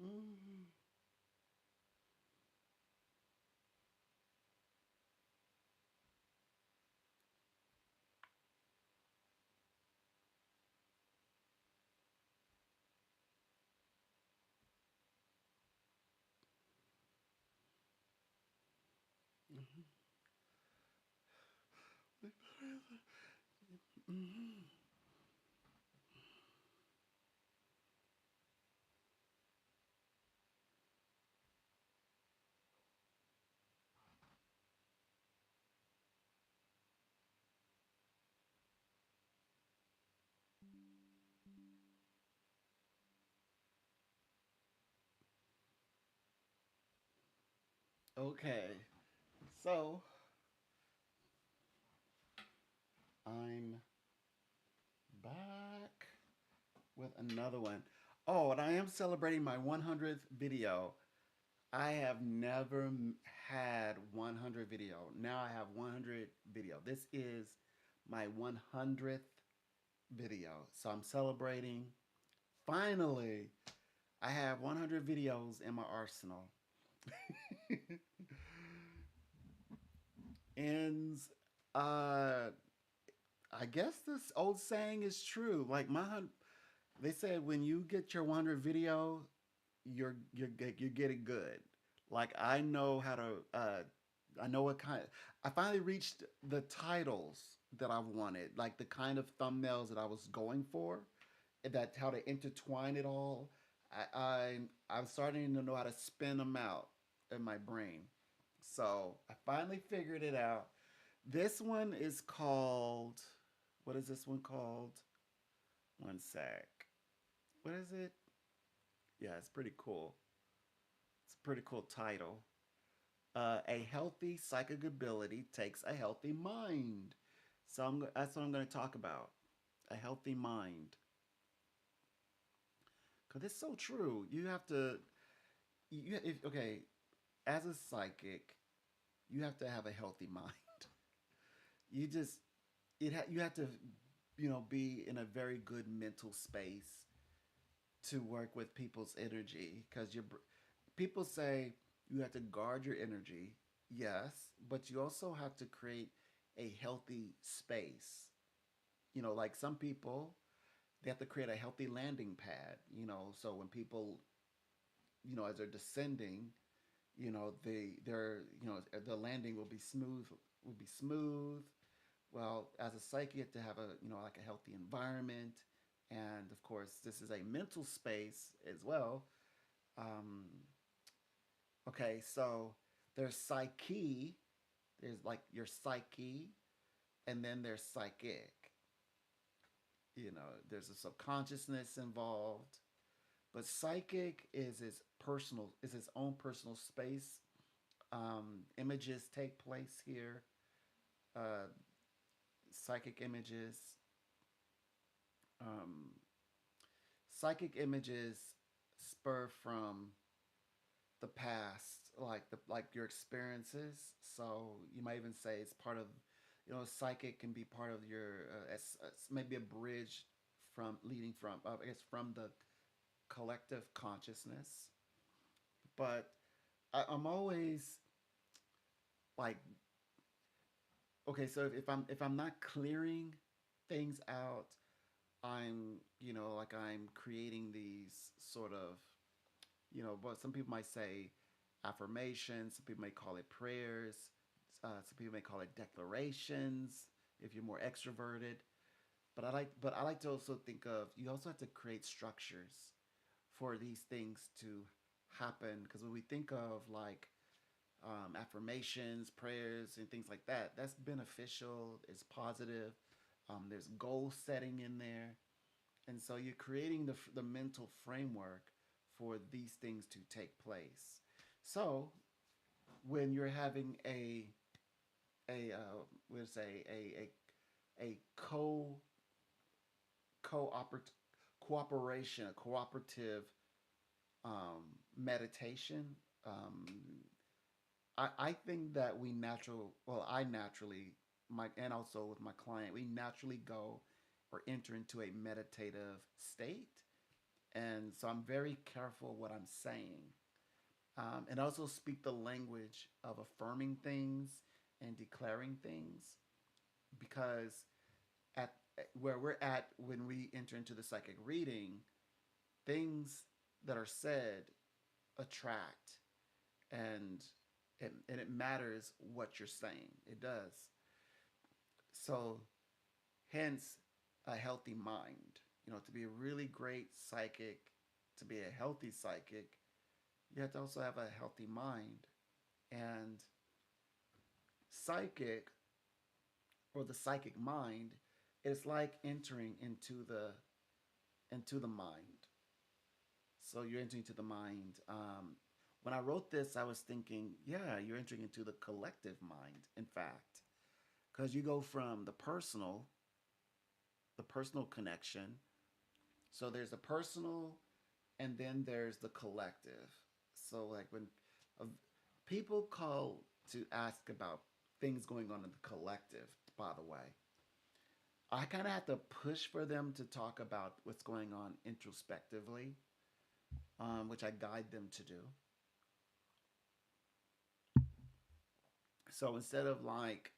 Mm. Mhm. Mhm. Okay, so I'm back with another one. Oh, and I am celebrating my 100th video. I have never had 100 video. Now I have 100 video. This is my 100th video. So I'm celebrating. Finally, I have 100 videos in my arsenal. And uh I guess this old saying is true. Like they said when you get your 100 video, you're getting good. Like I know how to I know what kind. I finally reached the titles that I wanted, like the kind of thumbnails that I was going for, and that how to intertwine it all. I'm starting to know how to spin them out in my brain. So I finally figured it out. This one is called. What is this one called? One sec. What is it? Yeah, it's pretty cool. It's a pretty cool title. A healthy psychic ability takes a healthy mind. So that's what I'm going to talk about. A healthy mind. Because it's so true. You have to, okay, as a psychic, you have to have a healthy mind. You just, you have to, be in a very good mental space to work with people's energy. Because people say you have to guard your energy, yes, but you also have to create a healthy space. Like some people, they have to create a healthy landing pad, so when people, as they're descending, the landing will be smooth. Well, as a psyche, you have to have like a healthy environment. And of course, this is a mental space as well. Um, okay, so there's psyche, there's like your psyche, and then there's psychic. There's a subconsciousness involved, but psychic is its own personal space. Images take place here. Uh, psychic images, um, psychic images spur from the past, like your experiences. So you might even say it's part of, psychic can be part of your, maybe a bridge from leading from, I guess, from the collective consciousness. But I'm always like, okay, so if I'm not clearing things out, I'm, like I'm creating these sort of, what some people might say affirmations, some people may call it prayers, some people may call it declarations if you're more extroverted. But I like to also think of, you also have to create structures for these things to happen, because when we think of like affirmations, prayers, and things like that, that's beneficial, it's positive. There's goal setting in there, and so you're creating the mental framework for these things to take place. So when you're having a we'll say a cooperat- cooperation, a cooperative meditation. Um, I think that I naturally, and also with my client, we naturally go or enter into a meditative state. And so I'm very careful what I'm saying. And also speak the language of affirming things and declaring things, because at where we're at when we enter into the psychic reading, things that are said attract, and it matters what you're saying. It does. So hence a healthy mind. To be a really great psychic, to be a healthy psychic, you have to also have a healthy mind. And psychic, or the psychic mind, is like entering into the mind. So you're entering into the mind. When I wrote this, I was thinking, yeah, you're entering into the collective mind, in fact, because you go from the personal connection. So there's the personal, and then there's the collective. So like when uh, people call to ask about things going on in the collective, by the way, I kind of have to push for them to talk about what's going on introspectively, which I guide them to do. So instead of like,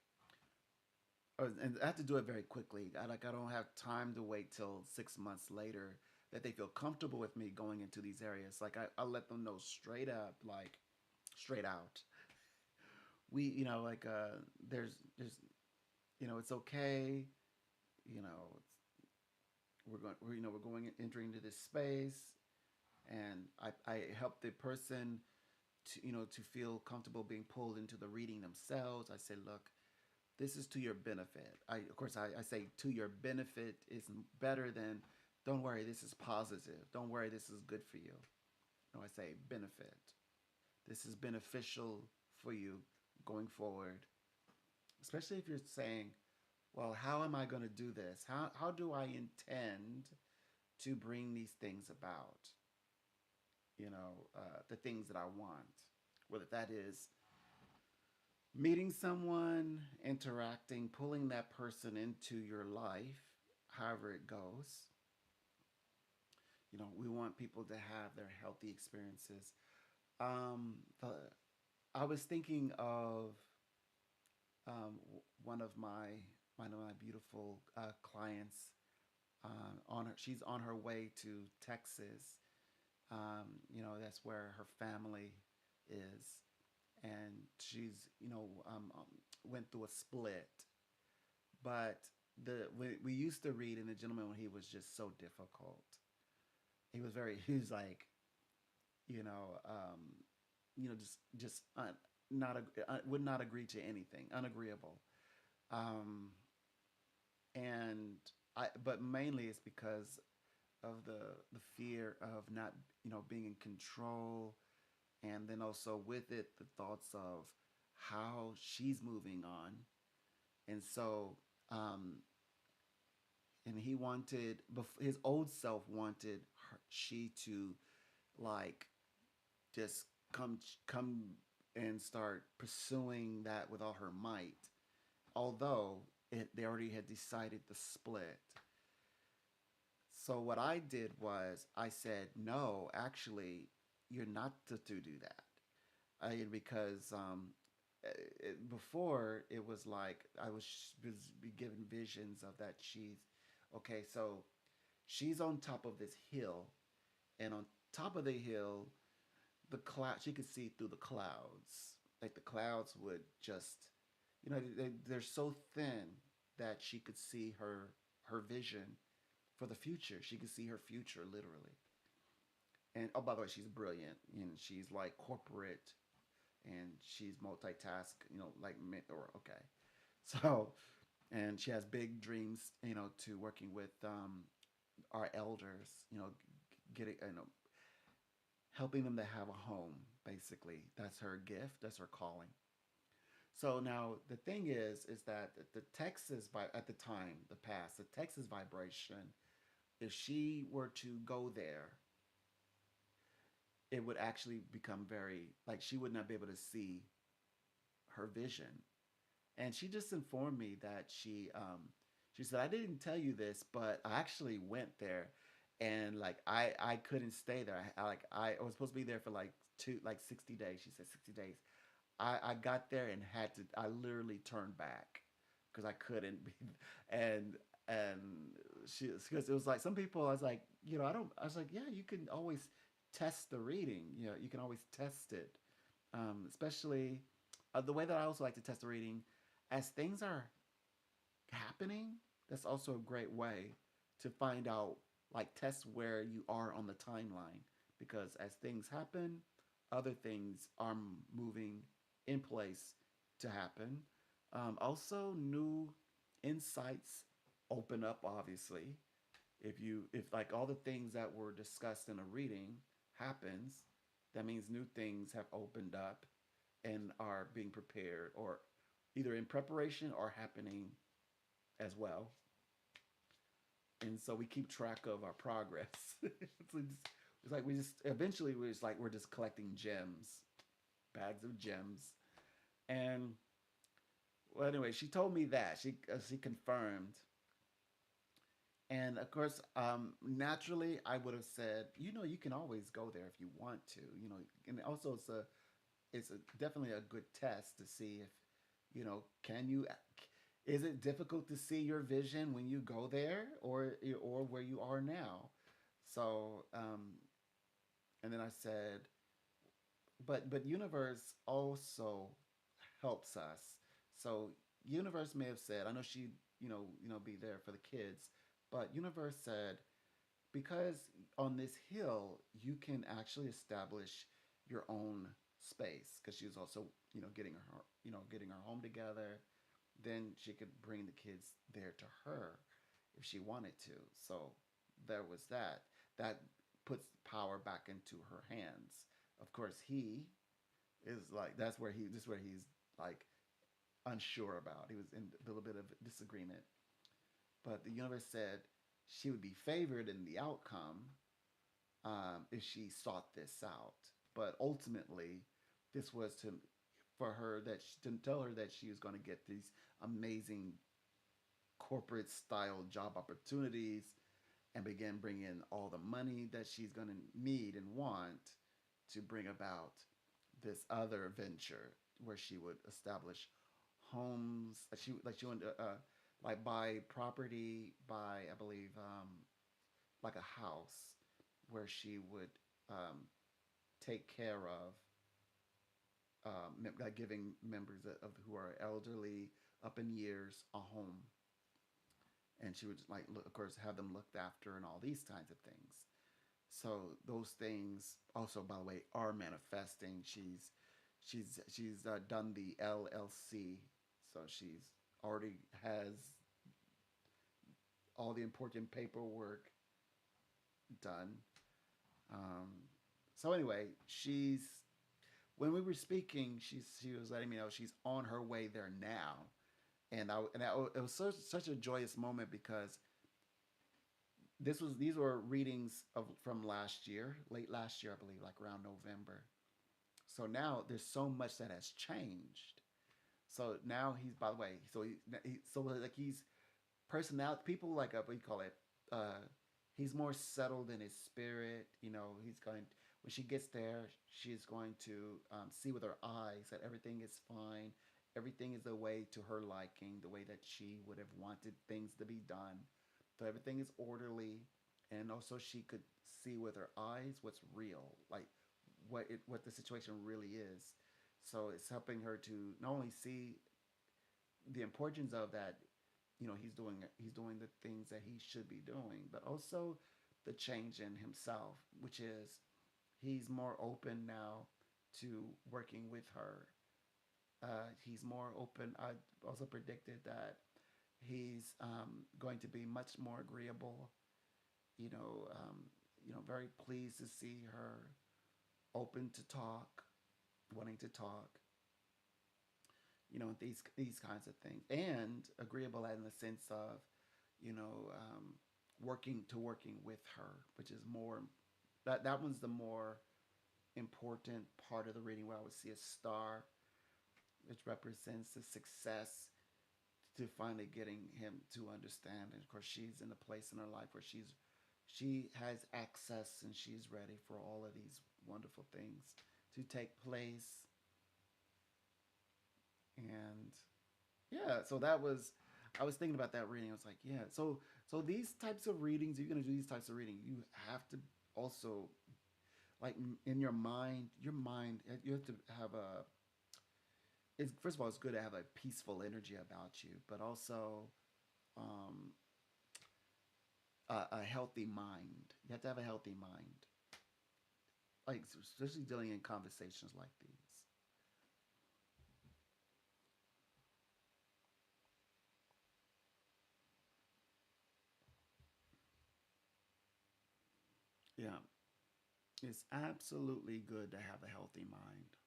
and I have to do it very quickly. I don't have time to wait till 6 months later that they feel comfortable with me going into these areas. Like I let them know straight up, like straight out. We, like there's, it's okay. You know, we're going entering into this space, and I help the person to feel comfortable being pulled into the reading themselves. I say, look, this is to your benefit. Of course, I say to your benefit is better than don't worry, this is positive. Don't worry, this is good for you. No, I say benefit. This is beneficial for you going forward, especially if you're saying, well, how am I going to do this? How do I intend to bring these things about? The things that I want, whether that is meeting someone, interacting, pulling that person into your life, however it goes. We want people to have their healthy experiences. Um, the, I was thinking of one of my beautiful clients. She's on her way to Texas. That's where her family is, and she's went through a split. But we used to read in the gentleman when he was just so difficult. He was like, you know um, just not would not agree to anything, unagreeable. um, and but mainly it's because of the fear of not being in control, and then also with it the thoughts of how she's moving on. And so and he wanted, his old self wanted she to like just come and start pursuing that with all her might, although they already had decided to split. So what I did was I said, no, actually, you're not to do that. Because before it was like was given visions of that she's okay. So she's on top of this hill, and on top of the hill, the cloud she could see through the clouds. Like the clouds would just, they're so thin that she could see her vision for the future. She could see her future literally. And oh, by the way, she's brilliant, and she's like corporate, and she's multitask. Like or okay, so and she has big dreams. To working with our elders. Getting helping them to have a home. Basically, that's her gift. That's her calling. So now the thing is that the Texas at the time, the past, the Texas vibration, if she were to go there, it would actually become very like she would not be able to see her vision. And she just informed me that she said, I didn't tell you this, but I actually went there, and like I couldn't stay there. I was supposed to be there for like 60 days. She said 60 days. I got there and had to. I literally turned back because I couldn't be, and and she because it was like some people. I was like, I don't. I was like, yeah, you can always test the reading. You can always test it, especially the way that I also like to test the reading as things are happening. That's also a great way to find out, like, test where you are on the timeline. Because as things happen, other things are moving in place to happen. Also, new insights open up, obviously. If like all the things that were discussed in a reading happens, that means new things have opened up and are being prepared or either in preparation or happening as well. And so we keep track of our progress. It's like we just eventually we're just collecting gems, bags of gems. And well, anyway, she told me that she confirmed, and of course, naturally, I would have said, you can always go there if you want to, and also definitely a good test to see if can you is it difficult to see your vision when you go there or where you are now. So and then I said, but universe also helps us. So universe may have said, I know she be there for the kids, but universe said, because on this hill you can actually establish your own space, because she was also getting her home together. Then she could bring the kids there to her if she wanted to. So there was that puts power back into her hands. Of course, he is like, this is where he's like unsure about. He was in a little bit of disagreement, but the universe said she would be favored in the outcome if she sought this out. But ultimately, this was to for her that to tell her that she was going to get these amazing corporate style job opportunities and begin bringing in all the money that she's going to need and want to bring about this other venture where she would establish homes. She wanted to like buy property, buy, I believe, like a house where she would um, take care of, like giving members of who are elderly up in years a home, and she would like look, of course, have them looked after and all these kinds of things. So those things also, by the way, are manifesting. She's done the LLC, so she's already has all the important paperwork done. Um, so anyway, she's when we were speaking, she was letting me know she's on her way there now, it was such a joyous moment because these were readings of from last year, late last year, I believe, like around November. So now there's so much that has changed. So now he's, by the way, so like he's personality. People like what do you call it? Uh, he's more settled in his spirit. He's going when she gets there, she's going to see with her eyes that everything is fine. Everything is the way to her liking, the way that she would have wanted things to be done. So everything is orderly, and also she could see with her eyes what's real, like what the situation really is. So it's helping her to not only see the importance of that, he's doing the things that he should be doing, but also the change in himself, which is he's more open now to working with her. He's more open. I also predicted that he's going to be much more agreeable. Very pleased to see her, open to talk, wanting to talk. These kinds of things, and agreeable in the sense of, you know, um, working with her, which is more that one's the more important part of the reading, where I would see a star, which represents the success to finally getting him to understand. And of course, she's in a place in her life where she's she has access and she's ready for all of these wonderful things to take place. And yeah, so that was, I was thinking about that reading. I was like, yeah, so these types of readings, you're gonna do these types of reading, you have to also, like, in your mind, you have to have a, it's, first of all, it's good to have a peaceful energy about you, but also um, a healthy mind. You have to have a healthy mind, like especially dealing in conversations like these. Yeah, it's absolutely good to have a healthy mind.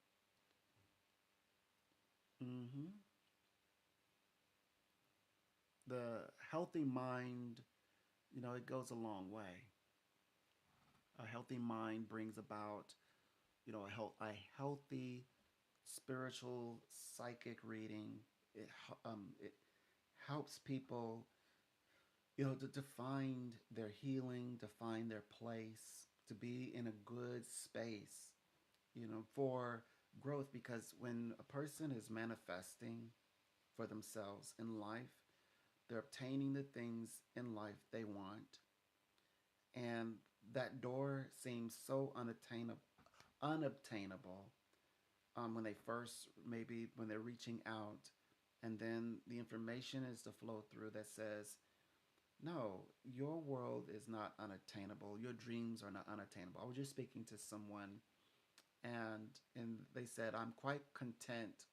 Hmm. The healthy mind, it goes a long way. A healthy mind brings about, a healthy spiritual psychic reading. It helps people, to find their healing, to find their place, to be in a good space, for growth. Because when a person is manifesting for themselves in life, they're obtaining the things in life they want, and that door seems so unobtainable, when they first, maybe when they're reaching out, and then the information is to flow through that says, no, your world is not unattainable. Your dreams are not unattainable. I was just speaking to someone, and they said, I'm quite content.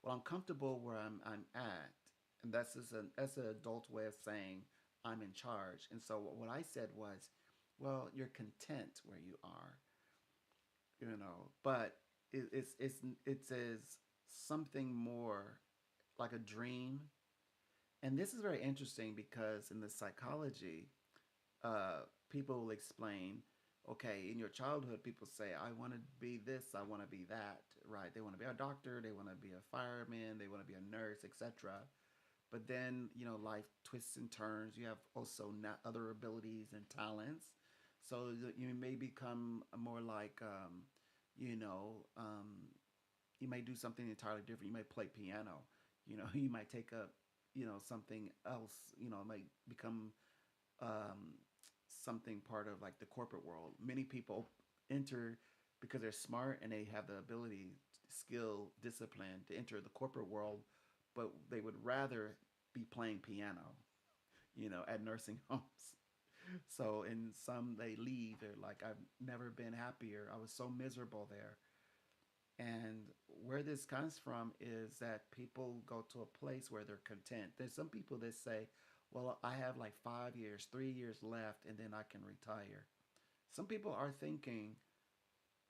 Well, I'm comfortable where I'm at, and that's an adult way of saying I'm in charge. And so what I said was, well, you're content where you are, but it says something more, like a dream. And this is very interesting because in the psychology, people will explain, okay, in your childhood, people say, I want to be this, I want to be that, right? They want to be a doctor, they want to be a fireman, they want to be a nurse, etc. But then, life twists and turns. You have also not other abilities and talents. So you may become more like, you know, um, you may do something entirely different. You might play piano. You might take up, something else. It might become um, something part of like the corporate world. Many people enter because they're smart and they have the ability, skill, discipline to enter the corporate world, but they would rather be playing piano, at nursing homes. So, in some, they leave. They're like, I've never been happier. I was so miserable there. And where this comes from is that people go to a place where they're content. There's some people that say, well, I have like 5 years, 3 years left, and then I can retire. Some people are thinking,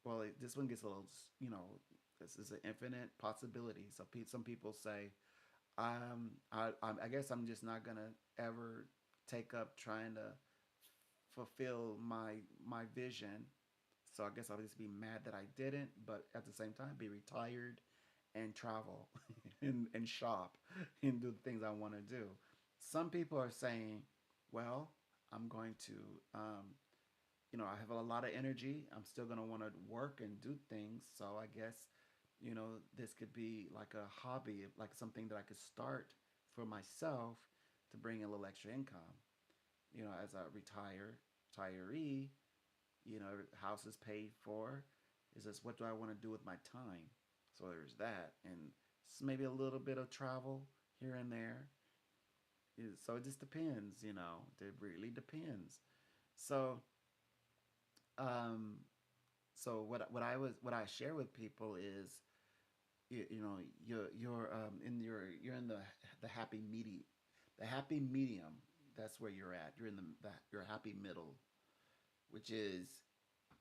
well, this one gets a little, you know, this is an infinite possibility. So some people say, I guess I'm just not gonna ever take up trying to fulfill my vision. So I guess I'll just be mad that I didn't, but at the same time, be retired and travel and shop and do the things I want to do. Some people are saying, well, I'm going to, I have a lot of energy. I'm still going to want to work and do things. So I guess, this could be like a hobby, like something that I could start for myself to bring a little extra income. As a retiree, house is paid for. Is this, what do I want to do with my time? So there's that, and maybe a little bit of travel here and there. So it just depends, It really depends. So, um, so what I share with people is, you're in the happy medium, the happy medium. That's where you're at. You're in your happy middle, which is,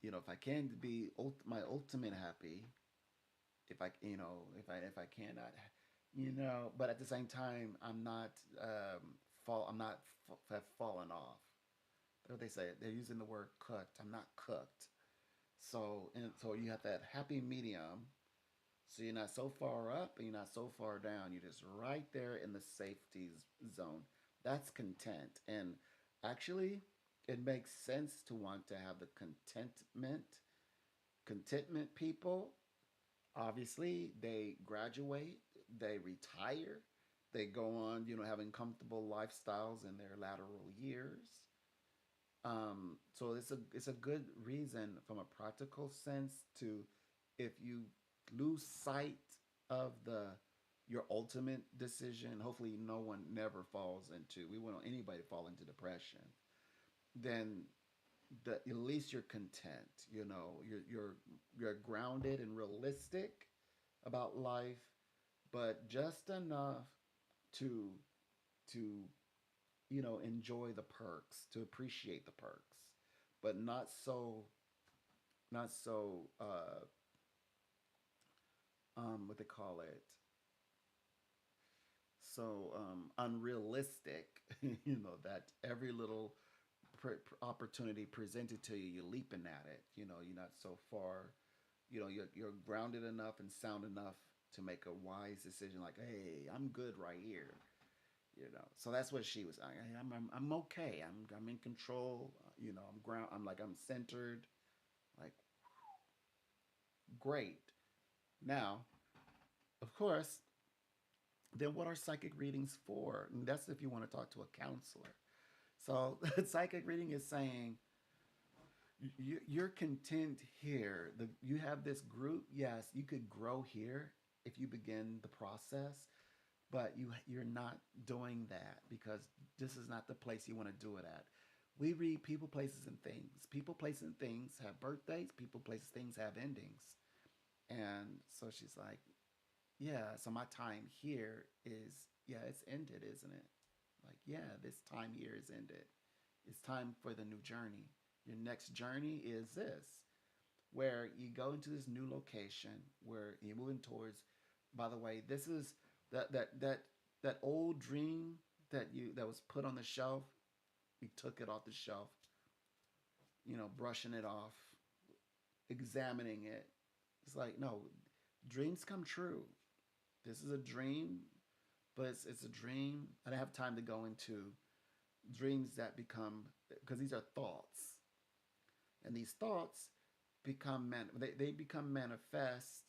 if I can be my ultimate happy, if I, if I cannot, but at the same time, I'm not, I'm not, have fallen off. What they say, they're using the word cooked. I'm not cooked. So you have that happy medium. So you're not so far up and you're not so far down. You're just right there in the safety zone. That's content. And actually, it makes sense to want to have the contentment people. Obviously, they graduate, they retire, they go on, having comfortable lifestyles in their lateral years. So it's a good reason from a practical sense to, if you lose sight of the your ultimate decision. Hopefully, no one never falls into. We want anybody to fall into depression. Then at least you're content. You're grounded and realistic about life, but just enough to to enjoy the perks, to appreciate the perks, but not so what they call it, so unrealistic. That every little opportunity presented to you, you're leaping at it. You're not so far. You're grounded enough and sound enough to make a wise decision. Like, hey, I'm good right here. So that's what she was. I'm okay. I'm in control. I'm ground. I'm centered. Like, great. Now, of course, then what are psychic readings for? And that's if you want to talk to a counselor. So psychic reading is saying you're content here. You have this group. Yes, you could grow here if you begin the process, but you're not doing that because this is not the place you want to do it at. We read people, places, and things. People, places, and things have birthdays. People, places, things have endings. And so she's like, yeah. So my time here is, yeah, it's ended, isn't it? Like, yeah, this time here is ended. It's time for the new journey. Your next journey is this, where you go into this new location where you're moving towards. By the way, this is that old dream that was put on the shelf. You took it off the shelf, brushing it off, examining it. It's like, no, dreams come true. This is a dream, but it's a dream. I don't have time to go into dreams that become, because these are thoughts, and these thoughts they become manifest,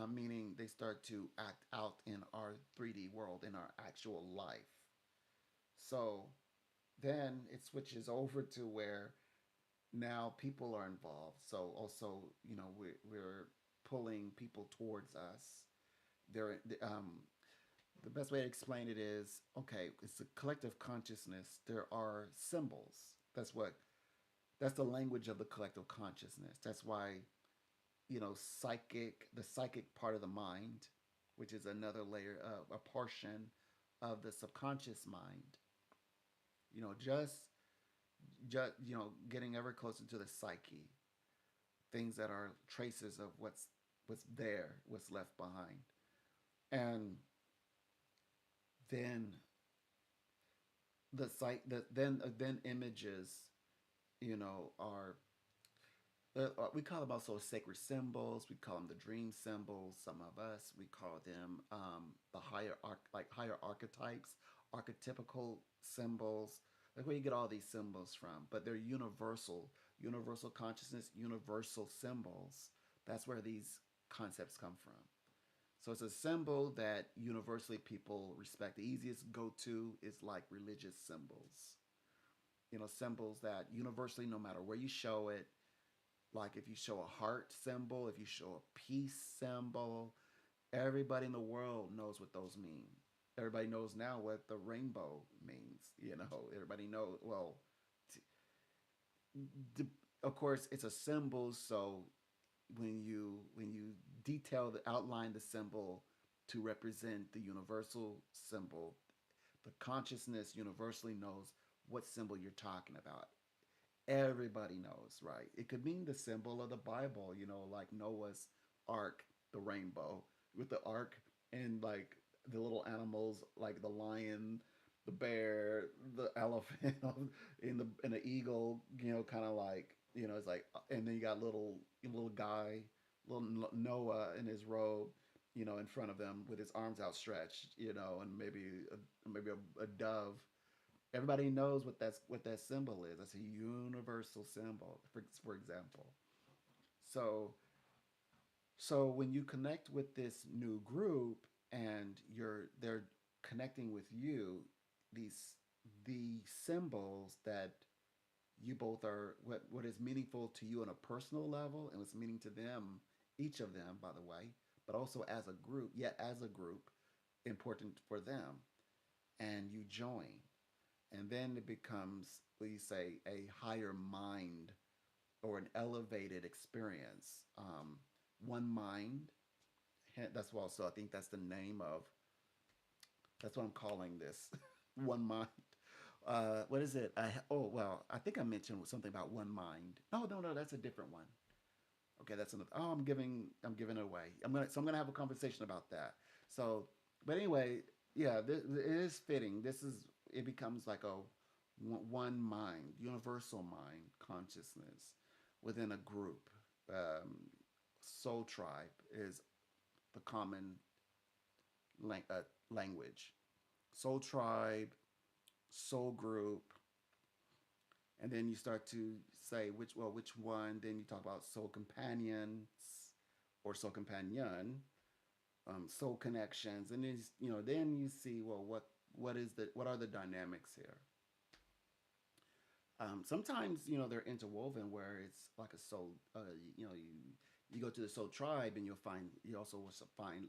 meaning they start to act out in our 3D world, in our actual life. So then it switches over to where now people are involved. So also, we're pulling people towards us. They're the best way to explain it is, okay, it's a collective consciousness. There are symbols. That's what that's the language of the collective consciousness. That's why, the psychic part of the mind, which is another layer, a portion of the subconscious mind. Just getting ever closer to the psyche, things that are traces of what's there, what's left behind, and then then images, are we call them also sacred symbols. We call them the dream symbols. Some of us, we call them the higher archetypes, archetypical symbols. Like, where you get all these symbols from, but they're universal consciousness, universal symbols. That's where these concepts come from. So it's a symbol that universally people respect. The easiest go to is like religious symbols. Symbols that universally, no matter where you show it, like if you show a heart symbol, if you show a peace symbol, everybody in the world knows what those mean. Everybody knows now what the rainbow means. Everybody knows. Well, of course, it's a symbol. So when you detail the outline the symbol to represent the universal symbol, the consciousness universally knows what symbol you're talking about. Everybody knows, right? It could mean the symbol of the Bible, like Noah's ark, the rainbow with the ark, and like the little animals, like the lion, the bear, the elephant, and the eagle, kind of like, it's like, and then you got little guy, little Noah in his robe, in front of them with his arms outstretched, and maybe a dove, Everybody knows what that symbol is. That's a universal symbol, for example. So so when you connect with this new group and they're connecting with you, these the symbols that you both are what is meaningful to you on a personal level and what's meaning to them, each of them, by the way, but also as a group, yet as a group, important for them, and you join, and then it becomes, what you say, a higher mind or an elevated experience. One mind. That's what also I think that's the name of. That's what I'm calling this. One mind. What is it? Oh well, I think I mentioned something about one mind. No, no, no, that's a different one. Okay, that's another. Oh, I'm giving it away. I'm gonna have a conversation about that. So, but anyway, yeah, it is fitting. It becomes like a one mind, universal mind consciousness within a group. Um, Soul tribe is the common language. Soul tribe, soul group, and then you start to say which one. Then you talk about soul companions or soul companion, soul connections, and then then you see, well, what are the dynamics here. Sometimes they're interwoven where it's like a soul. You go to the soul tribe and you also will find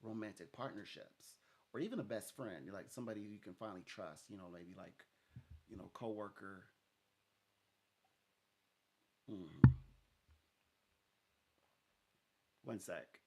romantic partnerships or even a best friend. You're like somebody you can finally trust. Maybe like coworker. Mm. One sec.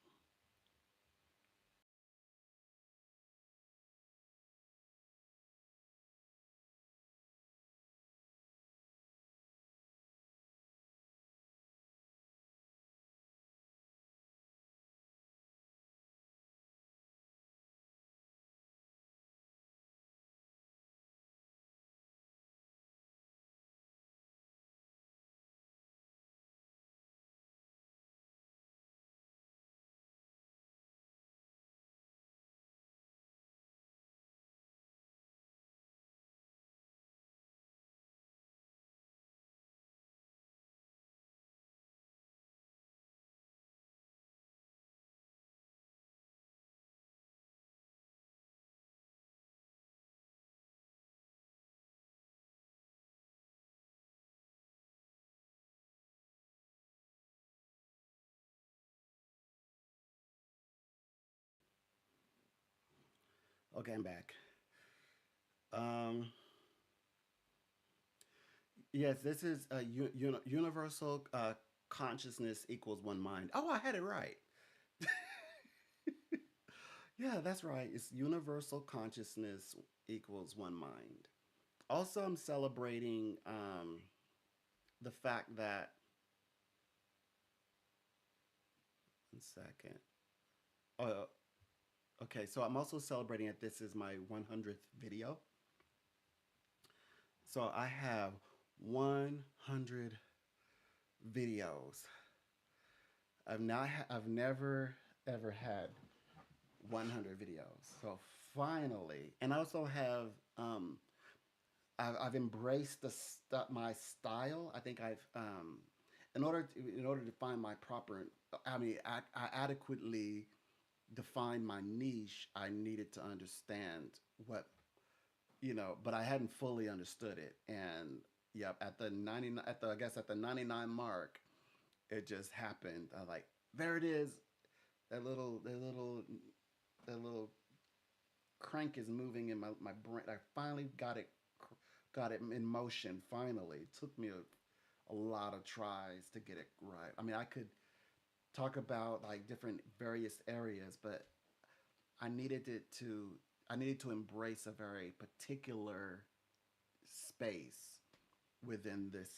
Okay, I'm back. Um, yes, this is a universal consciousness equals one mind. Oh, I had it right. Yeah, that's right. It's universal consciousness equals one mind. Also, I'm celebrating the fact that, one second. Oh, okay. So I'm also celebrating that this is my 100th video. So I have 100 videos. I've never ever had 100 videos. So finally, and I also have I've embraced my style. I think I've in order to find my proper. I mean, I adequately defined my niche. I needed to understand what but I hadn't fully understood it. And yep, at the 99, I guess at the 99 mark, it just happened. I like, there it is. That little that little that little crank is moving in my brain. I finally got it in motion. Finally, it took me a lot of tries to get it right. I mean, I could talk about like different various areas, but I needed it to I needed to embrace a very particular space within this,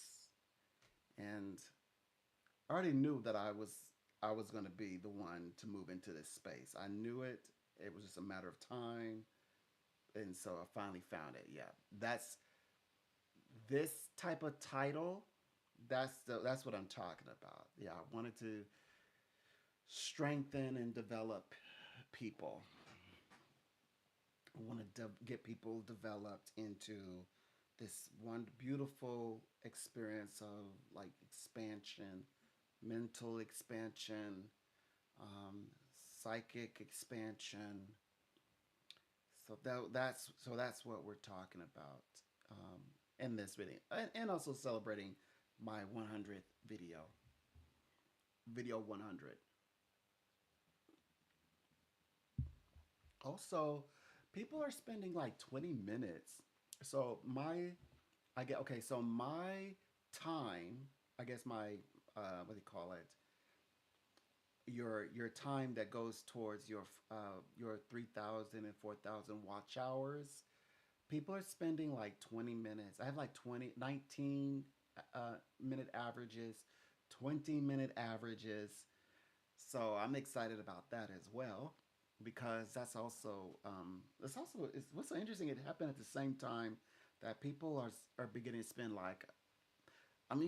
and I already knew that I was going to be the one to move into this space. I knew it. It was just a matter of time, and so I finally found it. Yeah, that's this type of title. That's what I'm talking about. Yeah, I wanted to strengthen and develop people I want to get people developed into this one beautiful experience of like expansion, mental expansion, um, psychic expansion. So that's what we're talking about in this video, and also celebrating my 100th video 100. Also, people are spending like 20 minutes. So my I get okay. So my time, I guess my what do you call it? Your time that goes towards your 3,000 and 4,000 watch hours. People are spending like 20 minutes. I have like 19 minute averages, 20-minute averages. So I'm excited about that as well because what's so interesting. It happened at the same time that people are beginning to spend like I'm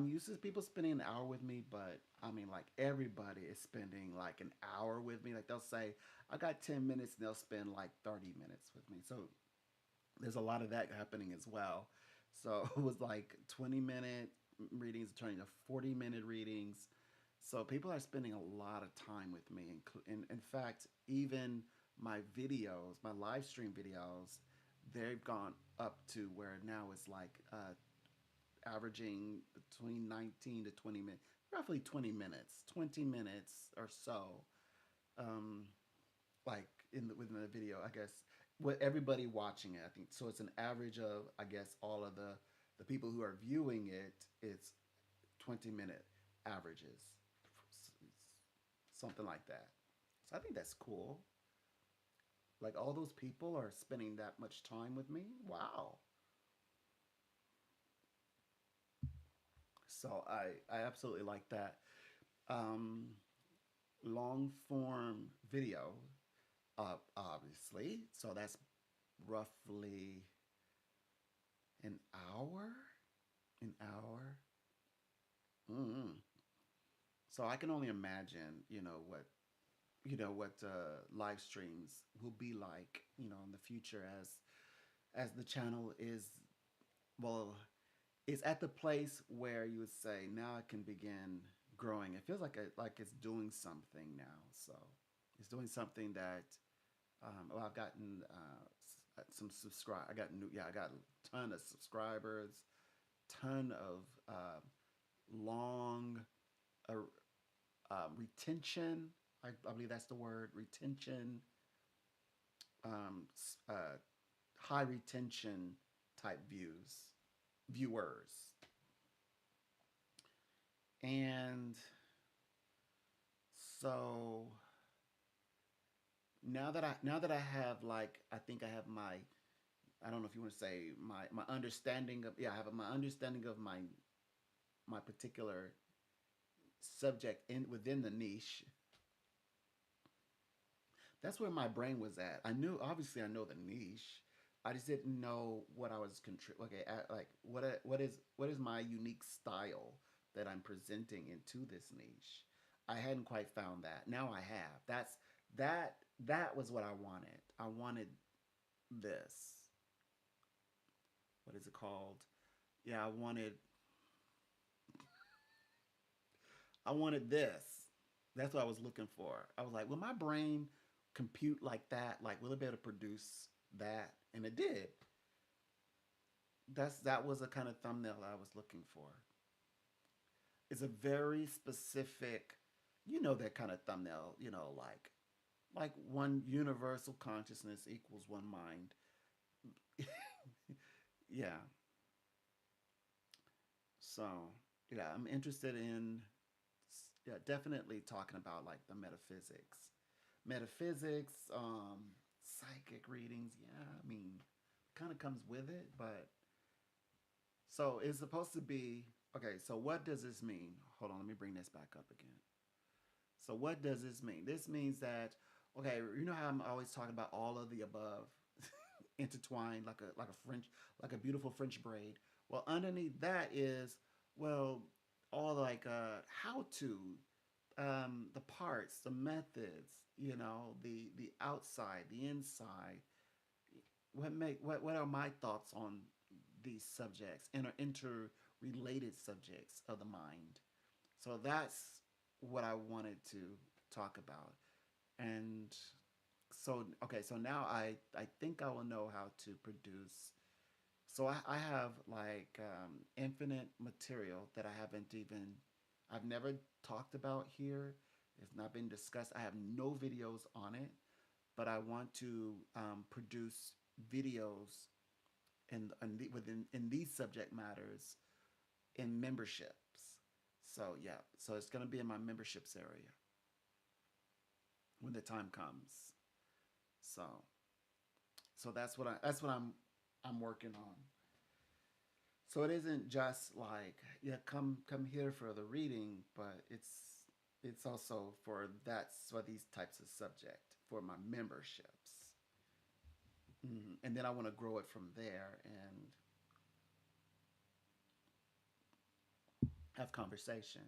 used to people spending an hour with me, but I mean like everybody is spending like an hour with me. Like they'll say I got 10 minutes, and they'll spend like 30 minutes with me. So there's a lot of that happening as well. So it was like 20-minute readings turning to 40-minute readings. So people are spending a lot of time with me. In fact, even my videos, my live stream videos, they've gone up to where now it's like averaging between 19 to 20 minutes, roughly 20 minutes, 20 minutes or so. Um, like within the video, I guess, with everybody watching it. I think so. It's an average of, I guess, all of the people who are viewing it. It's 20-minute averages, something like that. So I think that's cool. Like all those people are spending that much time with me. Wow. So I absolutely like that. Um, Long form video, obviously. So that's roughly an hour. An hour. Mm. So I can only imagine, what live streams will be like, in the future as the channel is well, it's at the place where you would say now it can begin growing. It feels like it's doing something now. So it's doing something that well, I've gotten some subscribe. I got new. Yeah, I got a ton of subscribers, ton of long uh, retention. I believe that's the word, retention. Um, High retention type viewers, and so now that I have like I think I have my I don't know if you want to say my understanding of I have my understanding of my particular subject in within the niche. That's where my brain was at. I knew obviously I know the niche. I just didn't know what I was okay, like what is my unique style that I'm presenting into this niche. I hadn't quite found that. Now I have. That that was what I wanted. I wanted this. What is it called? Yeah, I wanted this. That's what I was looking for. I was like, will my brain compute like that? Like, will it be able to produce that? And it did. That was the kind of thumbnail I was looking for. It's a very specific, that kind of thumbnail. Like one universal consciousness equals one mind. Yeah. So yeah, I'm interested in yeah, definitely talking about like the metaphysics, psychic readings. Yeah, I mean, kind of comes with it, but so it's supposed to be okay. So what does this mean? Hold on, let me bring this back up again. So what does this mean? This means that okay, you know how I'm always talking about all of the above intertwined like a beautiful French braid. Well, underneath that is well all like how to the parts, the methods, the outside, the inside, what are my thoughts on these subjects and are interrelated subjects of the mind. So that's what I wanted to talk about. And so okay, so now I think I will know how to produce. So I have like infinite material that I haven't even I've never talked about here. It's not been discussed. I have no videos on it, but I want to produce videos within in these subject matters in memberships. So yeah, so it's gonna be in my memberships area when the time comes. So that's what I'm working on. So it isn't just like yeah, come here for the reading, but it's also for these types of subject for my memberships. And then I want to grow it from there and have conversation.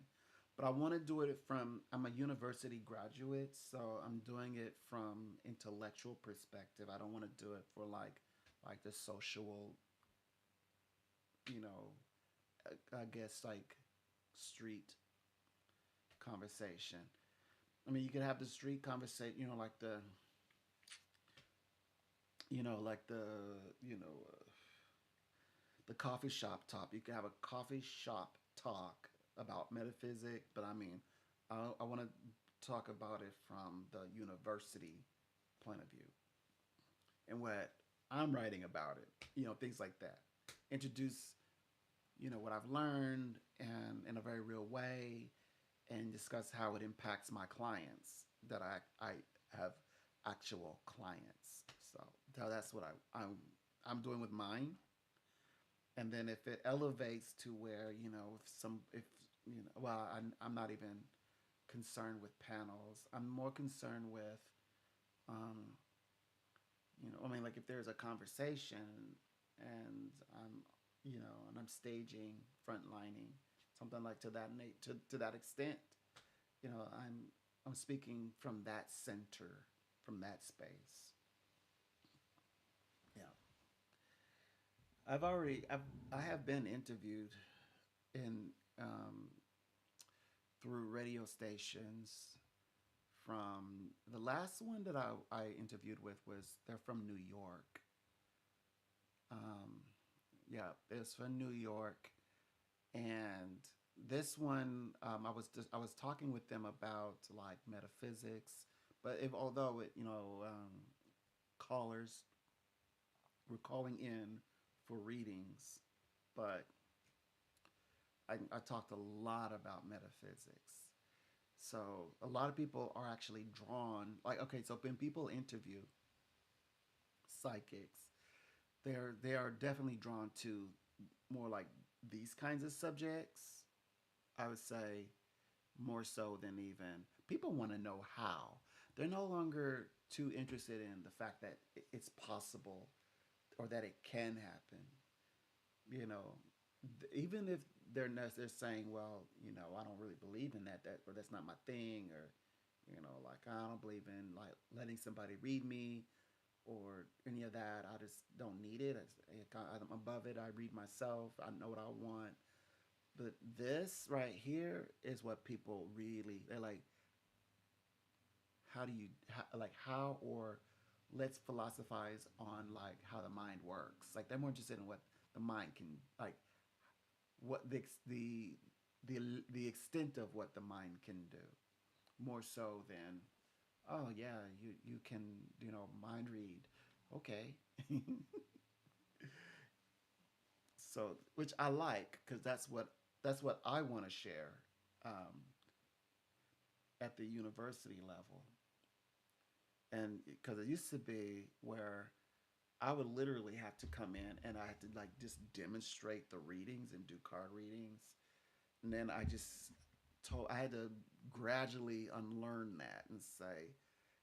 But I want to do it from I'm a university graduate, so I'm doing it from intellectual perspective. I don't want to do it for like the social, you know, I guess like street conversation. I mean, you could have the street conversation, like like you know, the coffee shop talk. You could have a coffee shop talk about metaphysics, but I mean, I want to talk about it from the university point of view and what I'm writing about it. Things like that. Introduce, what I've learned and in a very real way, and discuss how it impacts my clients that I have actual clients. So that's what I'm doing with mine. And then if it elevates to where if well I'm not even concerned with panels. I'm more concerned with um, I mean, like if there's a conversation and I'm staging, frontlining, something like to that extent, you know, I'm speaking from that center, from that space. Yeah, I have been interviewed in through radio stations. From the last one that I interviewed with was they're from New York. Um, yeah, it's from New York, and this one I was talking with them about like metaphysics, but if although callers were calling in for readings, but I talked a lot about metaphysics. So a lot of people are actually drawn. Like okay, so when people interview psychics, they are definitely drawn to more like these kinds of subjects. I would say more so than even people want to know how. They're no longer too interested in the fact that it's possible or that it can happen. You know, even if they're saying, well, I don't really believe in that or that's not my thing or like I don't believe in like letting somebody read me or any of that. I just don't need it. I'm above it. I read myself. I know what I want. But this right here is what people really they're like. How do you like how or let's philosophize on like how the mind works. Like they're more interested in what the mind can like what the extent of what the mind can do more so than oh yeah you can mind read okay so which I like because that's what I want to share um, at the university level and because it used to be where I would literally have to come in and I had to like just demonstrate the readings and do card readings and then I had to gradually unlearn that and say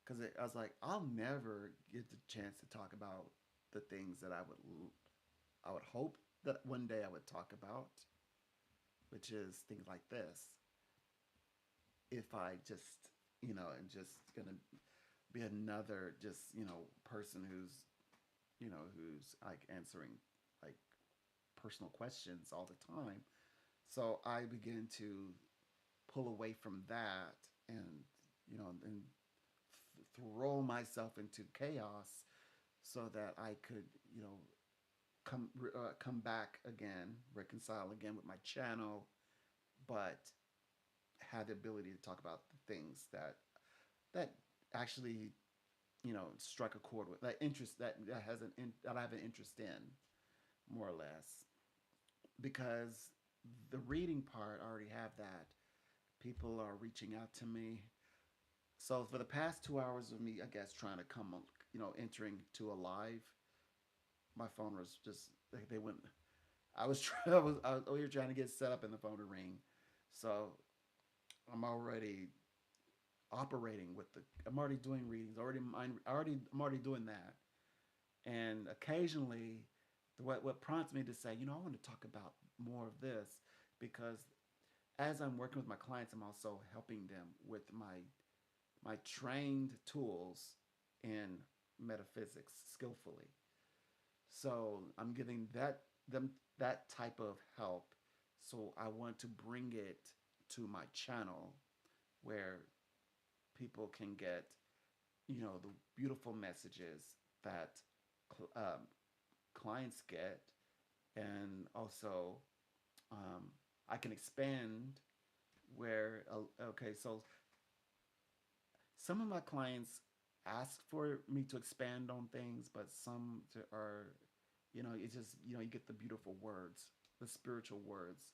because I was like I'll never get the chance to talk about the things that I would hope that one day I would talk about, which is things like this. If I just and just gonna be another just person who's who's like answering like personal questions all the time. So I begin to pull away from that and and throw myself into chaos so that I could come back again, reconcile again with my channel, but have the ability to talk about the things that actually strike a chord with that interest that has that I have an interest in, more or less, because the reading part I already have that. People are reaching out to me. So for the past 2 hours of me, I guess, trying to come, entering to a live, my phone was just they went. I was trying. I was over here trying to get set up and the phone to ring. So I'm already operating with the. I'm already doing readings. I'm already doing that. And occasionally, what prompts me to say, I want to talk about more of this, because as I'm working with my clients, I'm also helping them with my trained tools in metaphysics skillfully. So I'm giving them that type of help. So I want to bring it to my channel where people can get, the beautiful messages that um, clients get, and also I can expand where okay, so some of my clients ask for me to expand on things, but some are, it's just, you get the beautiful words, the spiritual words,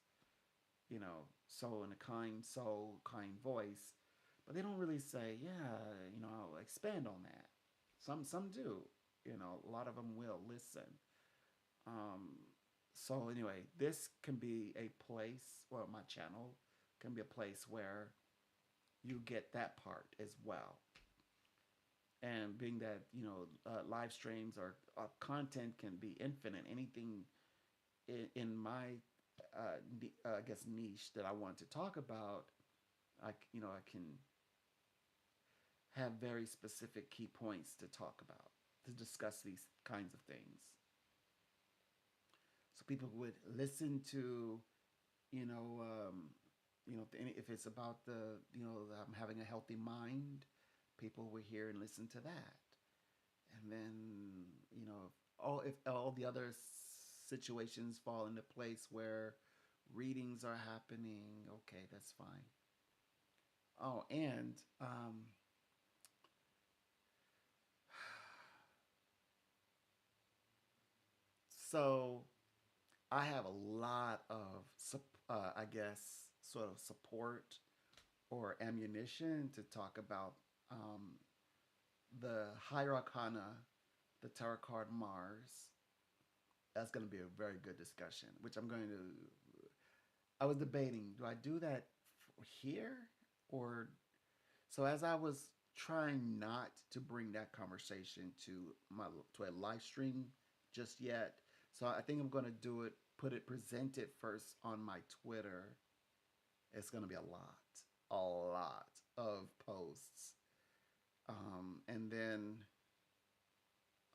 so in a kind soul, kind voice, but they don't really say, yeah, I'll expand on that. Some do, a lot of them will listen. Um, so anyway, this can be a place, well, my channel can be a place where you get that part as well. And being that live streams or content can be infinite, anything in my I guess niche that I want to talk about, I can have very specific key points to talk about, to discuss these kinds of things. So people would listen to, you know, um, if it's about I'm having a healthy mind, people will hear and listen to that. And then, if all the other situations fall into place where readings are happening, okay, that's fine. Oh, and so I have a lot of, I guess, sort of support or ammunition to talk about the Higher Arcana, the Tarot card Mars. That's going to be a very good discussion, which I'm going to. I was debating, do I do that here, or so as I was trying not to bring that conversation to a live stream just yet. So I think I'm going to do it, present it first on my Twitter. It's going to be a lot of posts, and then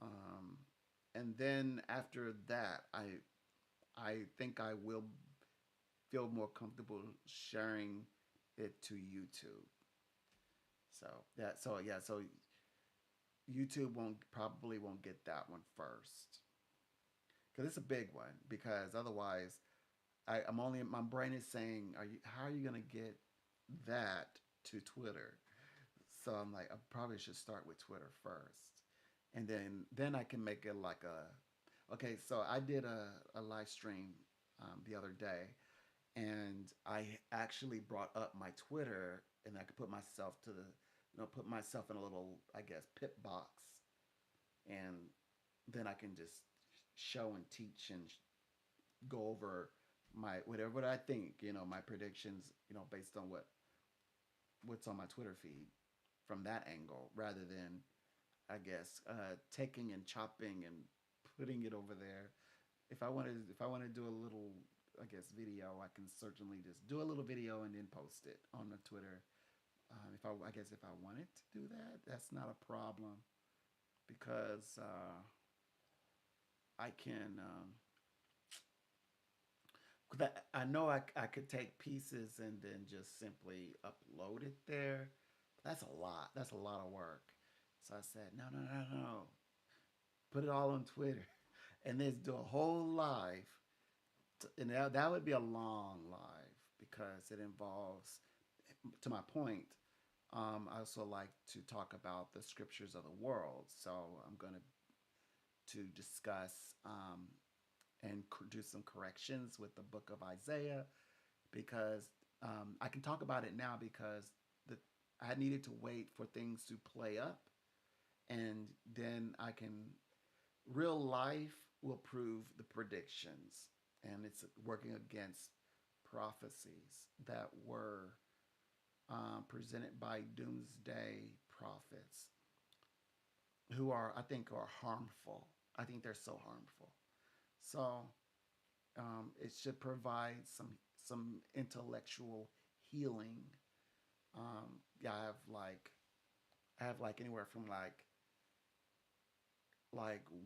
um, after that, I think I will feel more comfortable sharing it to YouTube. So so YouTube won't get that one first, because it's a big one. Because otherwise, I'm only my brain is saying, how are you gonna get that to Twitter? So I'm like, I probably should start with Twitter first, and then I can make it like a. Okay, so I did a live stream the other day, and I actually brought up my Twitter, and I could put myself to the, put myself in a little, I guess, pip box, and then I can just show and teach and go over my whatever I think, my predictions, based on what's on my Twitter feed from that angle, rather than, I guess, taking and chopping and putting it over there. If I want to do a little, I guess, video, I can certainly just do a little video and then post it on the Twitter. I guess if I wanted to do that, that's not a problem, because I can 'cause I know I could take pieces and then just simply upload it there. That's a lot. That's a lot of work. So I said, no, no, no, no. Put it all on Twitter and then do a whole live. And that would be a long live because it involves, to my point, I also like to talk about the scriptures of the world. So I'm going to discuss and do some corrections with the book of Isaiah because I can talk about it now because the I needed to wait for things to play up, and then I can real life will prove the predictions, and it's working against prophecies that were presented by doomsday prophets who are I think are harmful. I think they're so harmful. So it should provide some intellectual healing. Yeah, I have like anywhere from like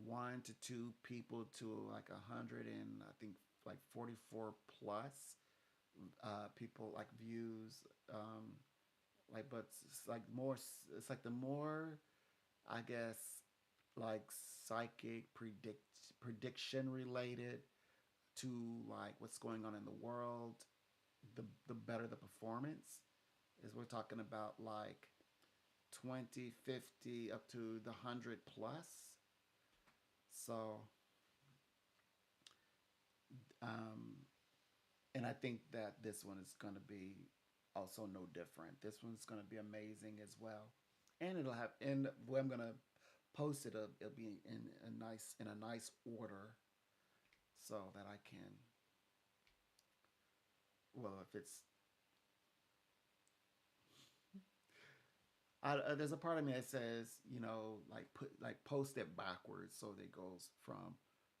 1 to 2 people to like 100 and I think like 44 plus people like views. Like, but it's like more. It's like the more I guess like psychic prediction related to like what's going on in the world, the better the performance is. We're talking about like 20, 50 up to the 100 plus. So, um, and I think that this one is going to be also no different. This one's going to be amazing as well. And it'll have, and where I'm going to post it, it'll be in a nice order so that I can, well, if it's there's a part of me that says, like like post it backwards so that it goes from.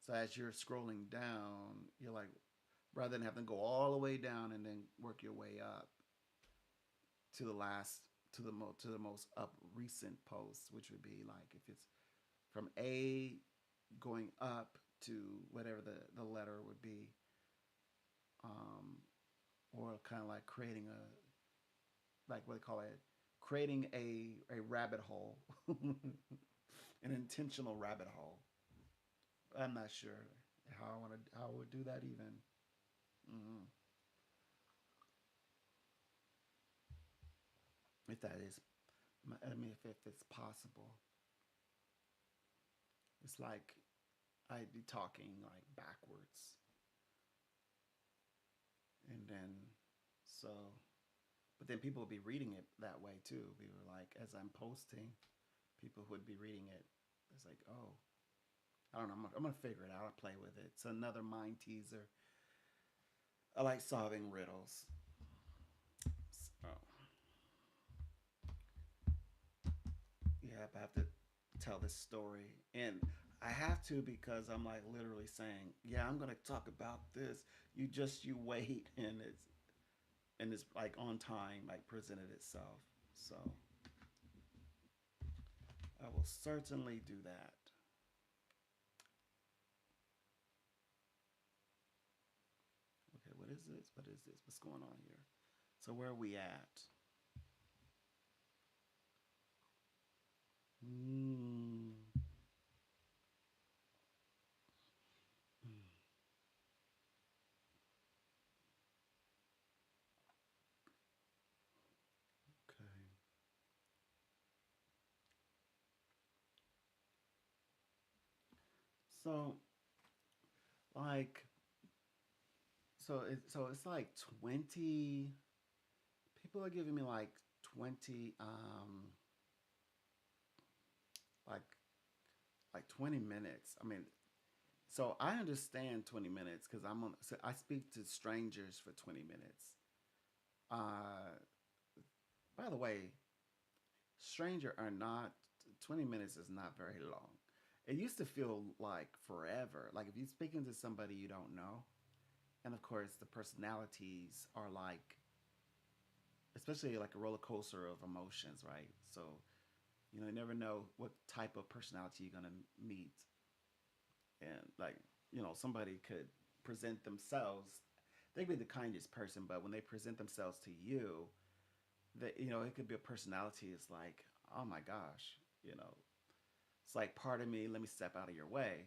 So as you're scrolling down, you're like, rather than having to go all the way down and then work your way up to the last to the most up recent post, which would be like if it's from A going up to whatever the letter would be, um, or kind of like creating a like what they call it, creating a rabbit hole, an intentional rabbit hole. I'm not sure how I would do that even. Mm-hmm. If that is, I mean, if it's possible, it's like I'd be talking like backwards, and then so, but then people would be reading it that way too. We were like, as I'm posting, people would be reading it. It's like, oh, I don't know. I'm gonna figure it out. I'll play with it. It's another mind teaser. I like solving riddles. So yeah, I have to tell this story, and I have to because I'm like literally saying, yeah, I'm gonna talk about this. You wait, and it's like on time, like presented itself. So I will certainly do that. Okay, what is this? What is this? What's going on here? So where are we at? Mm, okay. So like so it's like 20 people are giving me like 20 like 20 minutes. I mean, so I understand 20 minutes cuz so I speak to strangers for 20 minutes. Uh by the way, stranger or not, 20 minutes is not very long. It used to feel like forever. Like if you're speaking to somebody you don't know, and of course the personalities are like, especially like a roller coaster of emotions, right? So you never know what type of personality you're gonna meet. And like, somebody could present themselves. They could be the kindest person, but when they present themselves to you, that it could be a personality. It's like, oh my gosh, you know, it's like, pardon me, let me step out of your way.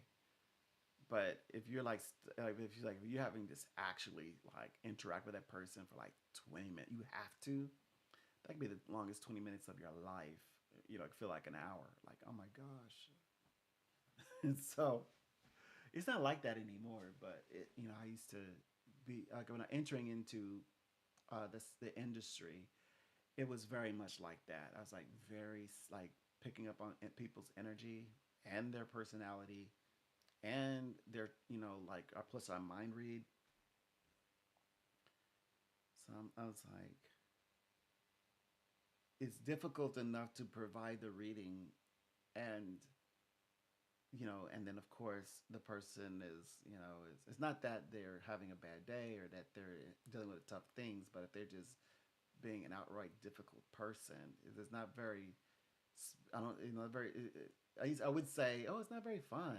But if you're like, if you're having this actually like interact with that person for like 20 minutes, you have to. That could be the longest 20 minutes of your life. It could feel like an hour. Like, oh my gosh. And so it's not like that anymore. But I used to be like, when I entering into the industry, it was very much like that. I was like very like picking up on people's energy and their personality and their like plus I mind read. So I was like, it's difficult enough to provide the reading, and and then of course the person is, it's not that they're having a bad day or that they're dealing with tough things, but if they're just being an outright difficult person, it's not very, I don't, very. I would say, oh, it's not very fun.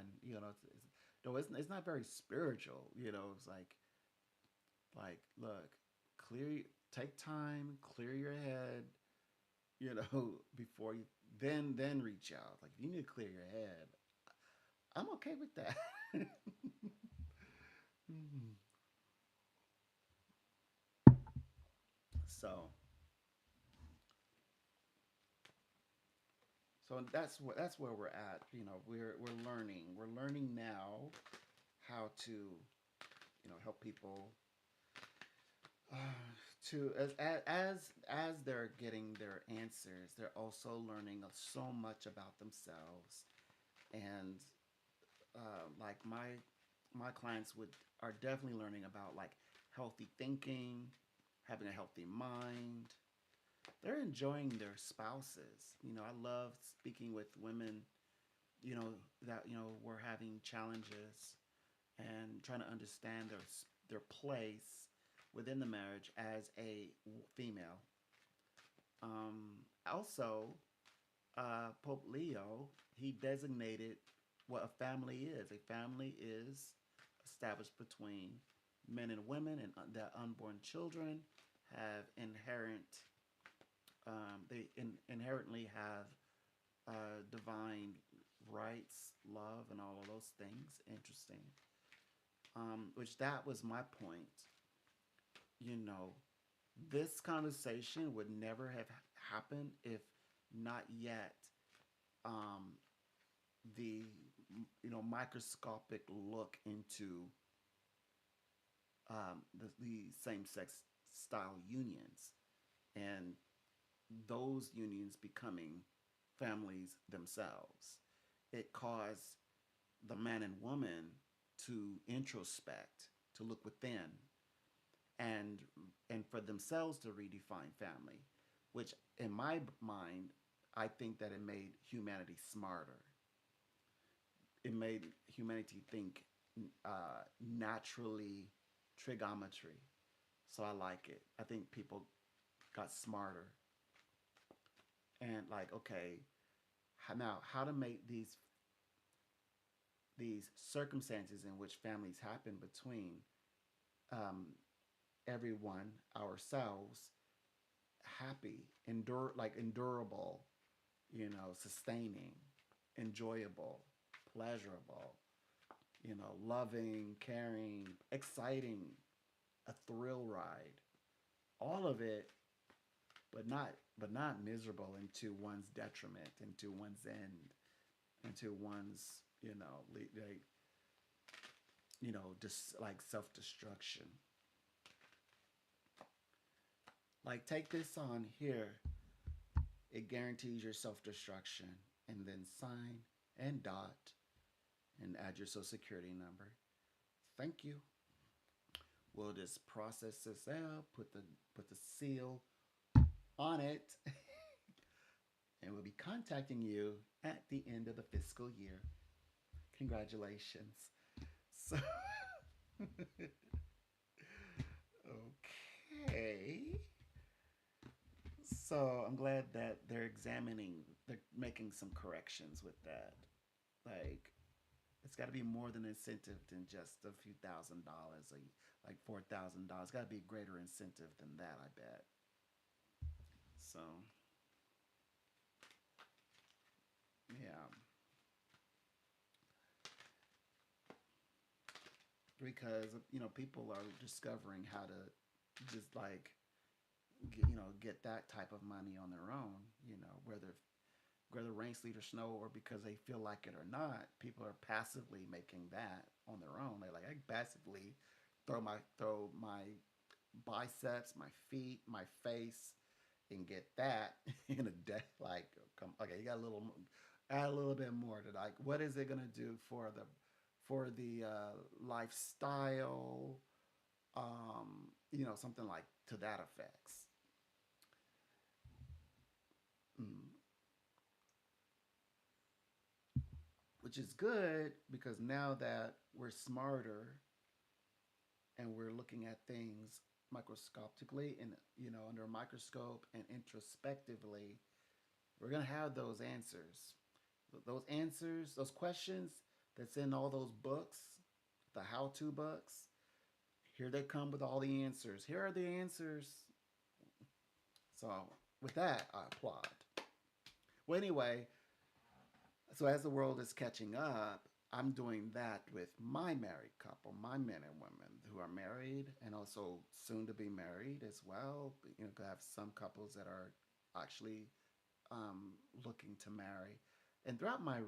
No, it's not very spiritual. It's look, clear, take time, clear your head. Before you then reach out. Like, if you need to clear your head, I'm okay with that. so that's where we're at. We're learning. We're learning now how to help people uh, to as they're getting their answers, they're also learning so much about themselves. And like my clients would are definitely learning about like healthy thinking, having a healthy mind. They're enjoying their spouses. I love speaking with women, that were having challenges and trying to understand their place within the marriage as a female. Also, Pope Leo, he designated what a family is. A family is established between men and women, and that unborn children have inherently have divine rights, love, and all of those things. Interesting. Which that was my point. You know, this conversation would never have happened if not yet um, the microscopic look into the same sex style unions and those unions becoming families themselves. It caused the man and woman to introspect, to look within, and for themselves to redefine family, which in my mind, I think that it made humanity smarter. It made humanity think naturally trigonometry. So I like it. I think people got smarter and like, okay, now how to make these circumstances in which families happen between um, everyone, ourselves, happy, endurable, sustaining, enjoyable, pleasurable, loving, caring, exciting, a thrill ride, all of it, but not miserable into one's detriment, into one's end, into one's like just like self destruction. Like, take this on here. It guarantees your self destruction, and then sign and dot and add your social security number. Thank you. We'll just process this out, put the seal on it, and we'll be contacting you at the end of the fiscal year. Congratulations. So, okay. So I'm glad that they're making some corrections with that. Like, It's got to be more than incentive than just a few $1,000, like $4,000. It's got to be greater incentive than that, I bet. So yeah, because people are discovering how to just like get that type of money on their own. Whether ranks leader snow or because they feel like it or not, people are passively making that on their own. They like I passively throw my biceps, my feet, my face, and get that in a day. Like, come, okay, you got a little, add a little bit more to like, what is it gonna do for the lifestyle? Something like to that effects. Mm. Which is good because now that we're smarter and we're looking at things microscopically and under a microscope and introspectively, we're gonna have those answers. Those answers, those questions that's in all those books, the how-to books. Here they come with all the answers. Here are the answers. So with that, I applaud. Well, anyway, so as the world is catching up, I'm doing that with my married couple, my men and women who are married and also soon to be married as well. I have some couples that are actually looking to marry. And throughout my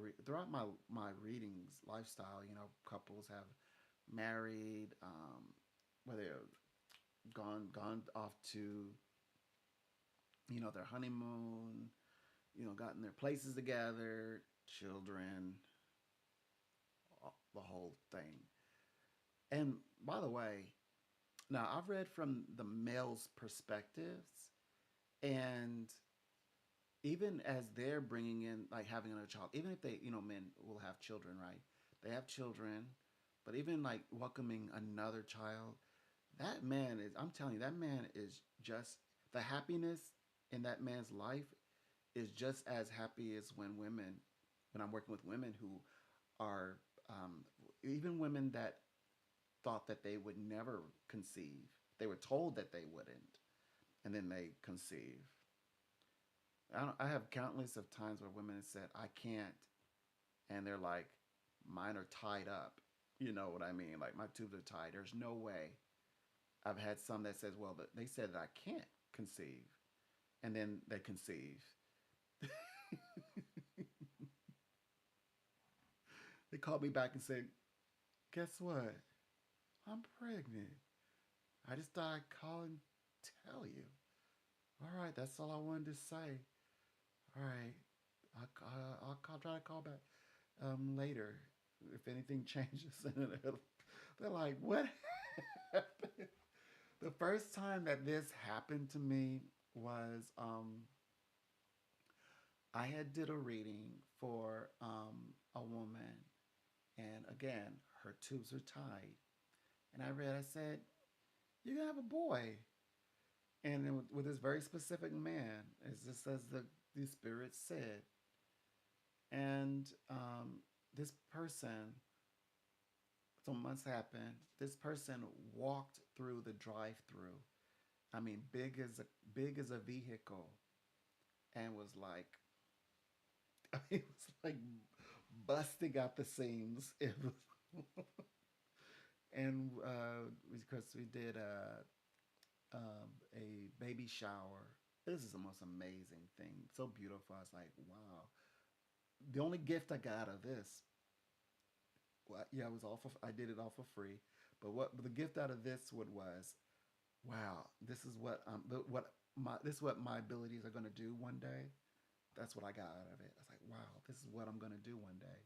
readings lifestyle, couples have married, whether gone off to their honeymoon, gotten their places together, children, the whole thing. And by the way, now I've read from the male's perspectives, and even as they're bringing in like having another child, even if they men will have children, right? They have children, but even like welcoming another child, that man is, I'm telling you, that man is just, the happiness in that man's life is just as happy as when I'm working with women who are even women that thought that they would never conceive. They were told that they wouldn't, and then they conceive. I have countless of times where women have said, I can't. And they're like, mine are tied up. You know what I mean? Like, my tubes are tied. There's no way. I've had some that says, well, they said that I can't conceive. And then they conceive. They called me back and said, guess what? I'm pregnant. I just thought I'd call and tell you. All right, that's all I wanted to say. All right, try to call back later if anything changes. They're like, what happened? The first time that this happened to me was I had did a reading for a woman, and again, her tubes were tied. And I said, you're going to have a boy. And then with this very specific man, as just as the spirit said. And this person, some months happened. This person walked through the drive-through. I mean, big as a vehicle, and was like, it was like busting out the seams. It was, and because we did a baby shower. This is the most amazing thing. So beautiful. I was like, wow. The only gift I got out of this, well, yeah, it was all for, I did it all for free. But what the gift out of this would was, wow, this is what my abilities are going to do one day. That's what I got out of it. I was like, wow, this is what I'm going to do one day.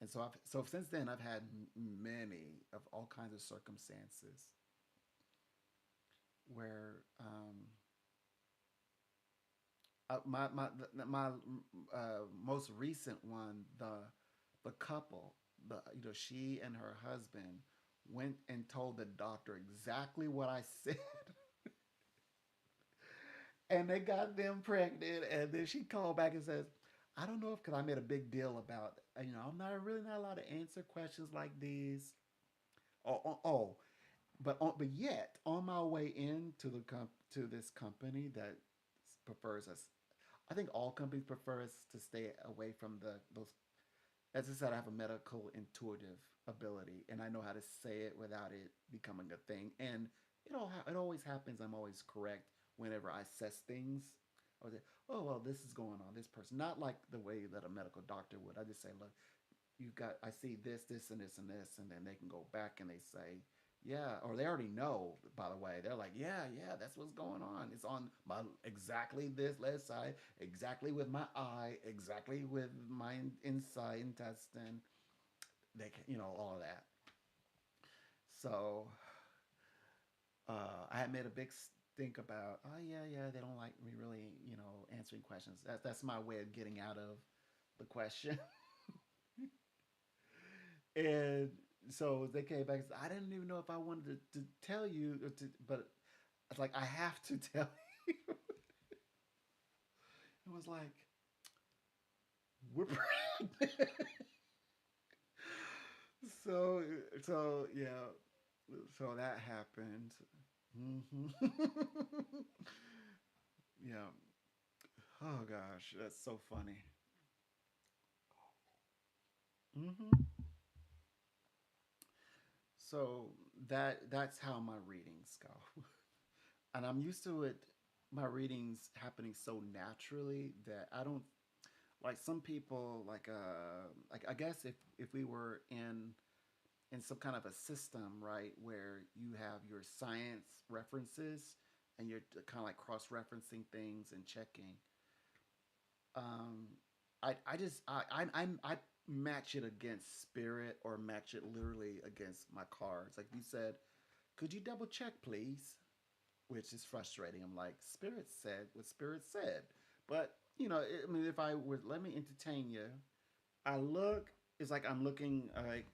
And so since then I've had many of all kinds of circumstances where my most recent one, the couple, she and her husband went and told the doctor exactly what I said, and they got them pregnant. And then she called back and says, I don't know if because I made a big deal about, I'm not really not allowed to answer questions like these. Oh, but yet on my way into to this company that prefers us, I think all companies prefer us to stay away from those. As I said, I have a medical intuitive ability, and I know how to say it without it becoming a thing. And it always happens. I'm always correct whenever I assess things. I would say, "Oh well, this is going on. This person," not like the way that a medical doctor would. I just say, "Look, you've got. I see this, this, and this, and this," and then they can go back and they say, "Yeah," or they already know. By the way, they're like, "Yeah, yeah, that's what's going on. It's on my exactly this left side, exactly with my eye, exactly with my inside intestine. They can, all of that." So I had made a big stink about, oh yeah, yeah, they don't like me really, answering questions. That's my way of getting out of the question. And so they came back and said, I didn't even know if I wanted to tell you, but it's like, I have to tell you. It was like, we're pregnant. so, so, yeah. So that happened. Hmm. Yeah. Oh, gosh. That's so funny. Hmm. So that's how my readings go. And I'm used to it, my readings happening so naturally that I don't like some people like I guess if we were in some kind of a system, right, where you have your science references and you're kind of like cross referencing things and checking. um I just I match it against spirit or match it literally against my cards. Like you said, could you double check please? Which is frustrating. I'm like, Spirit said what Spirit said. But, I mean, if I would let me entertain you, I look, it's like I'm looking, like,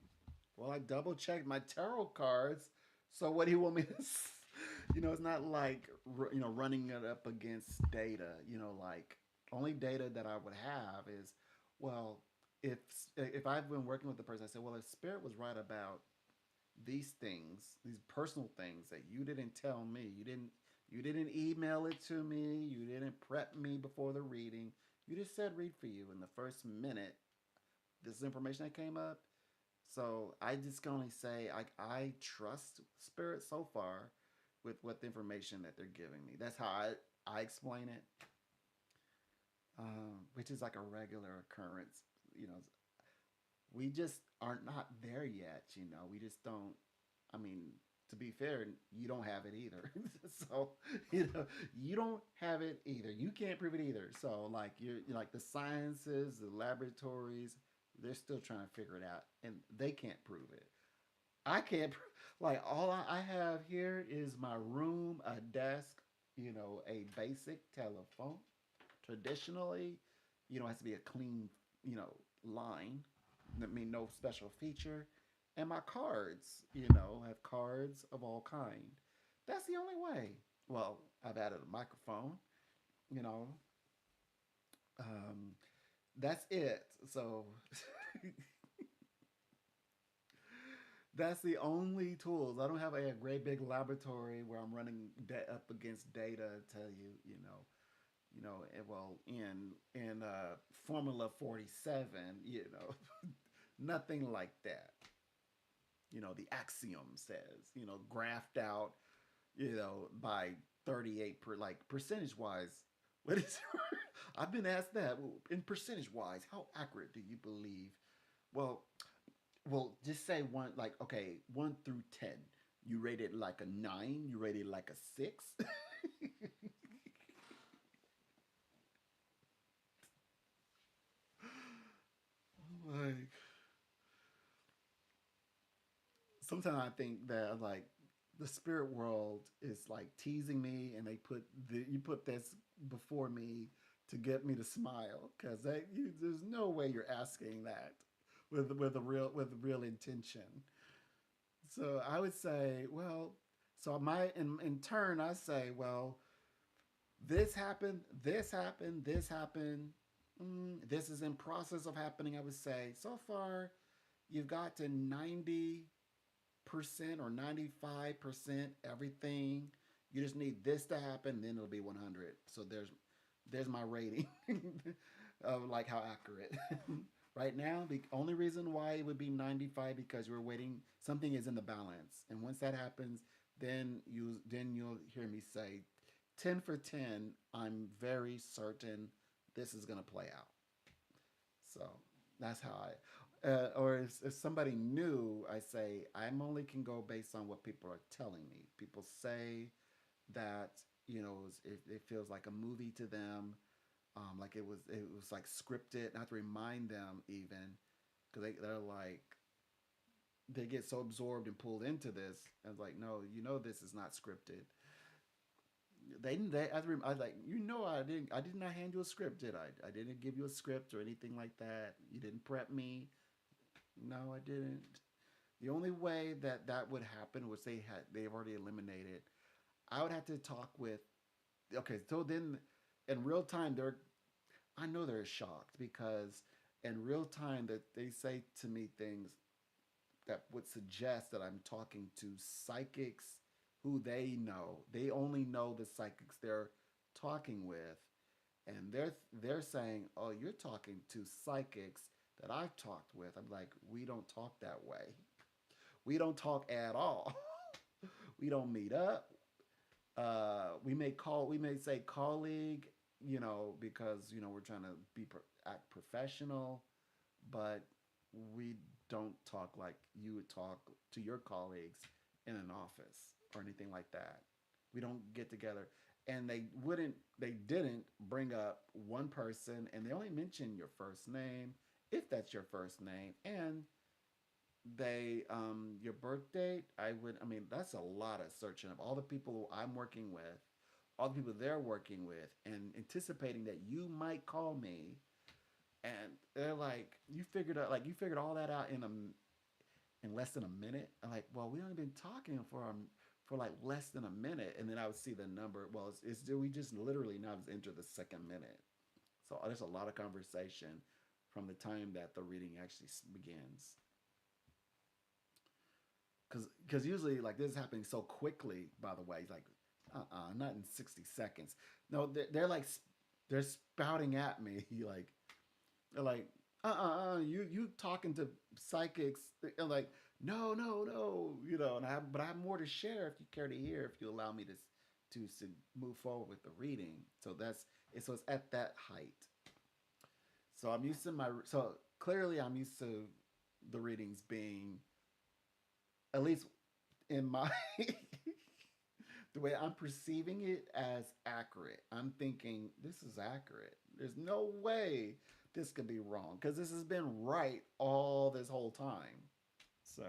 well, I double checked my tarot cards. So what do you want me to, it's not like, running it up against data, like, only data that I would have is, well, if if I've been working with the person, I said, well, if Spirit was right about these things, these personal things that you didn't tell me. You didn't email it to me. You didn't prep me before the reading. You just said read for you in the first minute. This information that came up. So I just can only say I trust spirit so far with what the information that they're giving me. That's how I explain it, which is like a regular occurrence. You know, we just are not there yet. We just don't. I mean, to be fair, you don't have it either. So you don't have it either. You can't prove it either. So like you're like the sciences, the laboratories, they're still trying to figure it out, and they can't prove it. I can't. Like all I have here is my room, a desk, a basic telephone. Traditionally, it has to be a clean, line. I mean, no special feature. And my cards, have cards of all kind. That's the only way. Well, I've added a microphone, you know. Um, that's it. So that's the only tools. I don't have a great big laboratory where I'm running up against data to tell you, well, in Formula 47, nothing like that. The axiom says, graphed out, by 38 like percentage wise. What is I've been asked that. Well, in percentage wise, how accurate do you believe? Well, just say one, like, okay, 1 through 10. You rate it like a 9, you rate it like a 6. Like, sometimes I think that like the spirit world is like teasing me, and you put this before me to get me to smile because there's no way you're asking that with real intention. So I would say, well, so in turn I say, well, this happened, this happened, this happened. This is in process of happening. I would say so far, you've got to 90% or 95% everything. You just need this to happen, then it'll be 100. So there's my rating of like how accurate. Right now, the only reason why it would be 95 because you're waiting something is in the balance. And once that happens, then you'll hear me say 10 for 10, I'm very certain this is going to play out. So that's how or if somebody new, I say I'm only can go based on what people are telling me. People say that it feels like a movie to them, like it was like scripted. And I have to remind them even because they're like they get so absorbed and pulled into this. I was like, no, this is not scripted. I was like, I did not hand you a script, did I didn't give you a script or anything like that. You didn't prep me. No, I didn't. The only way that that would happen was they've already eliminated. I would have to talk with. Okay, so then in real time I know they're shocked because in real time that they say to me things that would suggest that I'm talking to psychics who they know. They only know the psychics they're talking with, and they're saying, "Oh, you're talking to psychics that I've talked with." I'm like, "We don't talk that way. We don't talk at all. We don't meet up. We may say colleague, because we're trying to act professional, but we don't talk like you would talk to your colleagues in an office or anything like that. We don't get together." And they didn't bring up one person, and they only mention your first name, if that's your first name, and your birth date. I mean, that's a lot of searching of all the people I'm working with, all the people they're working with, and anticipating that you might call me. And they're like, you figured all that out in less than a minute. I'm like, well, we only been talking for like less than a minute. And then I would see the number. Well, we just literally now just enter the second minute. So there's a lot of conversation from the time that the reading actually begins. Because usually like this is happening so quickly. By the way, like, not in 60 seconds. No, they're spouting at me like they're like, you talking to psychics? And like, no, no, no, but I have more to share if you care to hear. If you allow me to move forward with the reading, so it's at that height. So clearly I'm used to the readings being at least in my the way I'm perceiving it as accurate. I'm thinking this is accurate. There's no way this could be wrong because this has been right all this whole time. So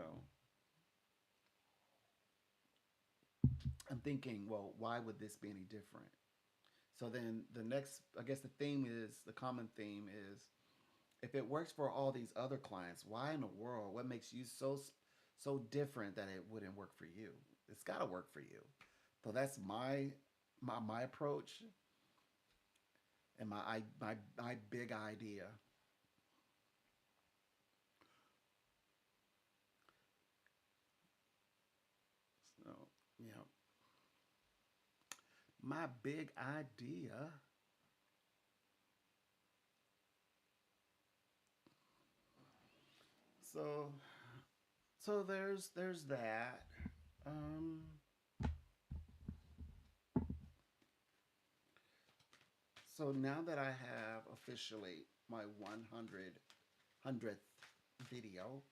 I'm thinking, well, why would this be any different? So then I guess the common theme is if it works for all these other clients, why in the world? What makes you so different that it wouldn't work for you? It's got to work for you. So that's my approach and my big idea. So yeah, my big idea. So there's that. Um, so now that I have officially my 100th video,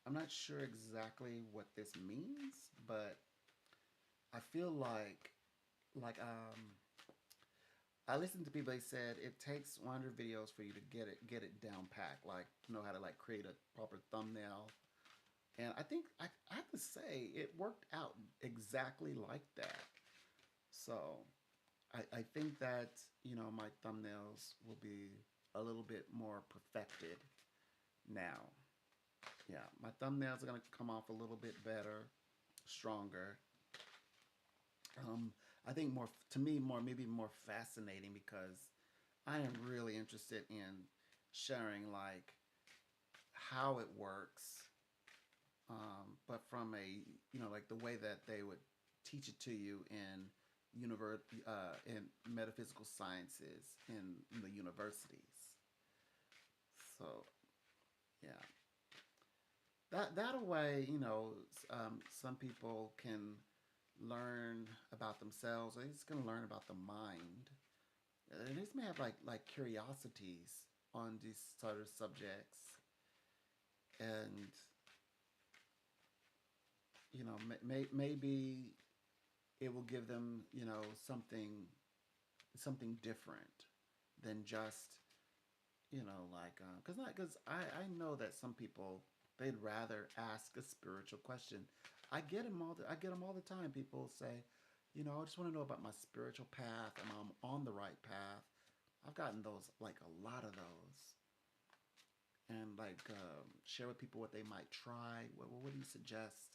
I'm not sure exactly what this means, but I feel like I listened to people. They said it takes 100 videos for you to get it down pat, like know how to like create a proper thumbnail. And I think I have to say it worked out exactly like that. So I think that my thumbnails will be a little bit more perfected now. Yeah, my thumbnails are gonna come off a little bit better, stronger. Um, I think more to me more maybe more fascinating because I am really interested in sharing like how it works, but from a like the way that they would teach it to you in metaphysical sciences in the universities. So yeah, that way some people can learn about themselves. They're just gonna learn about the mind. And they just may have like curiosities on these sort of subjects, and maybe it will give them something different than just like because I know that some people they'd rather ask a spiritual question. I get them all the time. People say, I just want to know about my spiritual path and I'm on the right path. I've gotten those, like a lot of those, and like share with people what they might try. What do you suggest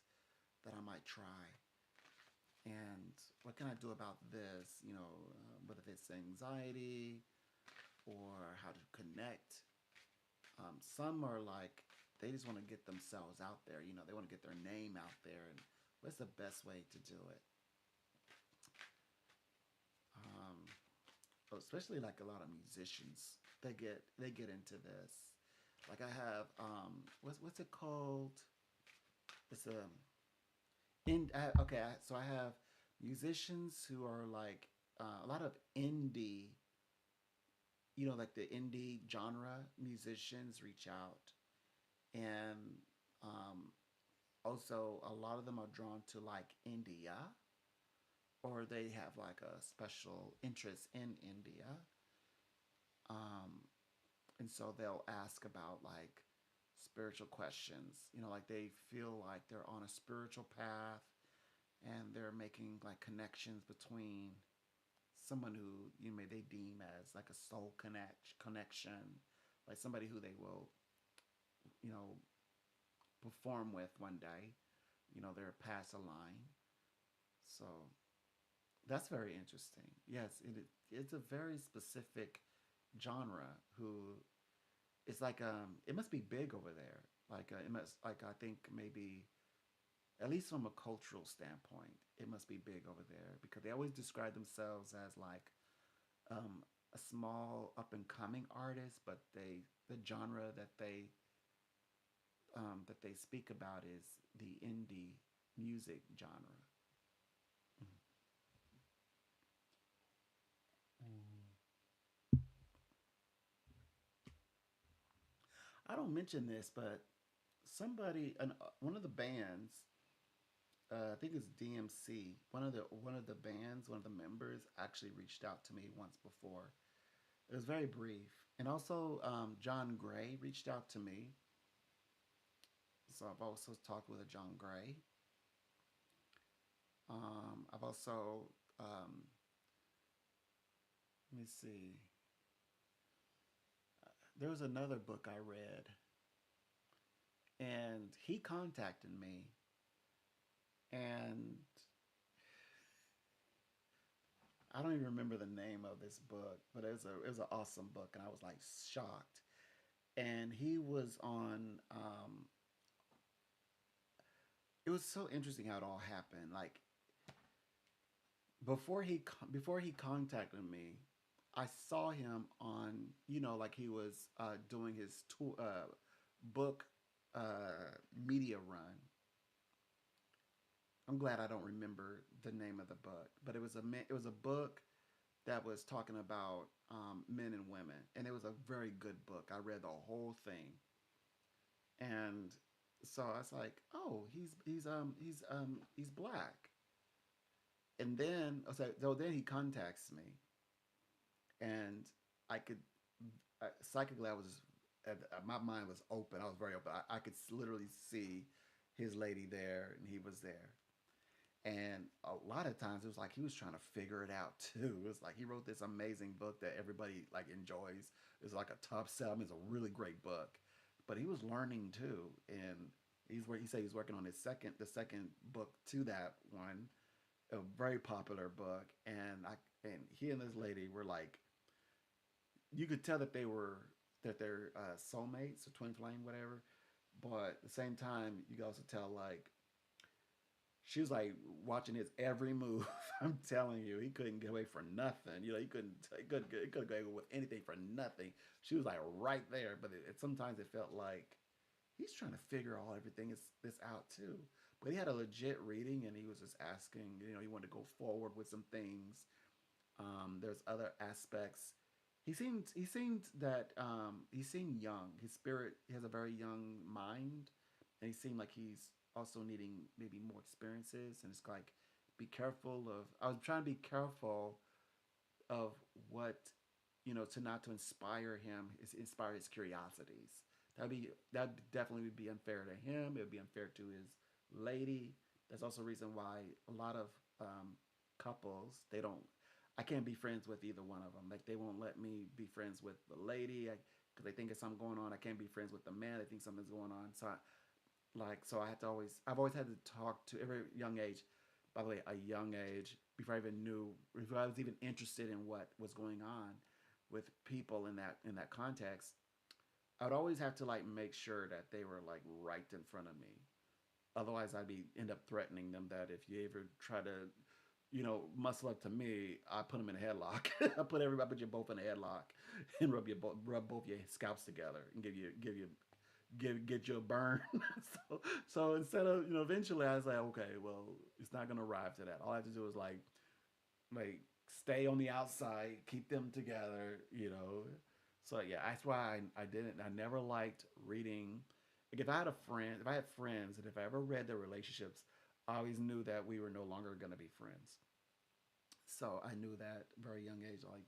that I might try? And what can I do about this? Whether it's anxiety or how to connect. Some are like they just want to get themselves out there. They want to get their name out there, and what's the best way to do it? Um, Especially like a lot of musicians, they get into this. Like I have what's it called? It's a okay. So I have musicians who are like a lot of indie, like the indie genre musicians reach out, and um, also a lot of them are drawn to like India, or they have like a special interest in India, and so they'll ask about like spiritual questions. Like they feel like they're on a spiritual path, and they're making like connections between someone who may they deem as like a soul connection, like somebody who they will you know perform with one day. They're past a line. So that's very interesting. Yes, it's a very specific genre. Who it's like it must be big over there. Like it must like I think maybe at least from a cultural standpoint, it must be big over there because they always describe themselves as like a small up and coming artist, but the genre that they speak about is the indie music genre. I don't mention this, but one of the bands, I think it's DMC. One of the members actually reached out to me once before. It was very brief, and also John Gray reached out to me. So I've also talked with a John Gray. I've also let me see. There was another book I read, and he contacted me, and I don't even remember the name of this book, but it was an awesome book, and I was like shocked. And he was on. It was so interesting how it all happened. Like before he contacted me, I saw him on like he was doing his tour book media run. I'm glad I don't remember the name of the book, but it was a book that was talking about men and women, and it was a very good book. I read the whole thing, and so I was like, oh, he's black, and then so then he contacts me, and I could psychically I was my mind was open. I was very open. I could literally see his lady there, and he was there. And a lot of times it was like he was trying to figure it out too. It was like he wrote this amazing book that everybody like enjoys. It's like a top sell. I mean, it's a really great book, but he was learning too. And he said he's working on the second book to that one, a very popular book. And he and this lady were like you could tell that they're soulmates or twin flame, whatever. But at the same time, you could also tell like she was like watching his every move. I'm telling you, he couldn't get away for nothing. You know, he couldn't go away with anything for nothing. She was like right there, but sometimes it felt like he's trying to figure all everything is this out too. But he had a legit reading, and he was just asking. You know, he wanted to go forward with some things. There's other aspects. He seemed young. His spirit, he has a very young mind, and he seemed like he's also needing maybe more experiences. And it's like, be careful of. I was trying to be careful of what, to not to inspire him, inspire his curiosities. That definitely would be unfair to him. It would be unfair to his lady. That's also a reason why a lot of couples, they don't. I can't be friends with either one of them. Like they won't let me be friends with the lady because they think it's something going on. I can't be friends with the man. They think something's going on. So I had to always. I've always had to talk to every young age. By the way, a young age before I even knew, before I was even interested in what was going on with people in that context. I would always have to like make sure that they were like right in front of me. Otherwise, I'd be end up threatening them that if you ever try to, muscle up to me, I put them in a headlock. I put you both in a headlock and rub both your scalps together and get you a burn. So instead of eventually I was like, okay, well, it's not gonna arrive to that. All I have to do is like stay on the outside, keep them together. So yeah, that's why I didn't. I never liked reading. Like if I had friends, and if I ever read their relationships, I always knew that we were no longer gonna be friends. So I knew that very young age. Like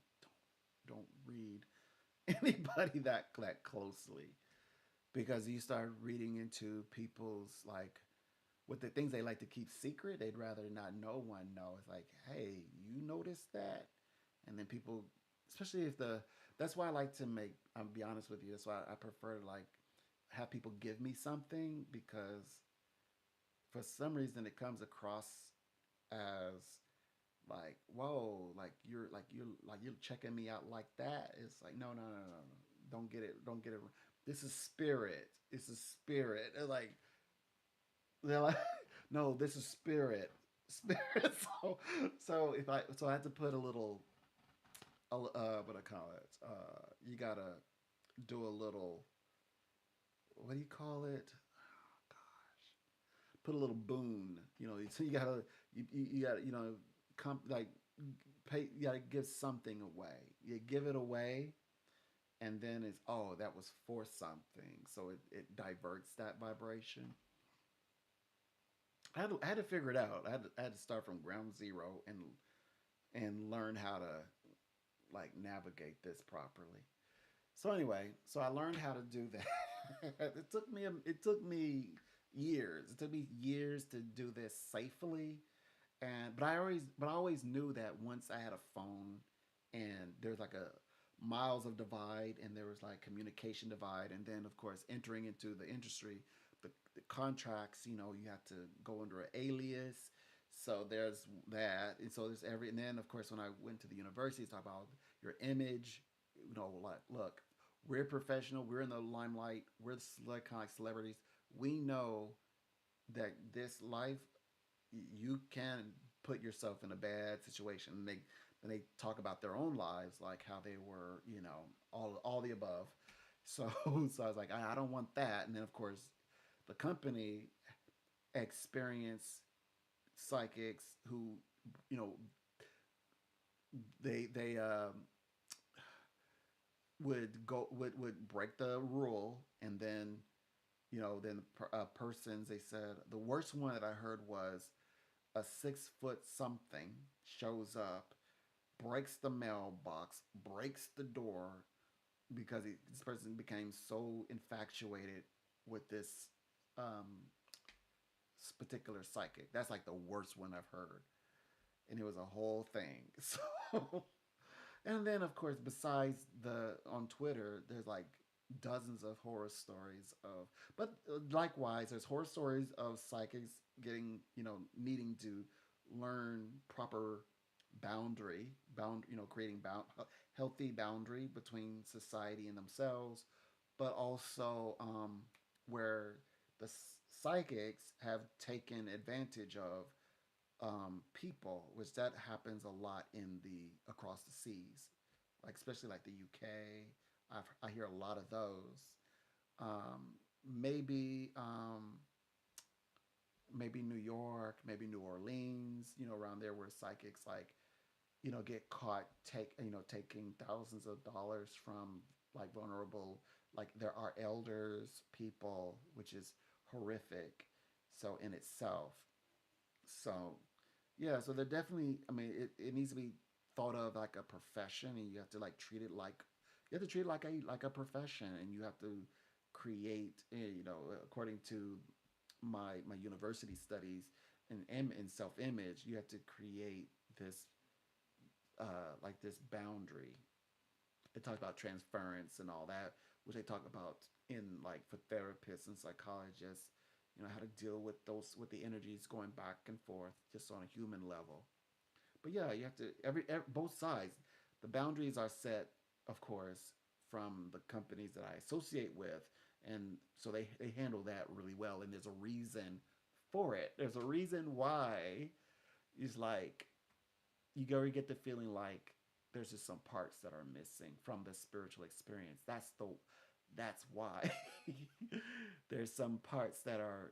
don't read anybody that closely because you start reading into people's like with the things they like to keep secret. They'd rather not no one know. It's like, hey, you noticed that, and then people, especially if the. That's why I like to make. I'll be honest with you. That's why I prefer to like have people give me something because for some reason it comes across as like whoa like you're checking me out like that. It's like no, don't get it. This is spirit. This is spirit. They're like no, this is spirit. Spirit. So I had to put a little what I call it. You gotta do a little. What do you call it? Put a little boon. So you gotta you gotta like pay. You gotta give something away. You give it away, and then it's that was for something. So it diverts that vibration. I had to figure it out. I had to start from ground zero and learn how to like navigate this properly. So anyway, so I learned how to do that. It took me years. It took me years to do this safely. But I always knew that once I had a phone and there's like a miles of divide and there was like communication divide and then of course entering into the industry, the contracts, you have to go under an alias. So there's that. And so there's and then of course when I went to the university, it's about your image, like look, we're professional, we're in the limelight, we're like kind of like celebrities. We know that this life you can put yourself in a bad situation. And they talk about their own lives, like how they were, all the above. So so I was like, I don't want that. And then of course, the company experienced psychics who, you know, they would break the rule, and then persons they said the worst one that I heard was a 6 foot something shows up, breaks the mailbox, breaks the door because this person became so infatuated with this um, particular psychic. That's like the worst one I've heard, and it was a whole thing. So, and then of course, besides the on Twitter, there's like dozens of horror stories of, but likewise, there's horror stories of psychics getting, needing to learn proper creating healthy boundary between society and themselves, but also where the psychics have taken advantage of people, which that happens a lot in the across the seas, like especially like the UK. I hear a lot of those. Um, maybe maybe New York, maybe New Orleans, around there where psychics like get caught taking thousands of dollars from like vulnerable, like there are elders people, which is horrific so in itself. So yeah, so they're definitely, I mean, it needs to be thought of like a profession, and you have to like treat it like, you have to treat it like a profession, and you have to create, according to my university studies in self image, you have to create this like this boundary. It talks about transference and all that, which they talk about in like for therapists and psychologists, how to deal with those with the energies going back and forth just on a human level. But yeah, you have to every both sides. The boundaries are set, of course, from the companies that I associate with, and so they handle that really well. And there's a reason for it. There's a reason why. It's like you already get the feeling like there's just some parts that are missing from the spiritual experience. That's why there's some parts that are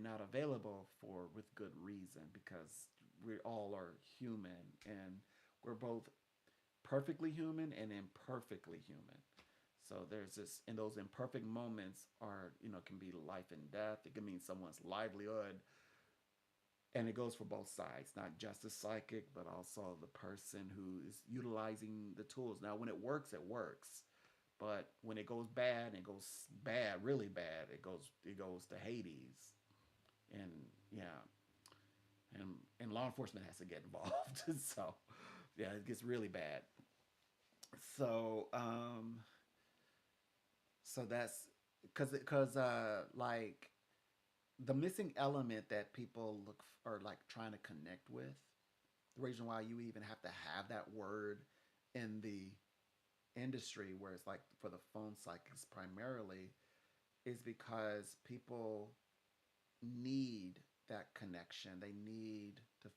not available for with good reason, because we all are human, and we're both perfectly human and imperfectly human. So there's this, and those imperfect moments are, can be life and death. It can mean someone's livelihood, and it goes for both sides, not just the psychic, but also the person who is utilizing the tools. Now, when it works, it works, but when it goes bad, it goes bad, really bad. It goes to Hades, and yeah, and law enforcement has to get involved. So yeah, it gets really bad. So so that's because like the missing element that people are like trying to connect with, the reason why you even have to have that word in the industry where it's like for the phone cycles primarily, is because people need that connection. They need to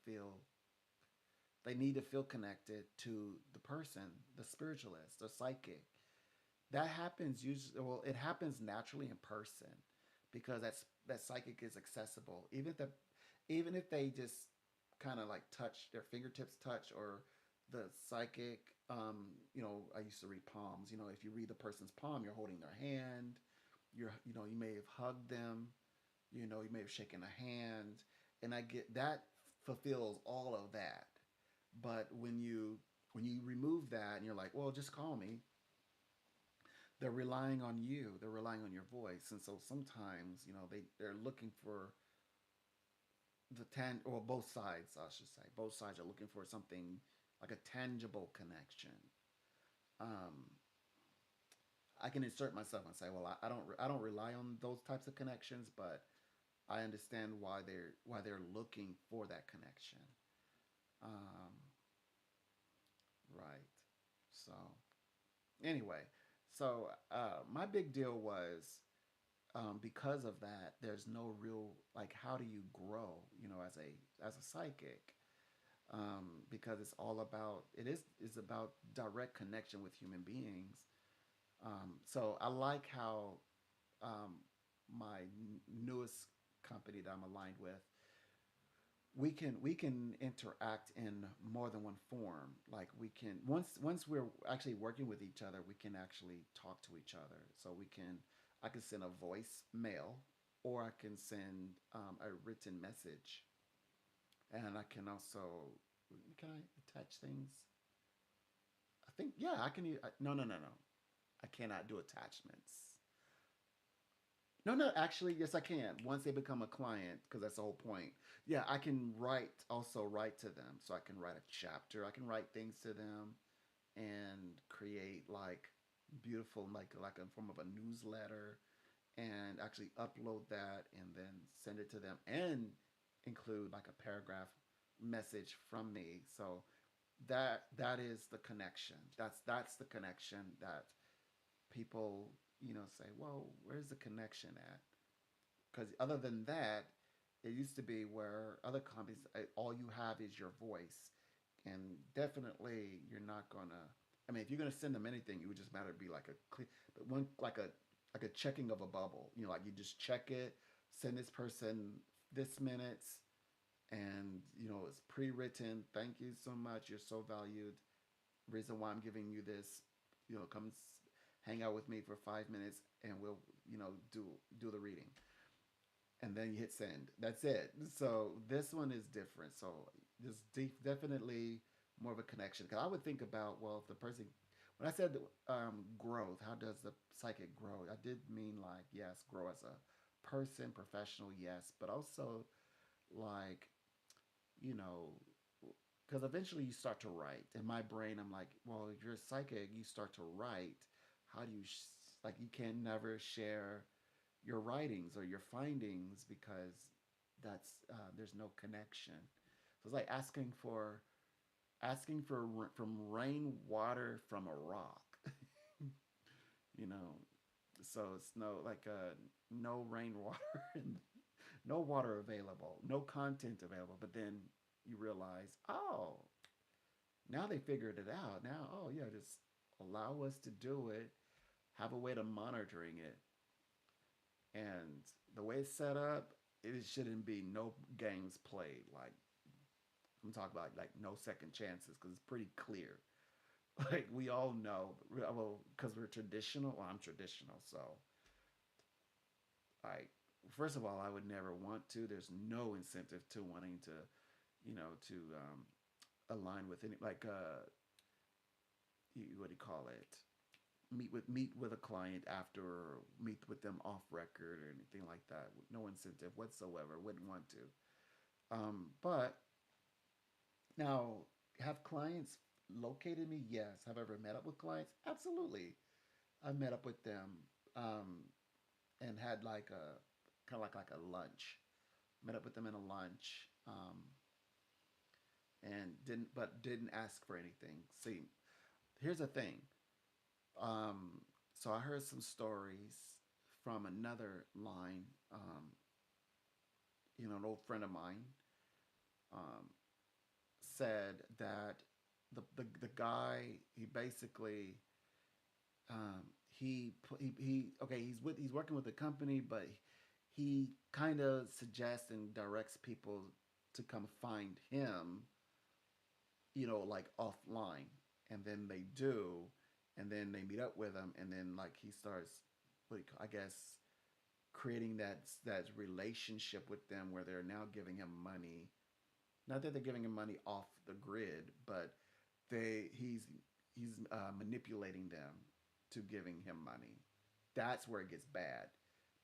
feel connected to the person, the spiritualist, the psychic. That happens usually, well, it happens naturally in person, because that psychic is accessible. Even if they just kind of like touch their fingertips touch, or the psychic, I used to read palms. If you read the person's palm, you're holding their hand. You may have hugged them. You may have shaken a hand, and I get that fulfills all of that. But when you remove that and you're like, well, just call me, they're relying on you. They're relying on your voice, and so sometimes they're looking for or both sides, I should say. Both sides are looking for something like a tangible connection. Um, I can insert myself and say, well, I don't rely on those types of connections, but I understand why they're looking for that connection. Um, right. So anyway, so my big deal was, because of that, there's no real, like, how do you grow, as a psychic, because it's all about, it is about direct connection with human beings. So I like how, um, my newest company that I'm aligned with, we can interact in more than one form. Like, we can, once we're actually working with each other, we can actually talk to each other. So I can send a voice mail, or I can send a written message, and I can also, can I attach things? I think, yeah, I can. No, no, no, no. I cannot do attachments. No, no, actually, yes, I can. Once they become a client, because that's the whole point. Yeah, I can write to them. So I can write a chapter. I can write things to them and create like beautiful, like a form of a newsletter, and actually upload that and then send it to them, and include like a paragraph message from me. So that is the connection. That's the connection that people, say, well, where's the connection at? Because other than that, it used to be where other companies, all you have is your voice, and definitely you're not gonna. I mean, if you're gonna send them anything, it would just matter to be like but one like a checking of a bubble. Like you just check it, send this person this minutes, and it's pre-written. Thank you so much. You're so valued. Reason why I'm giving you this, come hang out with me for 5 minutes, and we'll do the reading, and then you hit send. That's it. So this one is different. So there's definitely more of a connection. Because I would think about, well, if the person, when I said growth, how does the psychic grow? I did mean like, yes, grow as a person, professional, yes, but also like, you know, because eventually you start to write. In my brain, I'm like, well, if you're a psychic, you start to write. How do you like? You can never share your writings or your findings because that's there's no connection. So it's like asking for from rainwater from a rock. you know, so it's no rainwater, no water available, no content available. But then you realize, oh, now they figured it out. Now, oh yeah, just allow us to do it. Have a way to monitoring it, and the way it's set up, it shouldn't be no games played. Like I'm talking about, like no second chances because it's pretty clear. Like we all know, well, because we're traditional. Well, I'm traditional, so like first of all, I would never want to. There's no incentive to wanting to, to align with any like what do you call it? Meet with a client after, or meet with them off record or anything like that. No incentive whatsoever. Wouldn't want to. But now, have clients located me? Yes. Have I ever met up with clients? Absolutely. I've met up with them, um, and had like a kind of like a lunch. Met up with them in a lunch, and didn't ask for anything. See, here's the thing. Um, so I heard some stories from another line. An old friend of mine um, said that the guy, he basically he okay, he's working with a company, but he kind of suggests and directs people to come find him, like offline, and then they do, and then they meet up with him, and then like he starts, I guess, creating that relationship with them where they're now giving him money. Not that they're giving him money off the grid, but he's manipulating them to giving him money. That's where it gets bad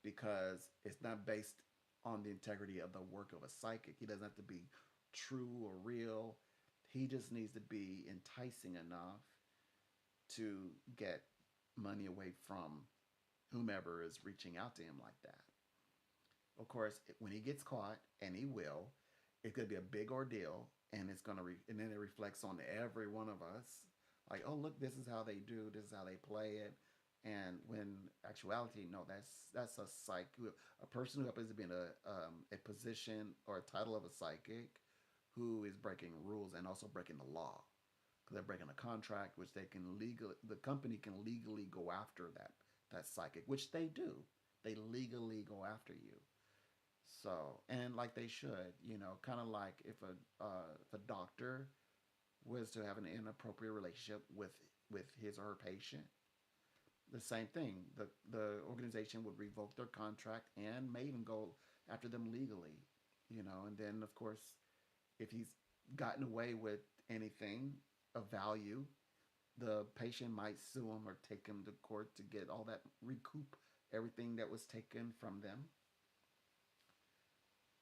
because it's not based on the integrity of the work of a psychic. He doesn't have to be true or real. He just needs to be enticing enough to get money away from whomever is reaching out to him like that. Of course, when he gets caught, and he will, it's going to be a big ordeal, and and then it reflects on every one of us. Like, oh look, this is how they do, this is how they play it, and when actuality, no, that's a a person who happens to be in a position or a title of a psychic who is breaking rules and also breaking the law because they're breaking a contract, which the company can legally go after that psychic, which they do. They legally go after you. So, and like they should, kind of like if a doctor was to have an inappropriate relationship with his or her patient, the same thing. The organization would revoke their contract and may even go after them legally, and then of course, if he's gotten away with anything of value, the patient might sue him or take him to court to get all that, recoup everything that was taken from them.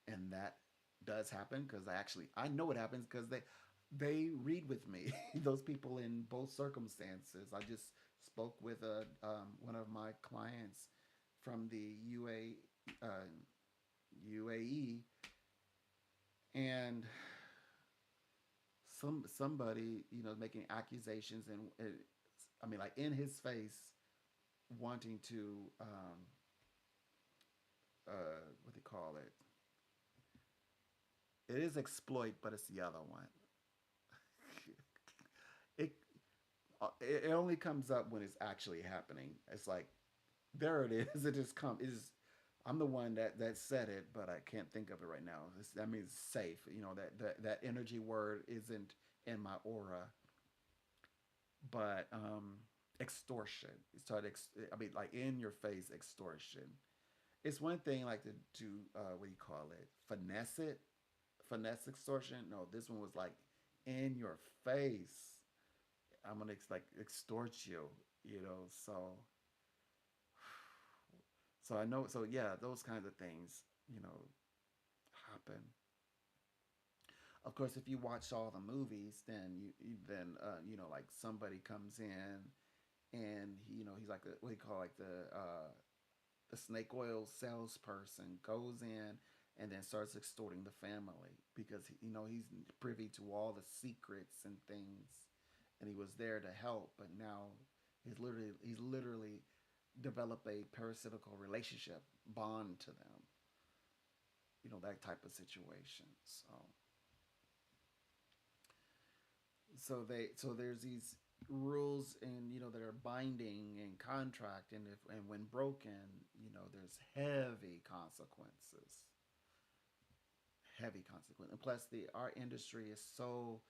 And that does happen because I know it happens because they read with me. Those people in both circumstances. I just spoke with one of my clients from the UAE, and somebody, making accusations, and I mean, like, in his face, wanting to, what do you call it? It is exploit, but it's the other one. it it only comes up when it's actually happening. It's like, there it is. It just come. Is I'm the one that said it, but I can't think of it right now. That means safe. That energy word isn't in my aura, but extortion. I mean, like, in your face extortion. It's one thing, like, to what do you call it? Finesse extortion. No, this one was like in your face. I'm gonna like extort you. So I know. So yeah, those kinds of things, you know, happen. Of course, if you watch all the movies, then like, somebody comes in, and he's like what do you call, like, the snake oil salesperson goes in and then starts extorting the family, because he's privy to all the secrets and things, and he was there to help, but now he's literally developed a parasitical relationship bond to them, that type of situation. So there's these rules, and that are binding and contract, and when broken, there's heavy consequence. And plus, the art industry is so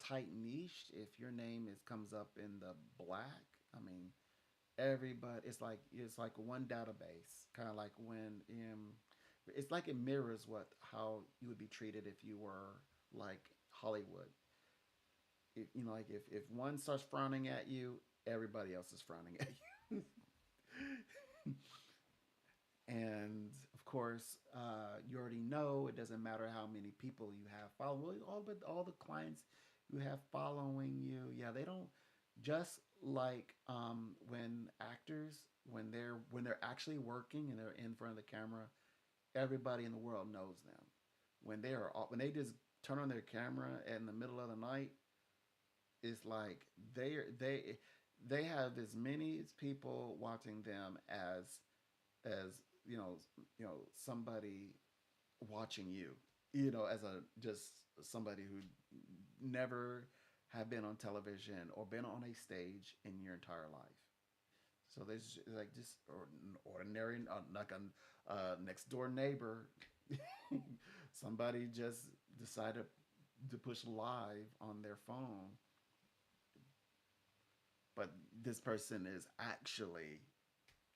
tight niched. If your name is comes up in the black, I mean, everybody, it's like one database, kind of like when it's like it mirrors what how you would be treated if you were like Hollywood. Like, if one starts frowning at you, everybody else is frowning at you. And of course, you already know it doesn't matter how many people you have following, all the clients you have following you. Yeah, they don't, just like, when actors, when they're actually working and they're in front of the camera, everybody in the world knows them. When they just turn on their camera in the middle of the night, it's like they have as many people watching them as somebody watching you, as a just somebody who never have been on television or been on a stage in your entire life. So there's like just ordinary, like a next door neighbor. Somebody just decided to push live on their phone, but this person is actually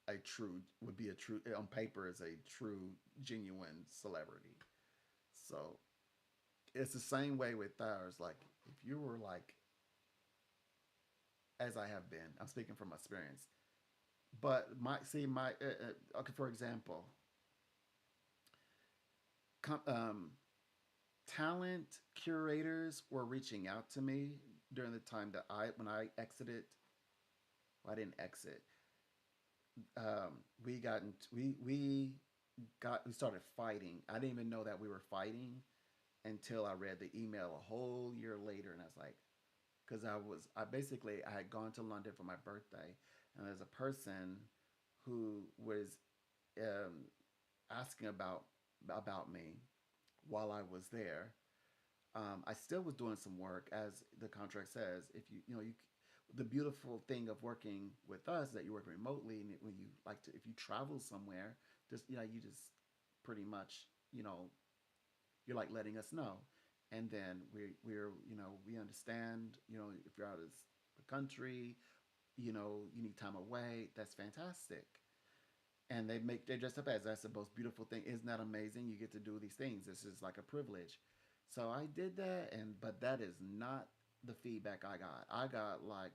a true would be a true on paper is a true genuine celebrity. So it's the same way with ours. Like, if you were like, as I have been, I'm speaking from experience. But my okay, for example, com- um, talent curators were reaching out to me during the time that when I exited. Well, I didn't exit. We got into, we started fighting. I didn't even know that we were fighting until I read the email a whole year later, and I was like, because I had gone to London for my birthday, and there's a person who was um, asking about me while I was there. I still was doing some work, as the contract says. If the beautiful thing of working with us, that you work remotely, and when you like to, if you travel somewhere, just you just pretty much, you're like letting us know, and then we understand, if you're out of the country, you need time away. That's fantastic. And they dress up as, that's the most beautiful thing. Isn't that amazing? You get to do these things. This is like a privilege. So I did that, but that is not the feedback I got. I got, like,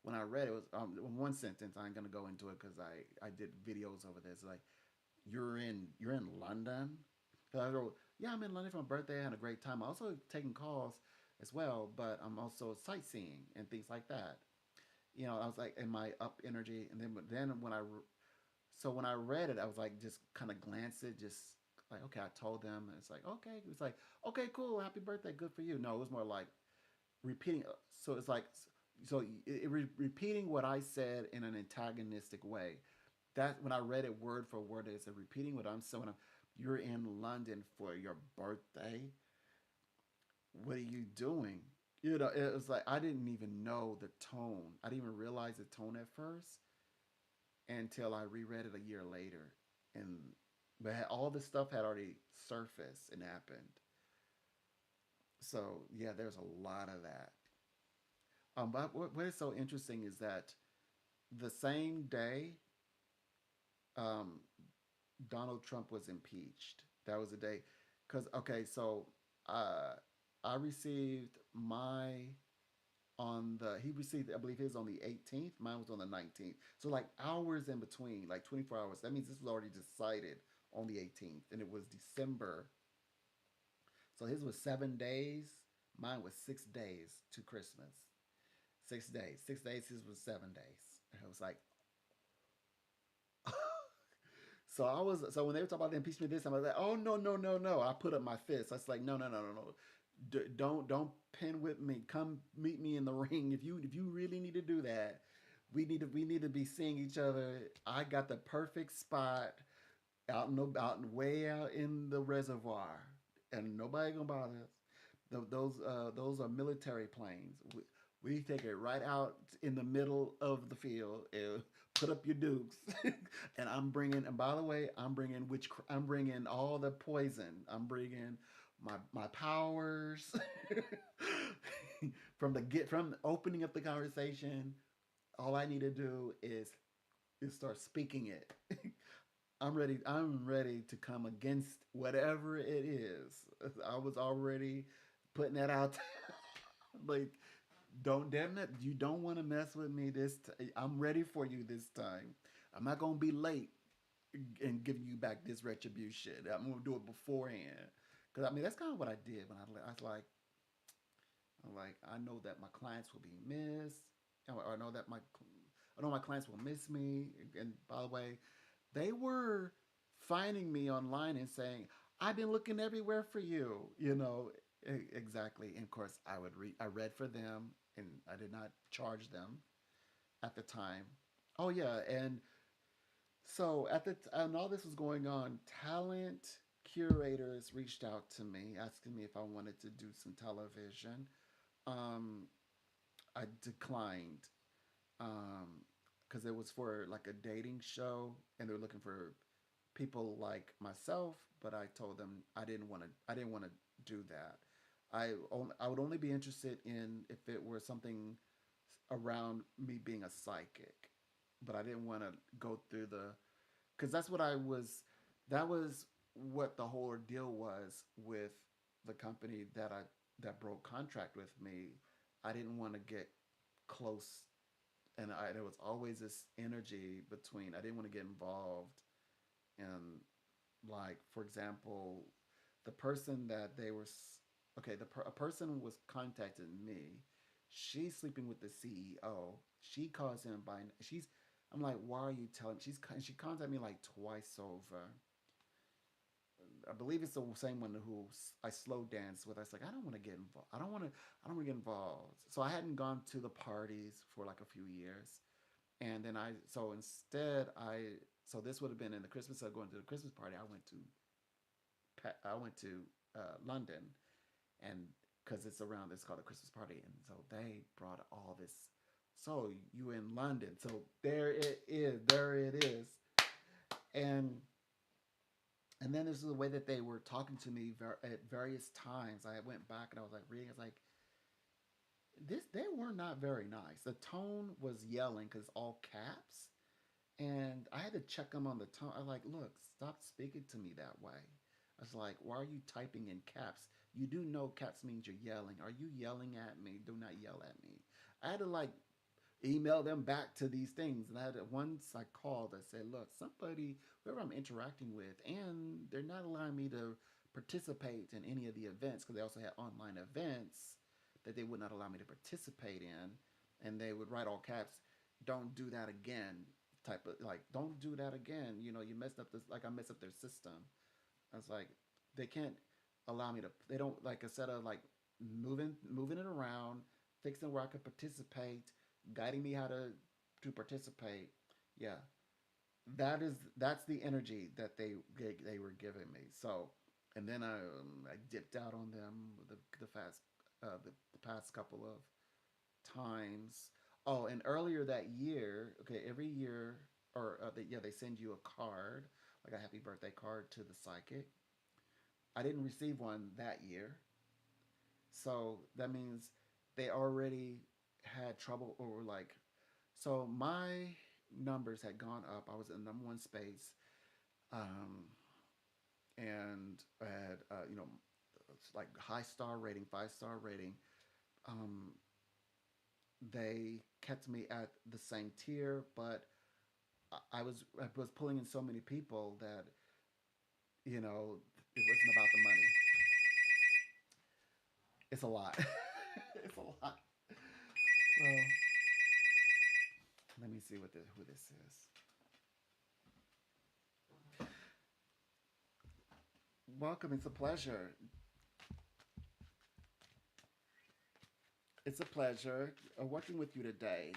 when I read it, was one sentence. I ain't gonna go into it because I did videos over this. Like, you're in London. So I wrote, yeah, I'm in London for my birthday. I had a great time. I'm also taking calls as well, but I'm also sightseeing and things like that. I was like in my up energy, and then when I read it, I was like, just kind of glance it, just like okay, I told them, and it's like okay, it's like okay, cool, happy birthday, good for you. No, it was more like repeating. So it's like repeating what I said in an antagonistic way. That when I read it word for word, it's a repeating what I'm saying. When you're in London for your birthday, what are you doing? You know, it was like I didn't even know the tone. I didn't even realize the tone at first until I reread it a year later, and but all this stuff had already surfaced and happened. So yeah, there's a lot of that. But what is so interesting is that the same day um, Donald Trump was impeached. That was the day, because okay, so uh, I received my on the he received I believe his on the 18th. Mine was on the 19th. So like hours in between, like 24 hours. That means this was already decided on the 18th, and it was December. So his was 7 days. Mine was 6 days to Christmas. 6 days. 6 days. His was 7 days. And it was like, so I was so when they were talking about the impeachment this time, I was like, oh no no no no! I put up my fist. I was like, no no no no no, don't pin with me. Come meet me in the ring if you really need to do that. We need to be seeing each other. I got the perfect spot out in out way out in the reservoir, and nobody gonna bother us. Those are military planes. We take it right out in the middle of the field and put up your dukes. And I'm bringing. And by the way, I'm bringing all the poison. I'm bringing my powers from opening up the conversation. All I need to do is start speaking it. I'm ready to come against whatever it is. I was already putting that out. Like, don't damn it, you don't want to mess with me I'm ready for you this time. I'm not gonna be late in giving you back this retribution. I'm gonna do it beforehand. Cause I mean that's kind of what I did when I was like, I know that my clients will be missed. I know that I know my clients will miss me. And by the way, they were finding me online and saying, "I've been looking everywhere for you." Exactly. And of course, I read for them, and I did not charge them at the time. Oh yeah, and so and all this was going on, talent curators reached out to me asking me if I wanted to do some television. Um, I declined because it was for like a dating show, and they're looking for people like myself. But I told them I didn't want to. I didn't want to do that. I would only be interested in if it were something around me being a psychic, but I didn't want to go through the because that's what I was. That was what the whole deal was with the company that broke contract with me. I didn't want to get close, and there was always this energy between. I didn't want to get involved in, like, for example, the person that they were. Okay, a person was contacting me. She's sleeping with the CEO. She calls him by. She's. I'm like, why are you telling? She contacted me like twice over. I believe it's the same one who I slow dance with. I was like, I don't want to get involved. I don't want to. I don't want to get involved. So I hadn't gone to the parties for like a few years, and then so instead so this would have been in the Christmas. So going to the Christmas party, I went to London, and because it's around, it's called a Christmas party, and so they brought all this. So you in London? So there it is. There it is. And then there's the way that they were talking to me at various times. I went back and I was like reading. It's like they were not very nice. The tone was yelling because all caps, and I had to check them on the tone. I was like, look, stop speaking to me that way. I was like, why are you typing in caps? You do know caps means you're yelling. Are you yelling at me? Do not yell at me. I had to like email them back to these things. And once I called, I said, look, somebody, whoever I'm interacting with, and they're not allowing me to participate in any of the events because they also had online events that they would not allow me to participate in. And they would write all caps, don't do that again, type of like, don't do that again. You messed up this, like I messed up their system. I was like, they can't allow me to. They don't like instead of like moving it around, fixing where I could participate, guiding me how to participate. Yeah, that's the energy that they were giving me. So, and then I dipped out on them the past couple of times. Oh, and earlier that year, okay, every year or yeah, they send you a card, like a happy birthday card to the psychic. I didn't receive one that year, so that means they already had trouble or like. So my numbers had gone up. I was in number one space, um, and I had like high star rating, 5-star rating. Um, they kept me at the same tier, but I was pulling in so many people that it wasn't about the money. It's a lot. It's a lot. Well, let me see who this is. Welcome. It's a pleasure. It's a pleasure working with you today.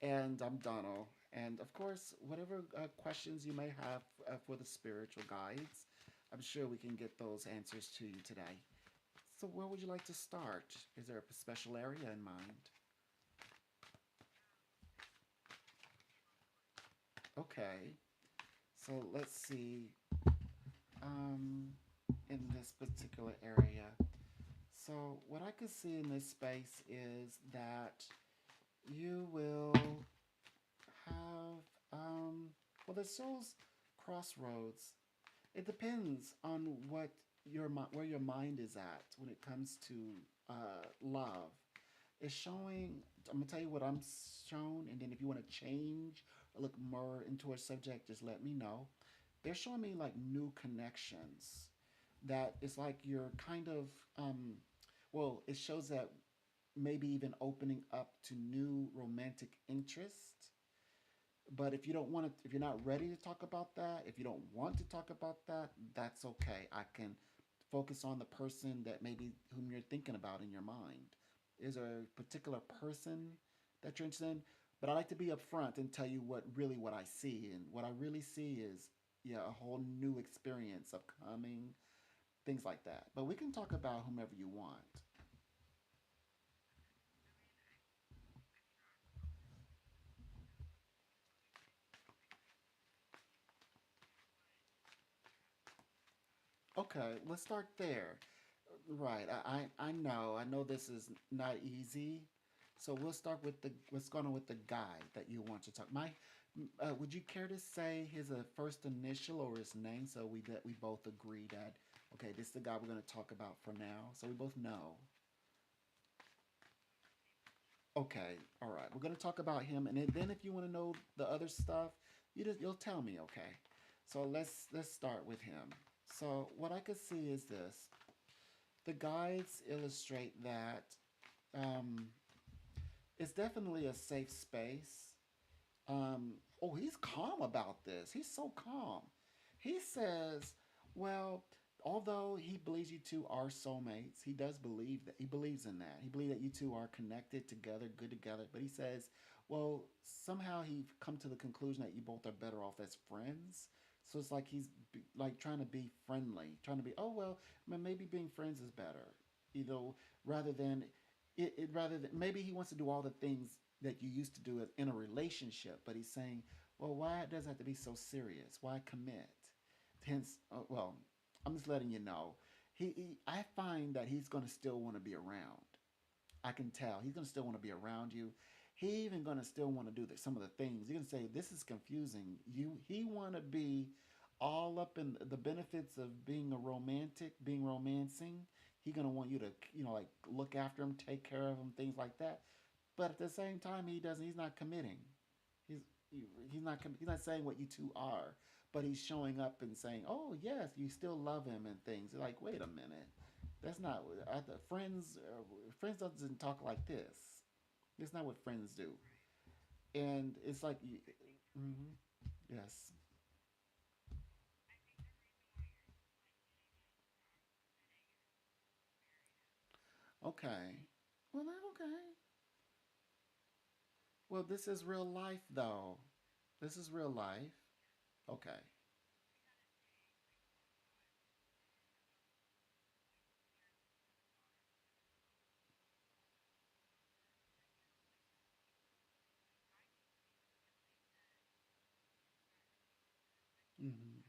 And I'm Donald. And of course, whatever questions you may have for the spiritual guides, I'm sure we can get those answers to you today. So, where would you like to start? Is there a special area in mind? Okay. So, let's see. Um, in this particular area. So, what I could see in this space is that you will have, well, this shows crossroads. It depends on where your mind is at when it comes to love. It's showing. I'm gonna tell you what I'm shown, and then if you want to change or look more into a subject, just let me know. They're showing me like new connections. That it's like you're kind of, well, it shows that maybe even opening up to new romantic interest. But if you don't want to, if you're not ready to talk about that, if you don't want to talk about that, that's okay. I can focus on the person that maybe whom you're thinking about in your mind. Is there a particular person that you're interested in? But I like to be upfront and tell you what I see, and what I really see is yeah a whole new experience of coming, things like that. But we can talk about whomever you want. Okay, let's start there. Right. I know this is not easy. So we'll start with the what's going on with the guy that you want to talk. Would you care to say his first initial or his name so we both agree that okay, this is the guy we're going to talk about for now, so we both know. Okay, all right. We're going to talk about him, and then if you want to know the other stuff, you'll tell me. Okay. So let's start with him. So what I could see is this: the guides illustrate that um, it's definitely a safe space. Oh, he's calm about this. He's so calm. He says, well, although he believes you two are soulmates, he does believe that. He believes in that. He believes that you two are connected together, good together. But he says, well, somehow he come to the conclusion that you both are better off as friends. So it's like like trying to be friendly, trying to be, oh, well, maybe being friends is better, you know, rather than rather than maybe he wants to do all the things that you used to do in a relationship, but he's saying, well, why does it have to be so serious? Why commit? Hence, well, I'm just letting you know. I find that he's going to still want to be around. I can tell he's going to still want to be around you. He even going to still want to do some of the things. You're going to say this is confusing. He want to be all up in the benefits of being a romantic, being romancing. He going to want you to like look after him, take care of him, things like that. But at the same time, he doesn't. He's not committing. He's he's not saying what you two are, but he's showing up and saying, "Oh yes, you still love him and things." You're like, wait a minute, that's not friends. Friends doesn't talk like this. It's not what friends do, and it's like, mm-hmm, yes, Okay. Well, okay. Well, this is real life, though. This is real life. Okay. Mm-hmm.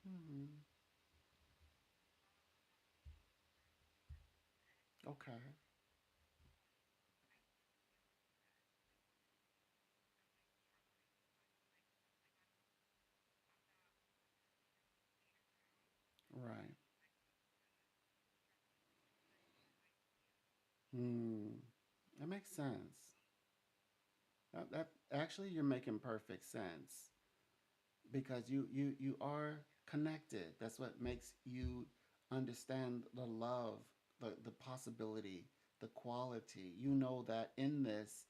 Mm-hmm. Okay. Right. Hmm. That makes sense. That actually, you're making perfect sense because you are connected. That's what makes you understand the love, the possibility, the quality. You know that in this,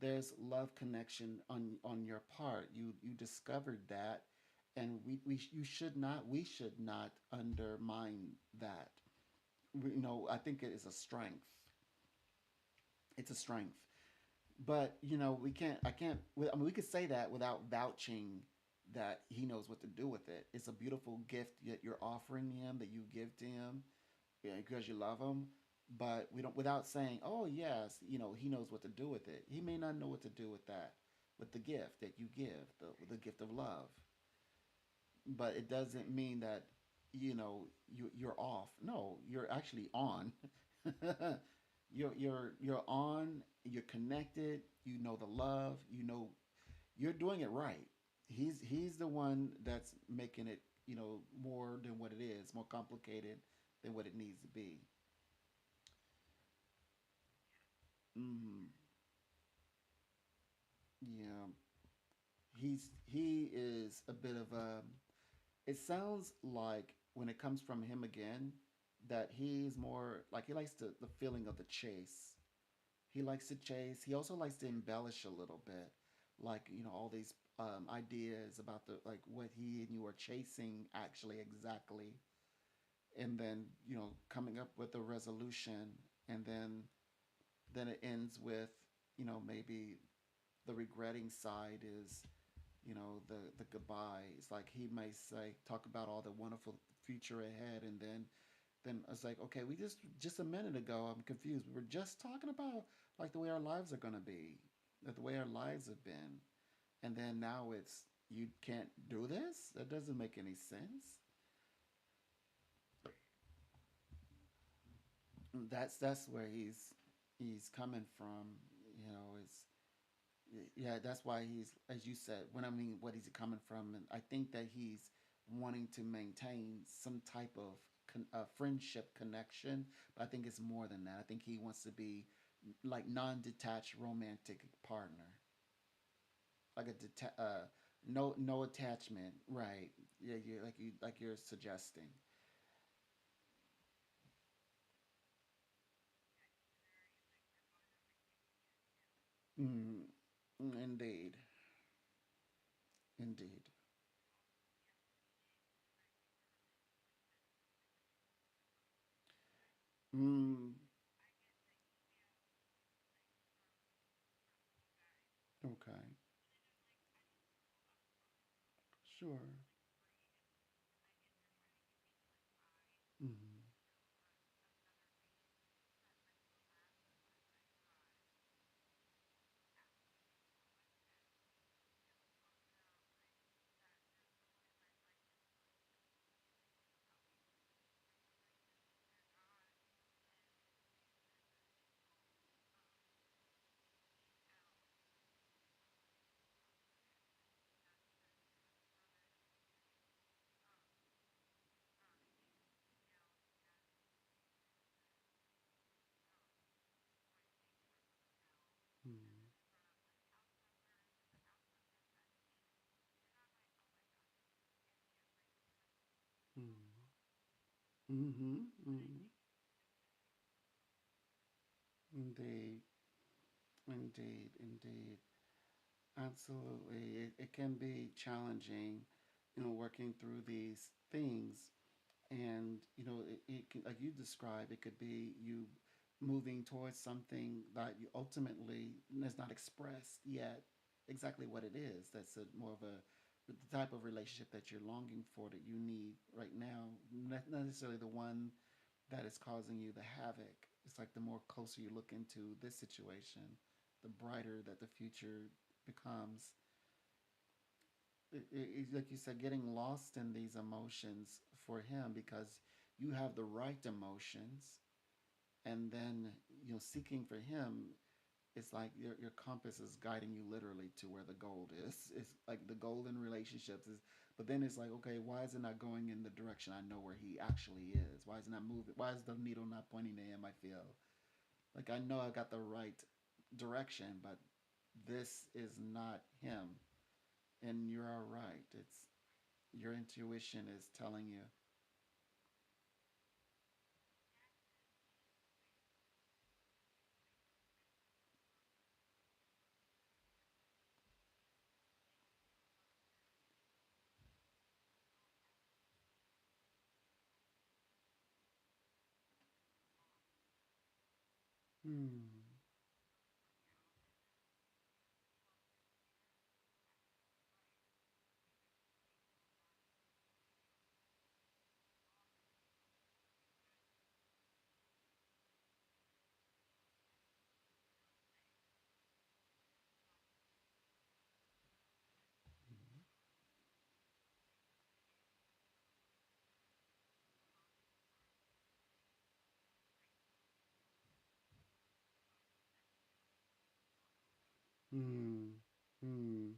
there's love connection on your part. You discovered that, and we should not undermine that. I think it is a strength. It's a strength. But we can't. I can't. I mean, we could say that without vouching that he knows what to do with it. It's a beautiful gift that you're offering him, that you give to him, because you love him. But we don't, without saying, oh yes, he knows what to do with it. He may not know what to do with that, with the gift that you give, the gift of love. But it doesn't mean that you're off. No, you're actually on. You're on. You're connected. You know the love. You're doing it right. He's the one that's making it more than what it is, more complicated than what it needs to be. Mm, yeah, he is a bit of a. It sounds like when it comes from him again, that he's more like he likes the feeling of the chase. He likes to chase. He also likes to embellish a little bit, like all these ideas about the like what he and you are chasing actually exactly, and then coming up with a resolution, and then it ends with maybe the regretting side is the goodbye. It's like he may say talk about all the wonderful future ahead, and then it's like, okay, we just a minute ago, I'm confused. We were just talking about like the way our lives are going to be, like the way our lives have been, and then now it's you can't do this. That doesn't make any sense. That's where he's coming from. It's yeah. That's why he's, as you said, when I mean what he's coming from, and I think that he's wanting to maintain some type of friendship connection. But I think it's more than that. I think he wants to be like non-detached romantic partner, like no attachment, right? Yeah, you're suggesting. Mm, indeed, indeed. Mm, okay, sure. Mm, mm, mm. Mm-hmm, mm-hmm. Indeed, indeed, indeed. Absolutely. It can be challenging, working through these things. And, it can, like you described, it could be you moving towards something that you ultimately is not expressed yet exactly what it is. That's more of a the type of relationship that you're longing for that you need right now, not necessarily the one that is causing you the havoc. It's like the more closer you look into this situation, the brighter that the future becomes. Like you said, getting lost in these emotions for him because you have the right emotions, and then seeking for him. It's like your compass is guiding you literally to where the gold is. It's like the golden relationships is, but then it's like, okay, why is it not going in the direction I know where he actually is? Why is it not moving? Why is the needle not pointing to him? I feel like I know I got the right direction, but this is not him. And you're all right. It's your intuition is telling you. Hmm. Hmm. Hmm.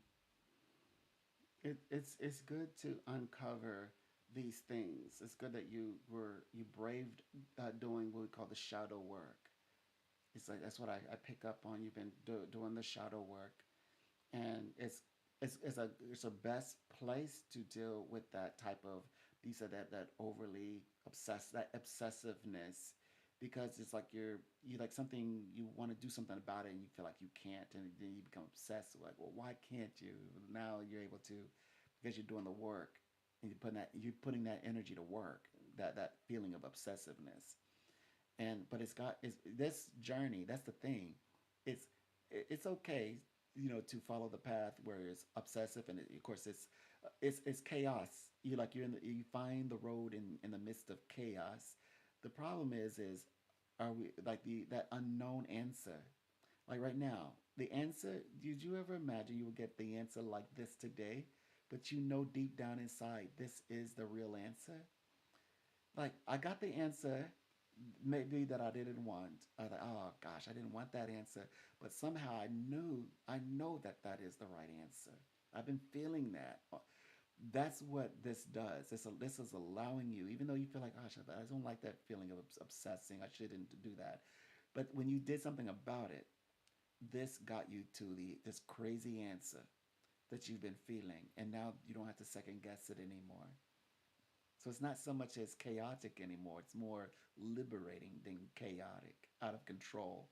It's good to uncover these things. It's good that you braved doing what we call the shadow work. It's like that's what I pick up on. You've been doing the shadow work, and it's a best place to deal with that type of you said that overly obsessed that obsessiveness because it's like you like something you want to do something about it and you feel like you can't and then you become obsessed like well why can't you now you're able to because you're doing the work and you're putting that energy to work that feeling of obsessiveness and but it's this journey that's the thing it's it's okay to follow the path where it's obsessive and of course it's chaos you find the road in the midst of chaos the problem is are we like the that unknown answer like right now the answer did you ever imagine you would get the answer like this today but deep down inside this is the real answer like I got the answer maybe that I didn't want. I thought, oh gosh, I didn't want that answer, but somehow I know that that is the right answer. I've been feeling that. That's what this does. This is allowing you, even though you feel like, gosh, I don't like that feeling of obsessing. I shouldn't do that. But when you did something about it, this got you to this crazy answer that you've been feeling, and now you don't have to second guess it anymore. So it's not so much as chaotic anymore. It's more liberating than chaotic, out of control.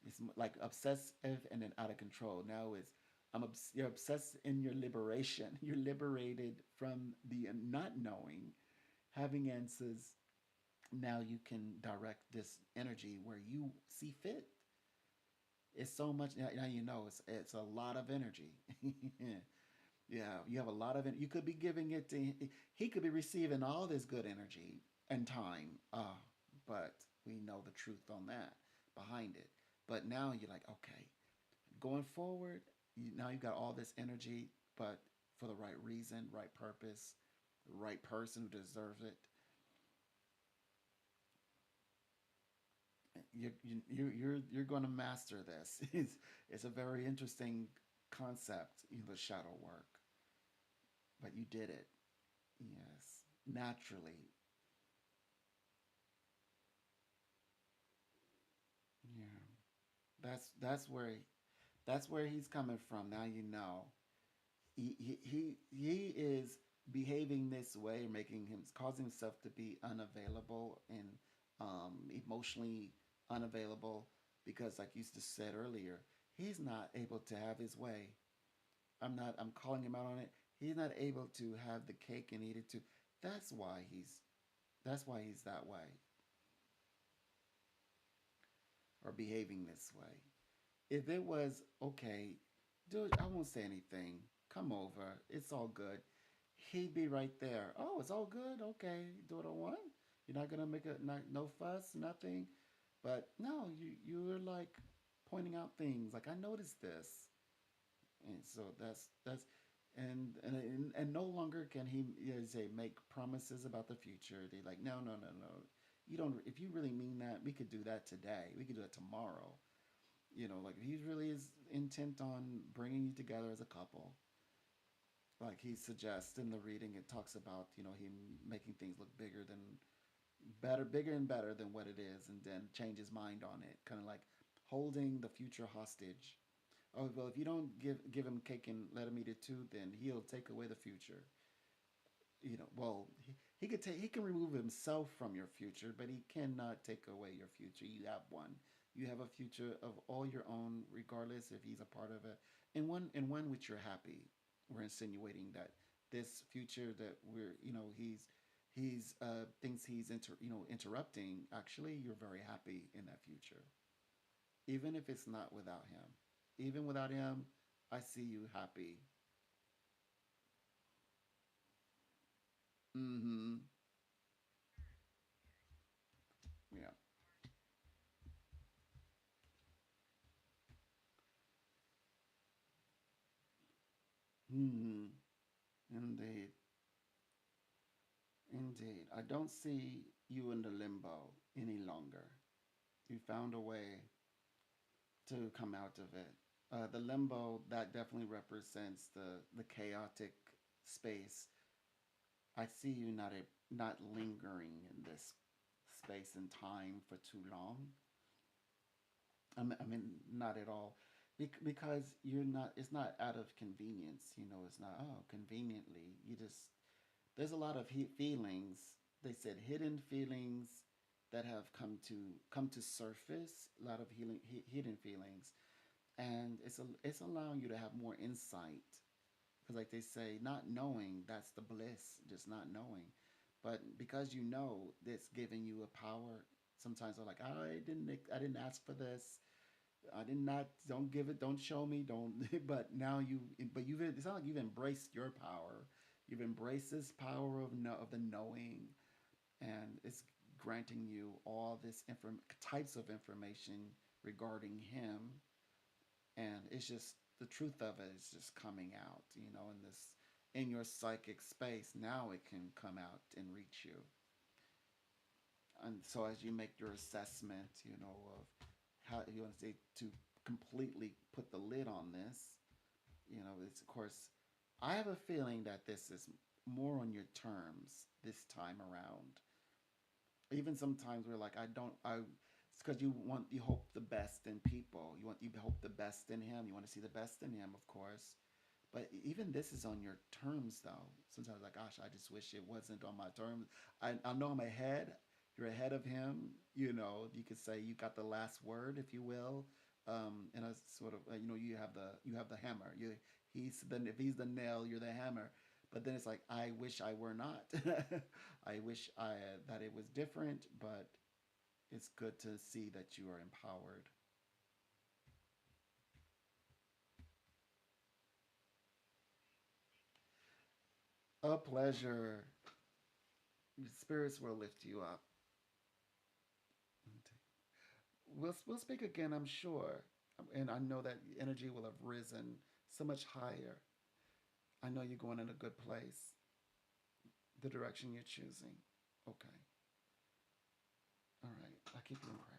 It's like obsessive and then out of control. Now it's you're obsessed in your liberation. You're liberated from the not knowing, having answers. Now you can direct this energy where you see fit. It's so much now you know it's a lot of energy. Yeah, you have a lot of it. You could be giving it to he could be receiving all this good energy and time. But we know the truth on that behind it. But now you're like, okay, going forward, now you've got all this energy, but for the right reason, right purpose, the right person who deserves it. You're going to master this. It's a very interesting concept, the shadow work, but you did it. Yes, naturally. Yeah, that's where he's coming from. Now you know he is behaving this way, making him causing himself to be unavailable and emotionally unavailable because, like you just said earlier, he's not able to have his way. I'm calling him out on it. He's not able to have the cake and eat it too. That's why he's that's why he's that way or behaving this way. If it was okay, dude, I won't say anything. Come over. It's all good. He'd be right there. Oh, it's all good. Okay, do what I want. You're not gonna make a not, no fuss, nothing. But no, you were like pointing out things. Like I noticed this, and so that's and no longer can he, you know, say make promises about the future. They like no. You don't. If you really mean that, we could do that today. We could do that tomorrow. You know, like if he really is intent on bringing you together as a couple, like he suggests in the reading, it talks about, you know, him making things look bigger than better, bigger and better than what it is, and then change his mind on it, kind of like holding the future hostage. Oh well, if you don't give him cake and let him eat it too, then he'll take away the future. You know, well, he could take, he can remove himself from your future, but he cannot take away your future. You have one. You have a future of all your own, regardless if he's a part of it, and one which you're happy. We're insinuating that this future that we're, you know, he's thinks he's interrupting. Actually, you're very happy in that future, even if it's not without him. Even without him, I see you happy. Mm-hmm. Yeah. Mm-hmm. Indeed. Indeed. I don't see you in the limbo any longer. You found a way to come out of it. The limbo, that definitely represents the chaotic space. I see you not lingering in this space and time for too long. I mean, not at all. Because you're not, it's not out of convenience, you know, it's not, oh, conveniently. You just, there's a lot of feelings. They said hidden feelings that have come to surface. A lot of hidden feelings, and it's allowing you to have more insight. Because like they say, not knowing, that's the bliss. Just not knowing, but because you know, it's giving you a power. Sometimes they're like, I didn't ask for this. I did not. Don't give it. Don't show me. Don't. But now you. But you've. It's not like you've embraced your power. You've embraced this power of of the knowing, and it's granting you all this types of information regarding him, and it's just the truth of it is just coming out. You know, in this, in your psychic space, now it can come out and reach you. And so as you make your assessment, you know, of how you want to say to completely put the lid on this, you know, it's of course, I have a feeling that this is more on your terms this time around. Even sometimes we're like, I don't, I, it's because you want, you hope the best in people. You hope the best in him. You want to see the best in him, of course. But even this is on your terms, though. Sometimes, like, gosh, I just wish it wasn't on my terms. I know I'm ahead. You're ahead of him. You know, you could say you got the last word, if you will. And a sort of, you know, you have the hammer. He's the, if he's the nail, you're the hammer. But then it's like, I wish I were not. I wish I that it was different. But it's good to see that you are empowered. A pleasure. Spirits will lift you up. We'll speak again, I'm sure. And I know that energy will have risen so much higher. I know you're going in a good place, the direction you're choosing. Okay. All right. I'll keep you in prayer.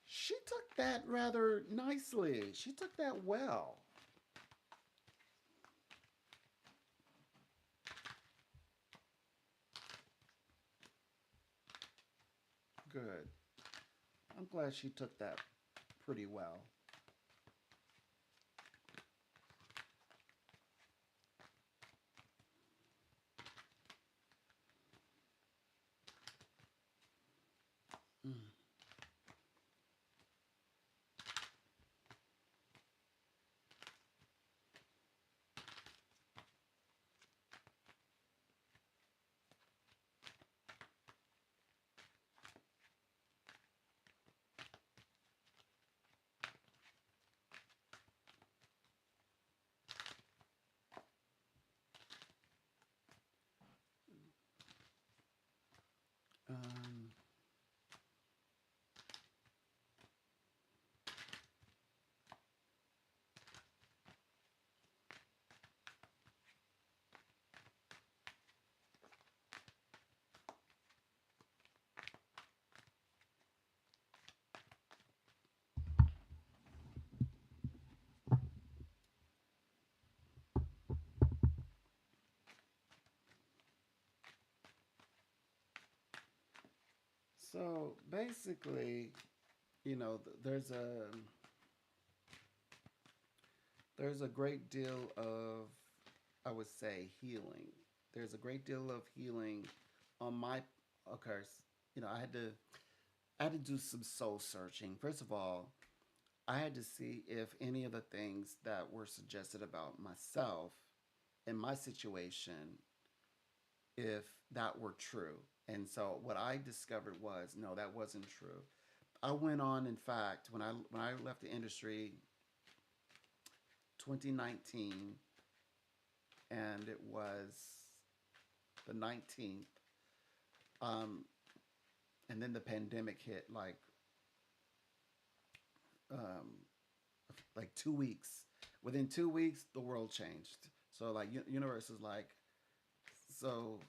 She took that rather nicely. She took that well. Good. I'm glad she took that pretty well. Mm. So basically, you know, there's a great deal of, I would say, healing. There's a great deal of healing on my, of course, you know, I had to do some soul searching. First of all, I had to see if any of the things that were suggested about myself in my situation, if that were true. And so what I discovered was no, that wasn't true. I went on, in fact, when I left the industry 2019, and it was the 19th, um, and then the pandemic hit um, like 2 weeks. Within 2 weeks, the world changed. So like universe is like, so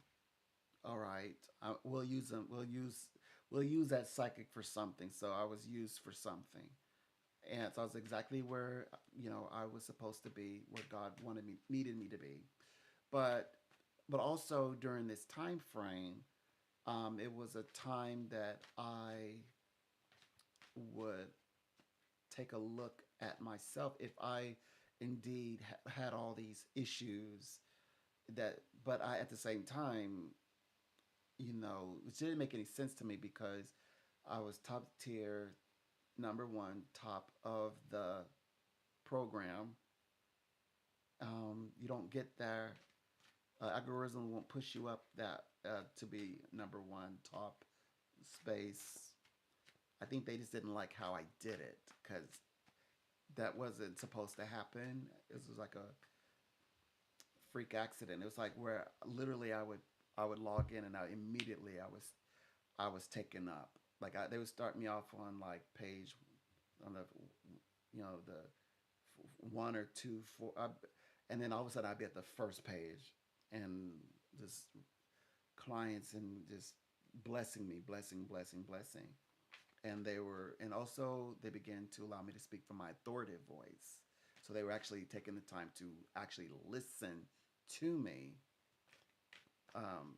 all right, we'll use them. We'll use that psychic for something. So I was used for something, and so I was exactly where I was supposed to be, where God needed me to be. But also during this time frame, it was a time that I would take a look at myself if I indeed had all these issues that, but I at the same time, it didn't make any sense to me because I was top tier, number one, top of the program. You don't get there. Algorithm won't push you up that to be number one, top space. I think they just didn't like how I did it because that wasn't supposed to happen. This was like a freak accident. It was like where literally I would log in and immediately I was taken up. Like they would start me off on like page on the the one or two four, and then all of a sudden I'd be at the first page and just clients and just blessing me, blessing. And and also they began to allow me to speak from my authoritative voice. So they were actually taking the time to actually listen to me, um,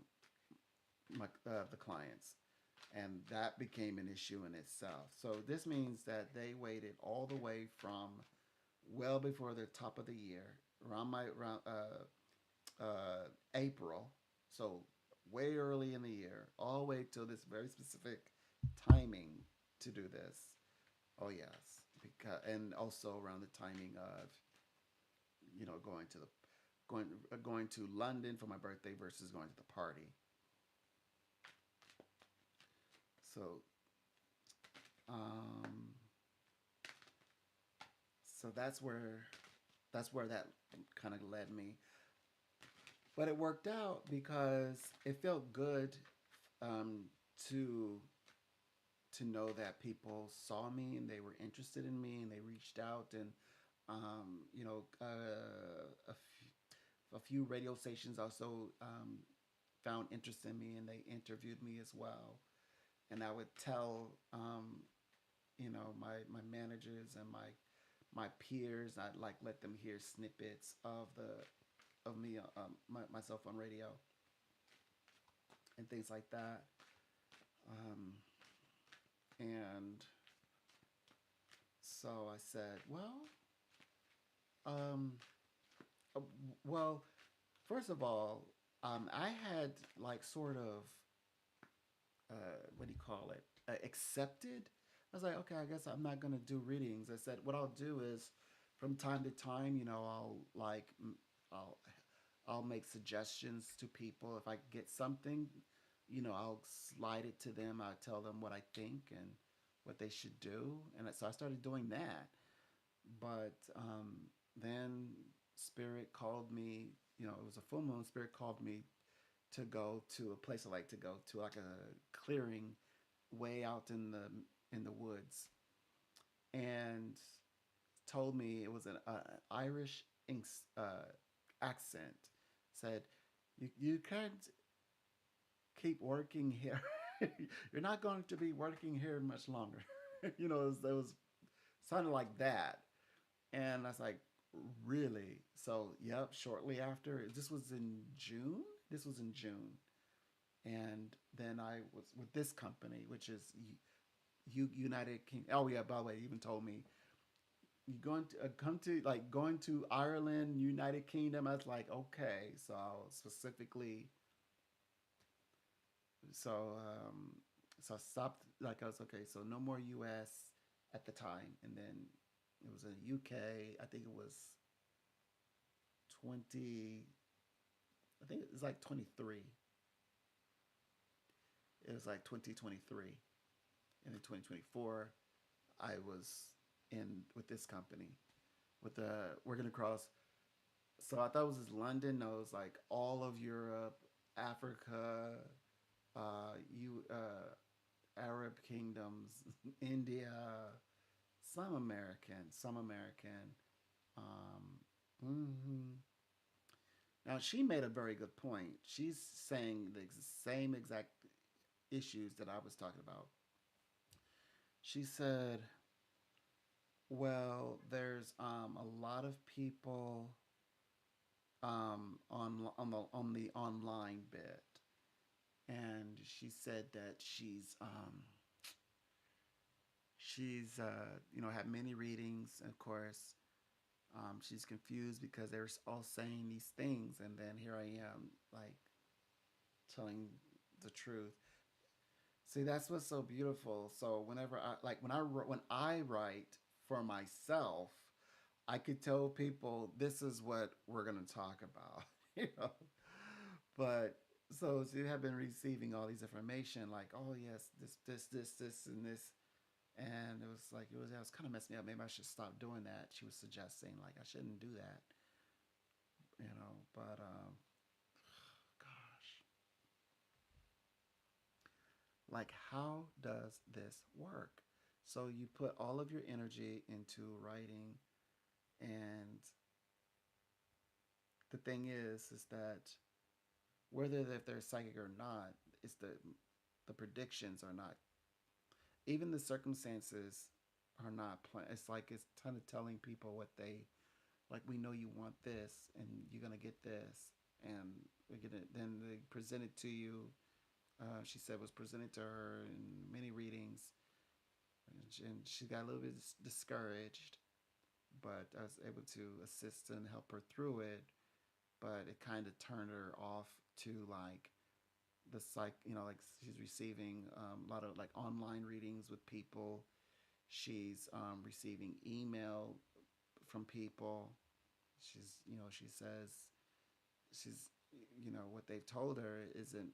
the clients, and that became an issue in itself. So this means that they waited all the way from well before the top of the year, around April, so way early in the year, all the way till this very specific timing to do this. Oh yes, because and also around the timing of going to the going to London for my birthday versus going to the party. So um, so that's where that kind of led me. But it worked out because it felt good, um, to know that people saw me and they were interested in me and they reached out and a few radio stations also found interest in me and they interviewed me as well. And I would tell my managers and my peers, I'd like let them hear snippets of me, myself on radio and things like that. Um, and so I said, um, uh, well, first of all, I had like sort of what do you call it? Accepted. I was like, okay, I guess I'm not gonna do readings. I said, what I'll do is, from time to time, I'll I'll make suggestions to people. If I get something, I'll slide it to them. I'll tell them what I think and what they should do. And so I started doing that. But then Spirit called me. It was a full moon. Spirit called me to go to a place I like to go to, like a clearing way out in the woods, and told me it was an Irish accent. Said, you can't keep working here. You're not going to be working here much longer. It was sounded like that, and I was like, really? So, yep. Shortly after, this was in June. This was in June. And then I was with this company, which is United Kingdom. Oh yeah, by the way, you even told me you going to come to like going to Ireland, United Kingdom. I was like, okay, so specifically, so so I stopped. Like I was okay, so no more U.S. at the time, and then it was in UK. I think it was 20. I think it was like 23. It was like 2023, and in 2024, I was in with this company with the working across. So I thought it was just London. No, it was like all of Europe, Africa, you Arab kingdoms, India, some American. Mm-hmm. Now she made a very good point. She's saying the same exact issues that I was talking about. She said, "Well, there's a lot of people on the online bit," and she said that she's had many readings. Of course, she's confused because they're all saying these things, and then here I am, like telling the truth. See, that's what's so beautiful. So whenever I like when I write for myself, I could tell people this is what we're gonna talk about, you know. But so you have been receiving all these information, like, oh yes, this, and this, and it was like it was kind of messing me up. Maybe I should stop doing that. She was suggesting like I shouldn't do that, you know. But gosh, like how does this work? So you put all of your energy into writing, and the thing is that whether if they're psychic or not, it's the predictions are not, even the circumstances are not it's like it's kind of telling people what they like. We know you want this, and you're gonna get this, and we're gonna then they present it to you. She said was presented to her in many readings, and she got a little bit discouraged, but I was able to assist and help her through it. But it kind of turned her off to like the psych, like she's receiving a lot of like online readings with people. She's receiving email from people. She says she's, what they've told her isn't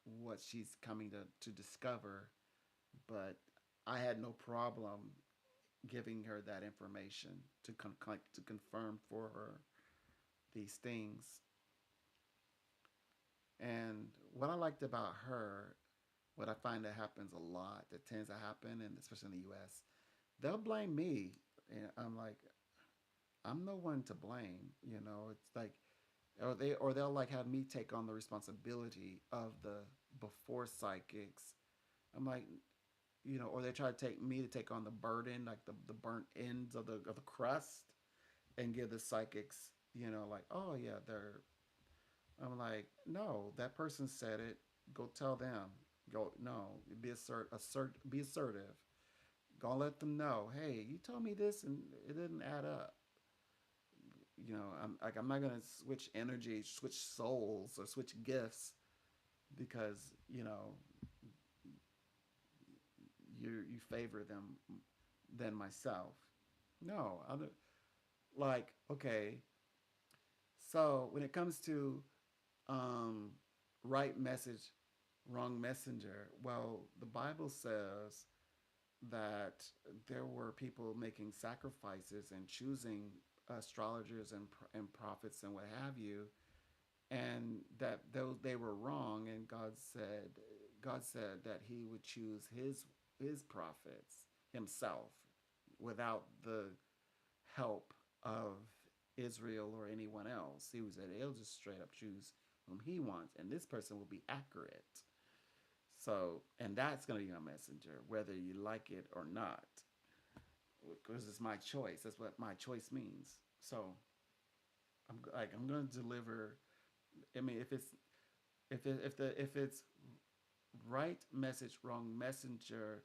what she's coming to discover. But I had no problem giving her that information to confirm for her these things. And what I liked about her, what I find that happens a lot, that tends to happen, and especially in the U.S., they'll blame me, and I'm like, I'm no one to blame. It's like, or they'll like have me take on the responsibility of the before psychics. I'm like, or they try to take me to take on the burden, like the burnt ends of the crust, and give the psychics, like, oh yeah, they're. I'm like, no, that person said it. Go tell them. Go no, be assertive. Go let them know. Hey, you told me this and it didn't add up. I'm not gonna switch energy, switch souls, or switch gifts because you favor them than myself. No, I'm like, okay. So when it comes to um, right message, wrong messenger, well, the Bible says that there were people making sacrifices and choosing astrologers and prophets and what have you, and that they were wrong. And God said that He would choose His prophets Himself without the help of Israel or anyone else. He was said He'll just straight up choose whom He wants, and this person will be accurate. So, and that's going to be my messenger, whether you like it or not, because it's my choice. That's what my choice means. So, I'm going to deliver. I mean, If it's right message, wrong messenger,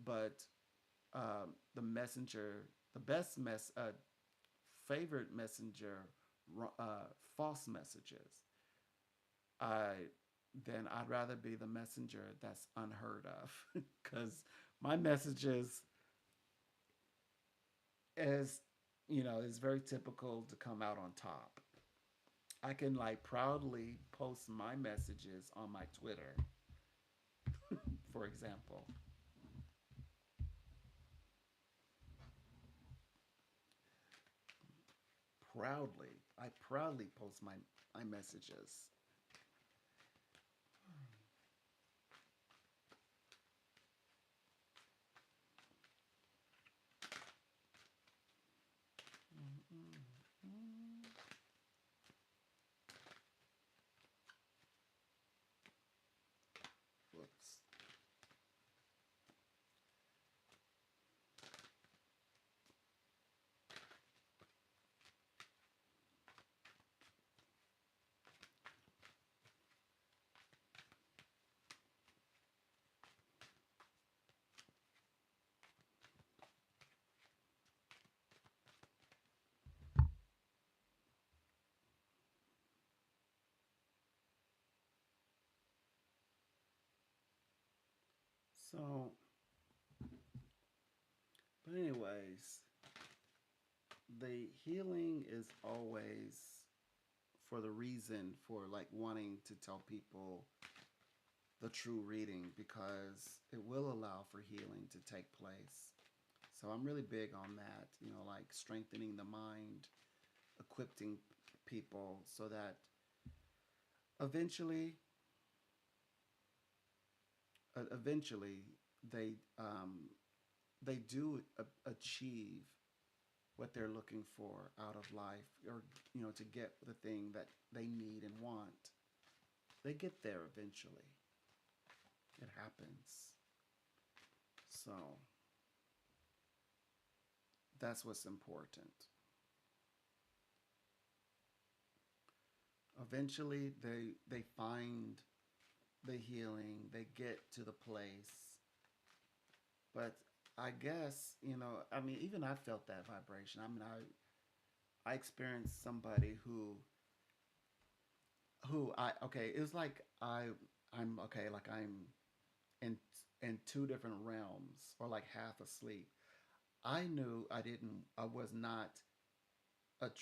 but the messenger, the best favorite messenger, false messages. I Then I'd rather be the messenger that's unheard of, because my messages is is very typical to come out on top. I can like proudly post my messages on my Twitter, for example. I proudly post my messages. Whoops. So, but anyways, the healing is always for the reason for like wanting to tell people the true reading, because it will allow for healing to take place. So I'm really big on that, like strengthening the mind, equipping people so that eventually, eventually they they do achieve what they're looking for out of life, or to get the thing that they need and want. They get there eventually. It happens. So that's what's important. Eventually they find the healing, they get to the place. But I guess, I mean, even I felt that vibration. I mean, I experienced somebody who I okay, it was like I'm okay, like I'm in in two different realms, or like half asleep. I knew I was not like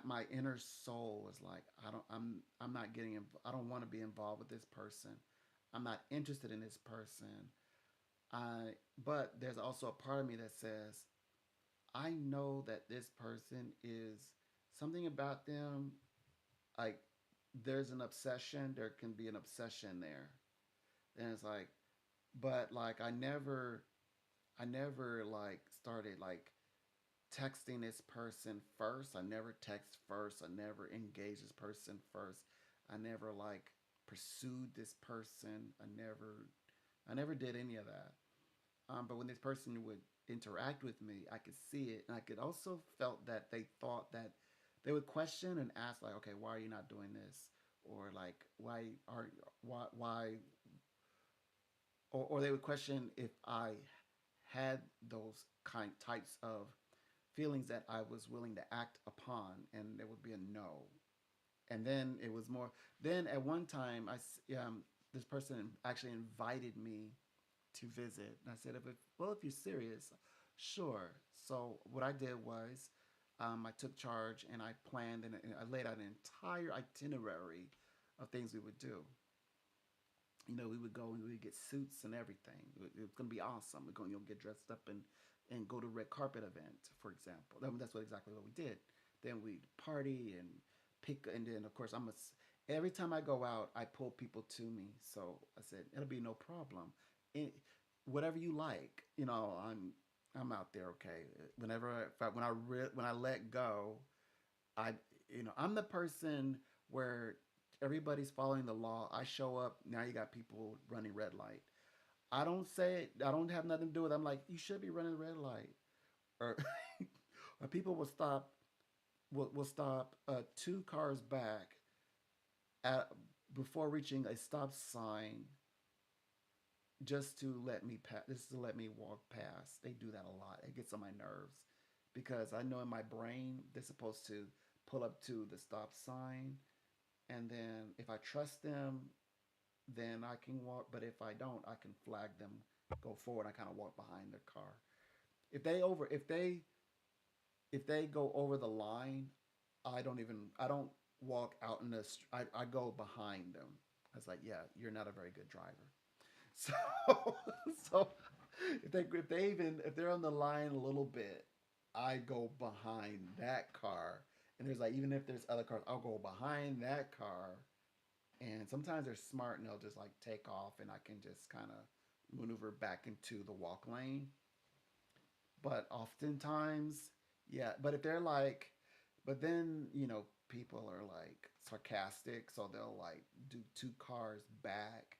my inner soul was like, I'm not I don't want to be involved with this person. I'm not interested in this person. I But there's also a part of me that says, I know that this person is something about them, like there's an obsession, there can be an obsession there. And it's like, but like I never like started like texting this person first. I never text first. I never engaged this person first. I never like pursued this person. I never did any of that. But when this person would interact with me, I could see it, and I could also felt that they thought that they would question and ask like, okay, why are you not doing this? Or like, why, or they would question if I had those kind types of feelings that I was willing to act upon, and there would be a no. And then it was more. Then at one time, this person actually invited me to visit, and I said, if you're serious, sure. So what I did was, I took charge and I planned and I laid out an entire itinerary of things we would do. We would go and we would get suits and everything. It was going to be awesome. We're going to get dressed up and go to a red carpet event, for example. That's what exactly what we did. Then we'd party and and then of course every time I go out, I pull people to me. So I said it'll be no problem. Any, Whatever you like, I'm out there. Okay. When I let go, I I'm the person where everybody's following the law. I show up. Now you got people running red light. I don't say it. I don't have nothing to do with it. I'm like, you should be running red light. Or, or people will stop will stop 2 cars back at before reaching a stop sign just to let me pass, just to let me walk past. They do that a lot. It gets on my nerves because I know in my brain they're supposed to pull up to the stop sign, and then if I trust them, then I can walk. But if I don't, I can flag them, go forward. I kind of walk behind their car. If they over, if they go over the line, I don't walk out in the. I go behind them. I was like, yeah, you're not a very good driver. So so if they're on the line a little bit, I go behind that car. And there's like even if there's other cars, I'll go behind that car. And sometimes they're smart and they'll just like take off and I can just kind of maneuver back into the walk lane. But oftentimes, yeah, but if they're like but then, people are like sarcastic, so they'll like do 2 cars back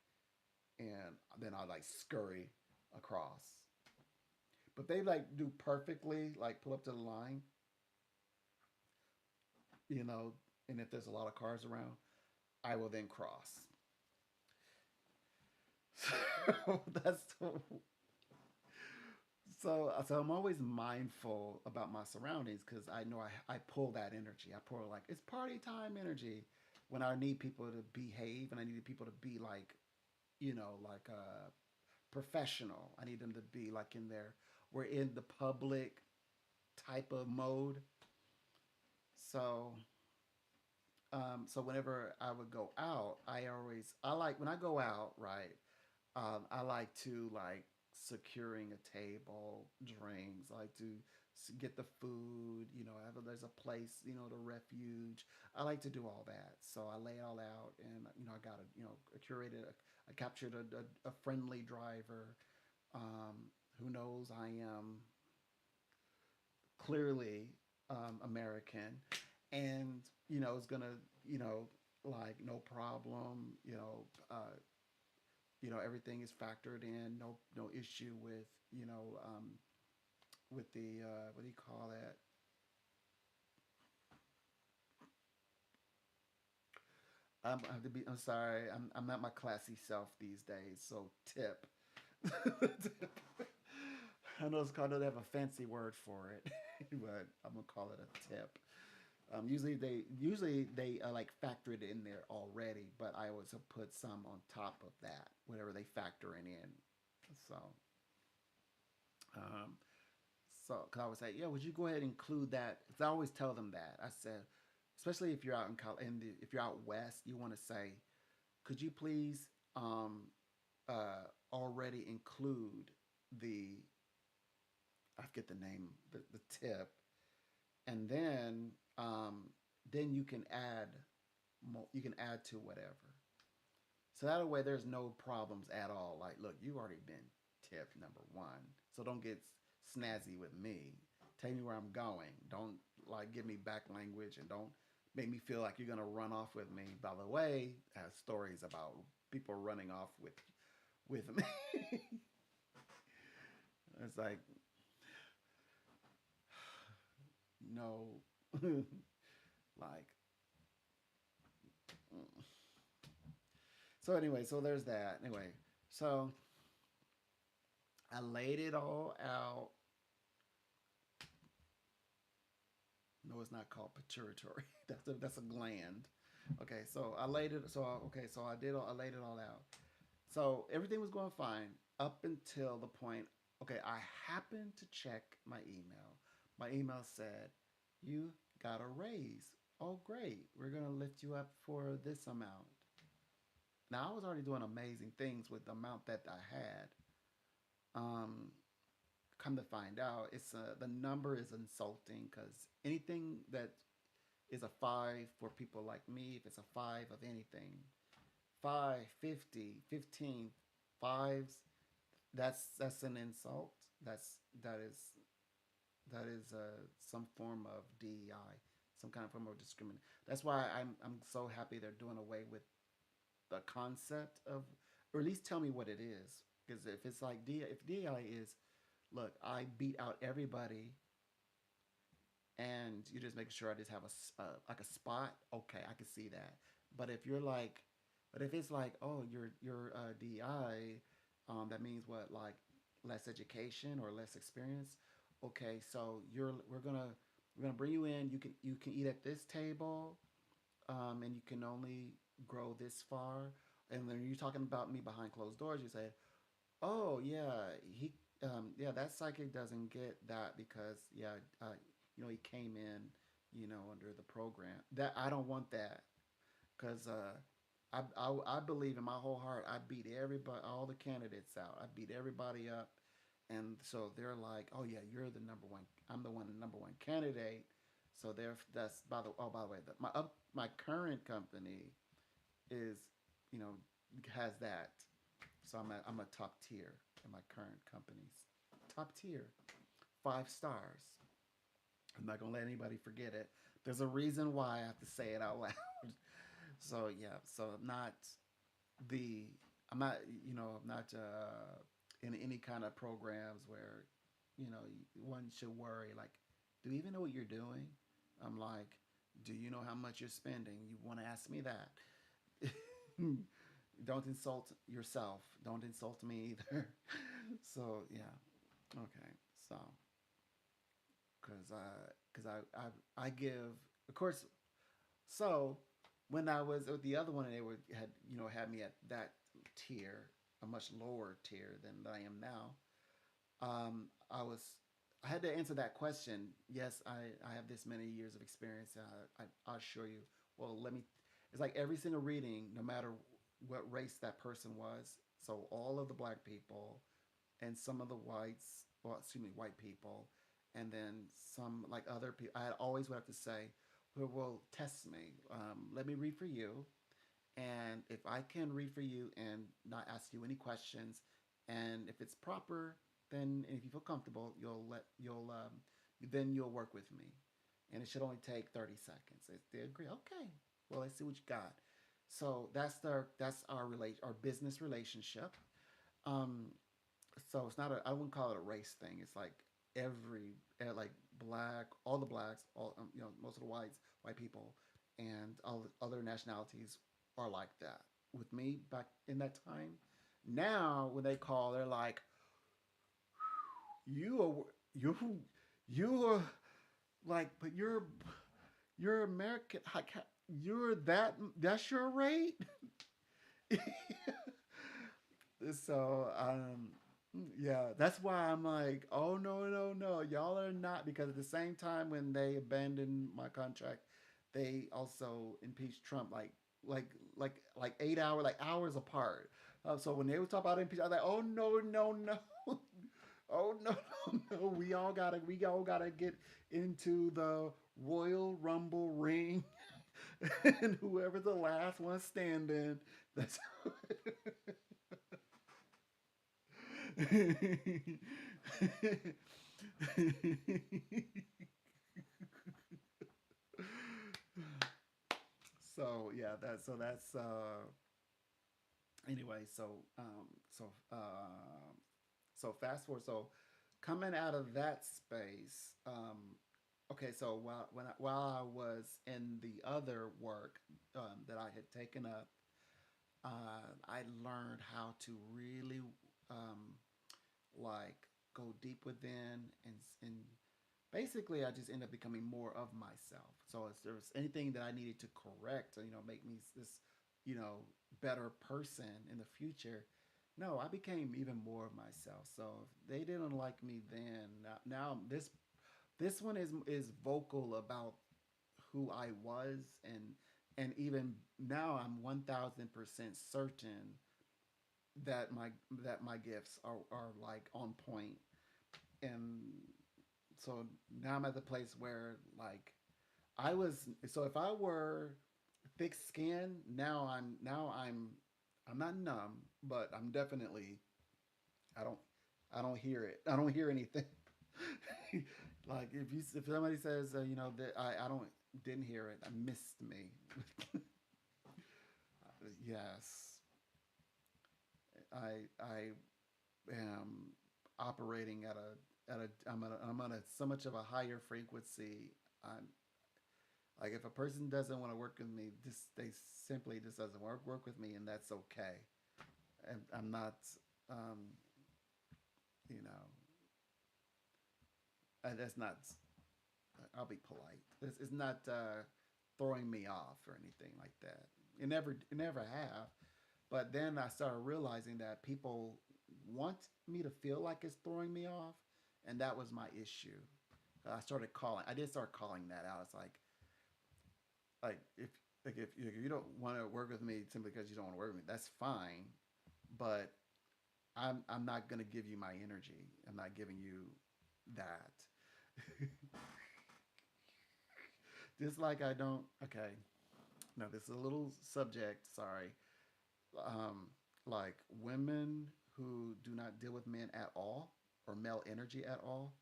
and then I like scurry across. But they like do perfectly, like pull up to the line, you know, and if there's a lot of cars around, I will then cross. So so I'm always mindful about my surroundings because I know I pull that energy. I pull like it's party time energy when I need people to behave and I need people to be like like professional. I need them to be like in there. We're in the public type of mode. So so whenever I would go out, I like when I go out, right? I like to like securing a table, drinks. I like to get the food. There's a place, the refuge. I like to do all that. So I lay it all out, and I got a curated. I captured a friendly driver who knows I am clearly American, and is gonna like no problem. Everything is factored in. No issue with the what do you call that? I'm sorry. I'm not my classy self these days. So tip. I know it's called. They have a fancy word for it, but I'm gonna call it a tip. Usually they like factor it in there already, but I always put some on top of that, whatever they factor in. So, um, cause I would say, yeah, would you go ahead and include that? Cause I always tell them that. I said, especially if you're out if you're out west, you want to say, could you please already include the I forget the name, the tip, and then you can add to whatever. So that way there's no problems at all. Like, look, you've already been tipped number one, so don't get snazzy with me. Tell me where I'm going. Don't like give me back language and don't make me feel like you're gonna run off with me. By the way, I have stories about people running off with me. It's like no, like so anyway. So there's that. Anyway, so I laid it all out. No, it's not called pituitary. That's a gland. Okay, so I laid it. So I laid it all out. So everything was going fine up until the point. Okay, I happened to check my email. My email said, "You got a raise. Oh, great. We're gonna lift you up for this amount." Now I was already doing amazing things with the amount that I had. Um, Come to find out, the number is insulting because anything that is a five for people like me, if it's a five of anything, 5, 50, 15 fives, that's an insult. That is some form of DEI, some kind of form of discrimination. That's why I'm so happy they're doing away with the concept of, or at least tell me what it is. Because if it's like if DEI is, look, I beat out everybody and you're just making sure I just have like a spot, okay, I can see that. But if you're like, but if it's like, oh, you're DI, that means what, like less education or less experience. Okay, so we're gonna bring you in. You can eat at this table, and you can only grow this far. And then you're talking about me behind closed doors. You say, oh yeah, yeah, that psychic doesn't get that because yeah, he came in, under the program. That I don't want that because I believe in my whole heart I beat everybody, all the candidates out. I beat everybody up, and so they're like, oh yeah, you're the number one. I'm the number one candidate. So that's by the way, my current company is, you know, has that. So I'm a top tier in my current companies. Top tier, 5 stars. I'm not gonna let anybody forget it. There's a reason why I have to say it out loud. So yeah, so the I'm not in any kind of programs where one should worry like, do you even know what you're doing? I'm like, do you know how much you're spending? You want to ask me that? Don't insult yourself. Don't insult me either. So yeah, okay. So because I give, of course. So when I was with the other one, they were had me at that tier, a much lower tier than I am now. I had to answer that question. Yes, I have this many years of experience. I'll assure you. Well, let me. It's like every single reading, no matter what race that person was. So all of the black people and some of the whites, well, excuse me, white people, and then some like other people. I always would have to say, well, test me. Let me read for you, and if I can read for you and not ask you any questions, and if it's proper, then and if you feel comfortable, then you'll work with me, and it should only take 30 seconds. If they agree, okay. Well, let's see what you got. So our business relationship. Um, so it's not I wouldn't call it a race thing. It's like like black, all the blacks, all most of the white people, and all the other nationalities are like that. With me back in that time, now when they call, they're like, you are you you are like, but you're American. That's your rate. So yeah, that's why I'm like, oh no, no, no, y'all are not, because at the same time when they abandoned my contract, they also impeached Trump like like 8 hours, like hours apart. So when they were talking about impeachment, I was like, oh no, no, no. Oh no, no, no. We all gotta get into the Royal Rumble ring. And whoever the last one standing, that's so yeah, that's anyway, so fast forward. So coming out of that space, okay, so while I was in the other work that I had taken up, I learned how to really um, like go deep within, and basically I just ended up becoming more of myself. So if there was anything that I needed to correct, or make me this you know better person in the future, no, I became even more of myself. So if they didn't like me then, now this one is vocal about who I was, and even now I'm 1,000% certain that my gifts are like on point. And so now I'm at the place where like I was, so if I were thick skin, I'm not numb, but I'm definitely, I don't I don't hear it. I don't hear anything. Like if somebody says that I don't didn't hear it, I missed me. Yes, I am operating at a I'm on a so much of a higher frequency. I'm like if a person doesn't want to work with me, just they simply just doesn't work with me, and that's okay. I'm not, um, you know, that's not. I'll be polite. It's not throwing me off or anything like that. It never have. But then I started realizing that people want me to feel like it's throwing me off, and that was my issue. I started calling. I did start calling that out. It's like if you don't want to work with me simply because you don't want to work with me, that's fine. But I'm not gonna give you my energy. I'm not giving you that. Just like I don't. Okay, no, this is a little subject. Sorry. Um, like women who do not deal with men at all or male energy at all.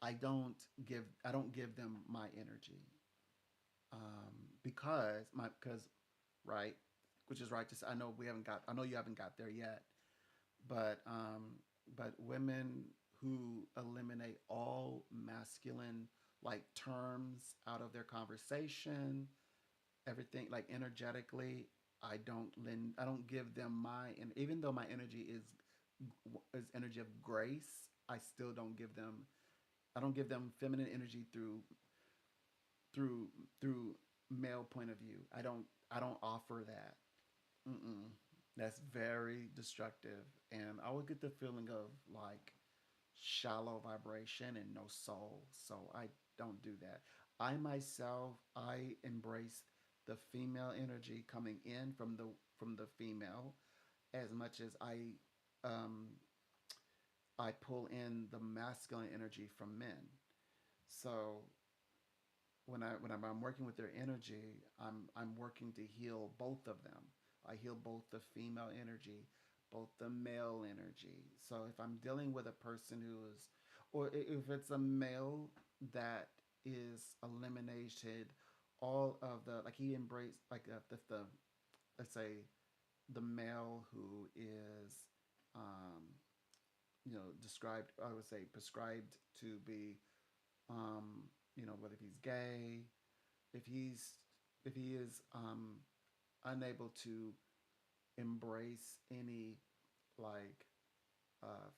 I don't give them my energy because right, which is right. Just I know you haven't got there yet, but women who eliminate all masculine like terms out of their conversation, everything like energetically, I don't give them and even though my energy is energy of grace, I still don't give them I don't give them feminine energy through through male point of view. I don't offer that. Mm-mm. That's very destructive, and I would get the feeling of like shallow vibration and no soul. So I don't do that. I myself, I embrace the female energy coming in from the female as much as um, I pull in the masculine energy from men. So I'm working with their energy, I'm working to heal both of them. I heal both the female energy, both the male energy. So if I'm dealing with a person who is, or if it's a male that is eliminated all of the like he embraced like the let's say the male who is um, described, I would say prescribed to be whether he's gay, if he's if he is unable to embrace any like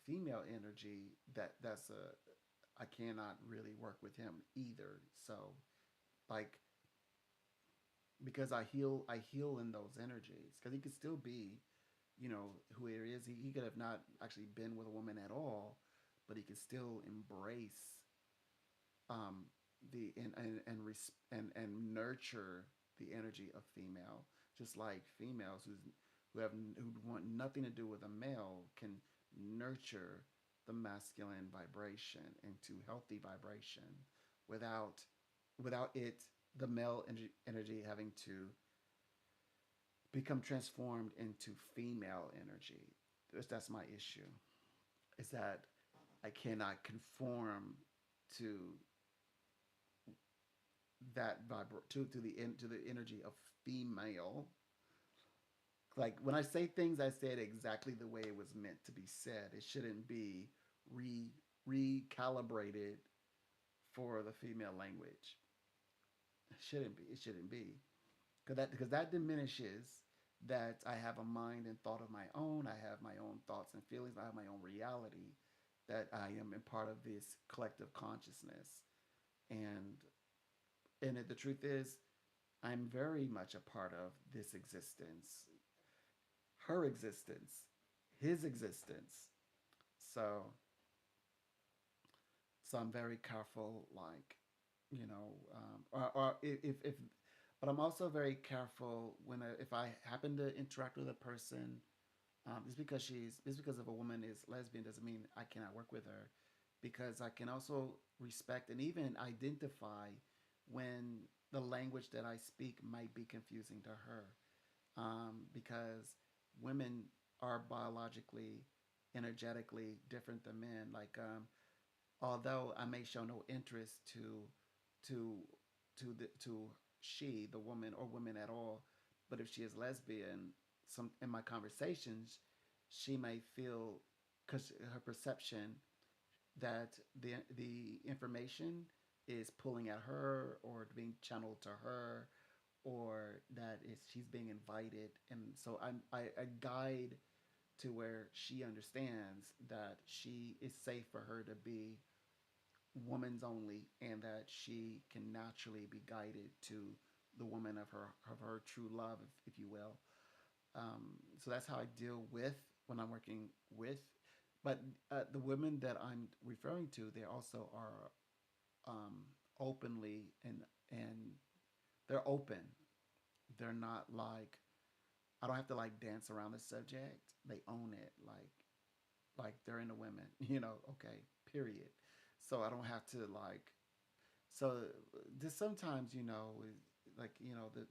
female energy, that's a I cannot really work with him either. So like because I heal in those energies because he could still be who he is. He could have not actually been with a woman at all, but he could still embrace um, the and nurture the energy of female, just like females who want nothing to do with a male can nurture the masculine vibration into healthy vibration without it the male energy having to become transformed into female energy. That's my issue. Is that I cannot conform to to the energy of female. Like when I say things, I say it exactly the way it was meant to be said. It shouldn't be re recalibrated for the female language. It shouldn't be. It shouldn't be because that diminishes that I have a mind and thought of my own. I have my own thoughts and feelings. I have my own reality. That I am a part of this collective consciousness, and the truth is, I'm very much a part of this existence, her existence, his existence. So, I'm very careful, like, if, but I'm also very careful if I happen to interact with a person, just because if a woman is lesbian doesn't mean I cannot work with her, because I can also respect and even identify when the language that I speak might be confusing to her, because women are biologically, energetically different than men. Like, although I may show no interest to to she, the woman, or women at all, but if she is lesbian, some in my conversations, she may feel because her perception that the information is pulling at her or being channeled to her, or that is she's being invited. And so I guide to where she understands that she is safe for her to be woman's only, and that she can naturally be guided to the woman of her true love, if you will. So that's how I deal with when I'm working with. But the women that I'm referring to, they also are um, openly and they're open. They're not like, I don't have to like dance around the subject. They own it, like they're into women. Okay, period. So I don't have to like. So just sometimes like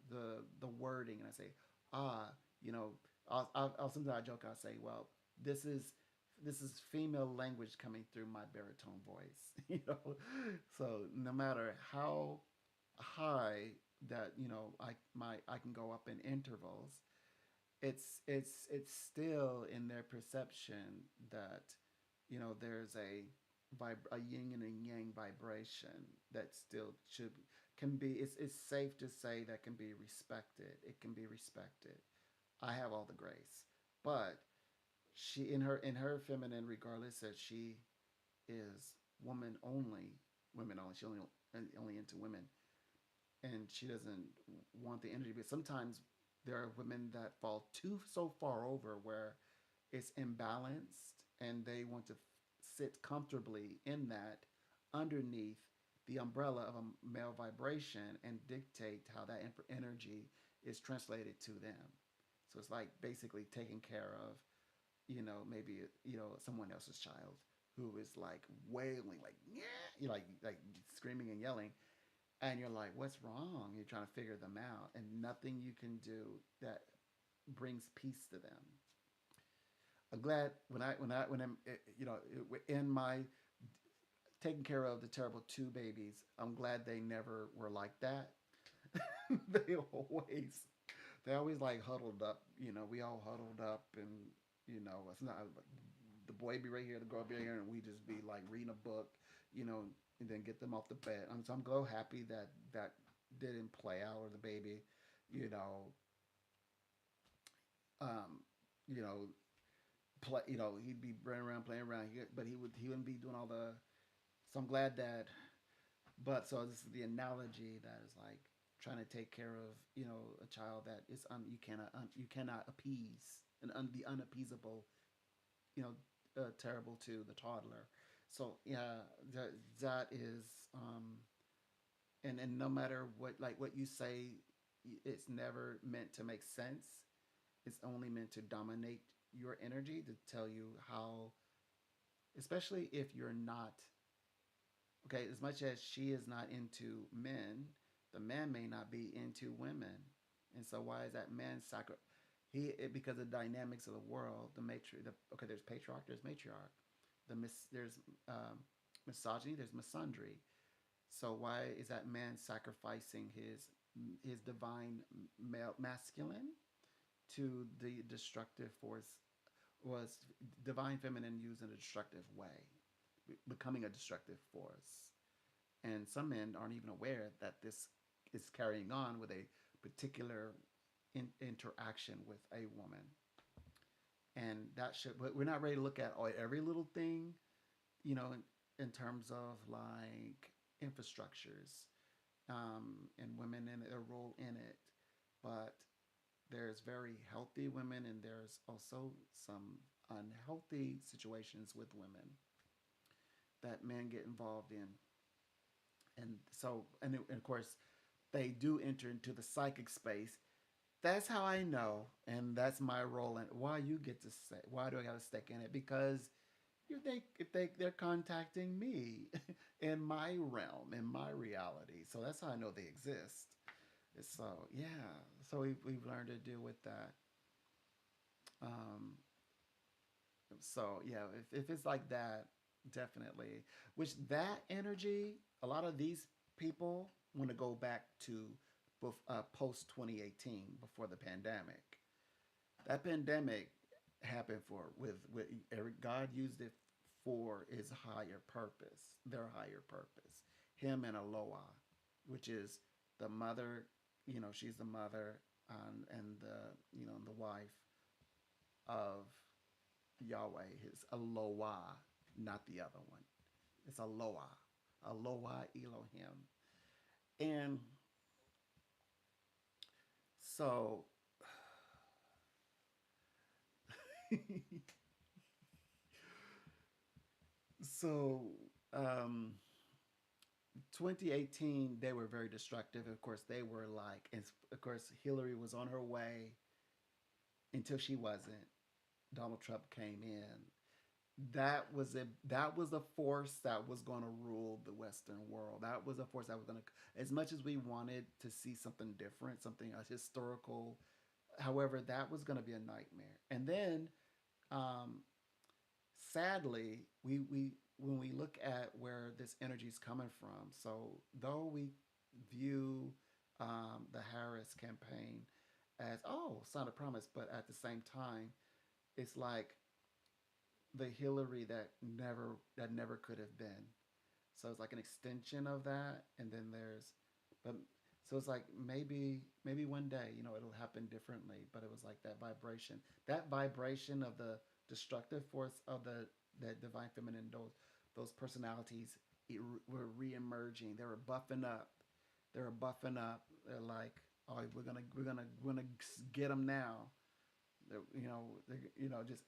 the wording, and I say ah, you know, I'll sometimes I joke. I'll say, well, this is this is female language coming through my baritone voice. So no matter how high that I can go up in intervals, it's still in their perception that there's a yin and a yang vibration that still should can be it's safe to say that can be respected. It can be respected. I have all the grace, but she in her feminine, regardless that she is woman only, women only, she only into women, and she doesn't want the energy. But sometimes there are women that fall too so far over where it's imbalanced, and they want to sit comfortably in that underneath the umbrella of a male vibration and dictate how that energy is translated to them. So it's like basically taking care of, maybe someone else's child who is like wailing, like yeah, like screaming and yelling, and you're like, what's wrong? You're trying to figure them out, and nothing you can do that brings peace to them. I'm glad when I'm in my taking care of the terrible two babies. I'm glad they never were like that. they always they always like huddled up. We all huddled up, and it's not the boy be right here, the girl be right here, and we just be like reading a book, and then get them off the bed. So I'm so happy that that didn't play out, or the baby, you know, um, you know, play. He'd be running around playing around, but he wouldn't be doing all the. So I'm glad that. But so this is the analogy that is like trying to take care of a child that is you cannot appease, and the unappeasable, you know terrible to the toddler. So yeah, that is and no matter what you say, it's never meant to make sense. It's only meant to dominate your energy, to tell you how, especially if you're not okay. As much as she is not into men, the man may not be into women, and so why is that man sacri- he it, because of the dynamics of the world, okay, there's patriarch, there's matriarch, there's misogyny, there's misandry. So why is that man sacrificing his divine male masculine to the destructive force, was divine feminine used in a destructive way, becoming a destructive force? And some men aren't even aware that this is carrying on with a particular interaction with a woman. And that should, but we're not ready to look at every little thing, in terms of like infrastructures, and women and their role in it. But there's very healthy women, and there's also some unhealthy situations with women that men get involved in. And so, and of course, they do enter into the psychic space. That's how I know, and that's my role. And why you get to say, why do I got to stick in it? Because they're contacting me in my realm, in my reality. So that's how I know they exist. So yeah, so we've learned to deal with that. Um, so yeah, if it's like that, definitely. Which that energy, a lot of these people want to go back to post 2018, before the pandemic. That pandemic happened for with God used it for his higher purpose, their higher purpose, him and Aloha, which is the mother. She's the mother, and the wife of Yahweh. His Aloha, not the other one. It's Aloha. Aloha Elohim. And so so um 2018 they were very destructive. Of course they were like, and of course Hillary was on her way until she wasn't. Donald Trump came in. That was a force that was going to rule the Western world. That was a force that was going to, as much as we wanted to see something different, something historical. However, that was going to be a nightmare. And then, um, sadly, we when we look at where this energy is coming from, so though we view the Harris campaign as, oh, sign of promise, but at the same time, it's like the Hillary that never could have been. So it's like an extension of that, and then but so it's like maybe one day it'll happen differently. But it was like that vibration of the destructive force of the that divine feminine, those personalities were re-emerging. They were buffing up. They're like, oh, we're gonna get them now. Just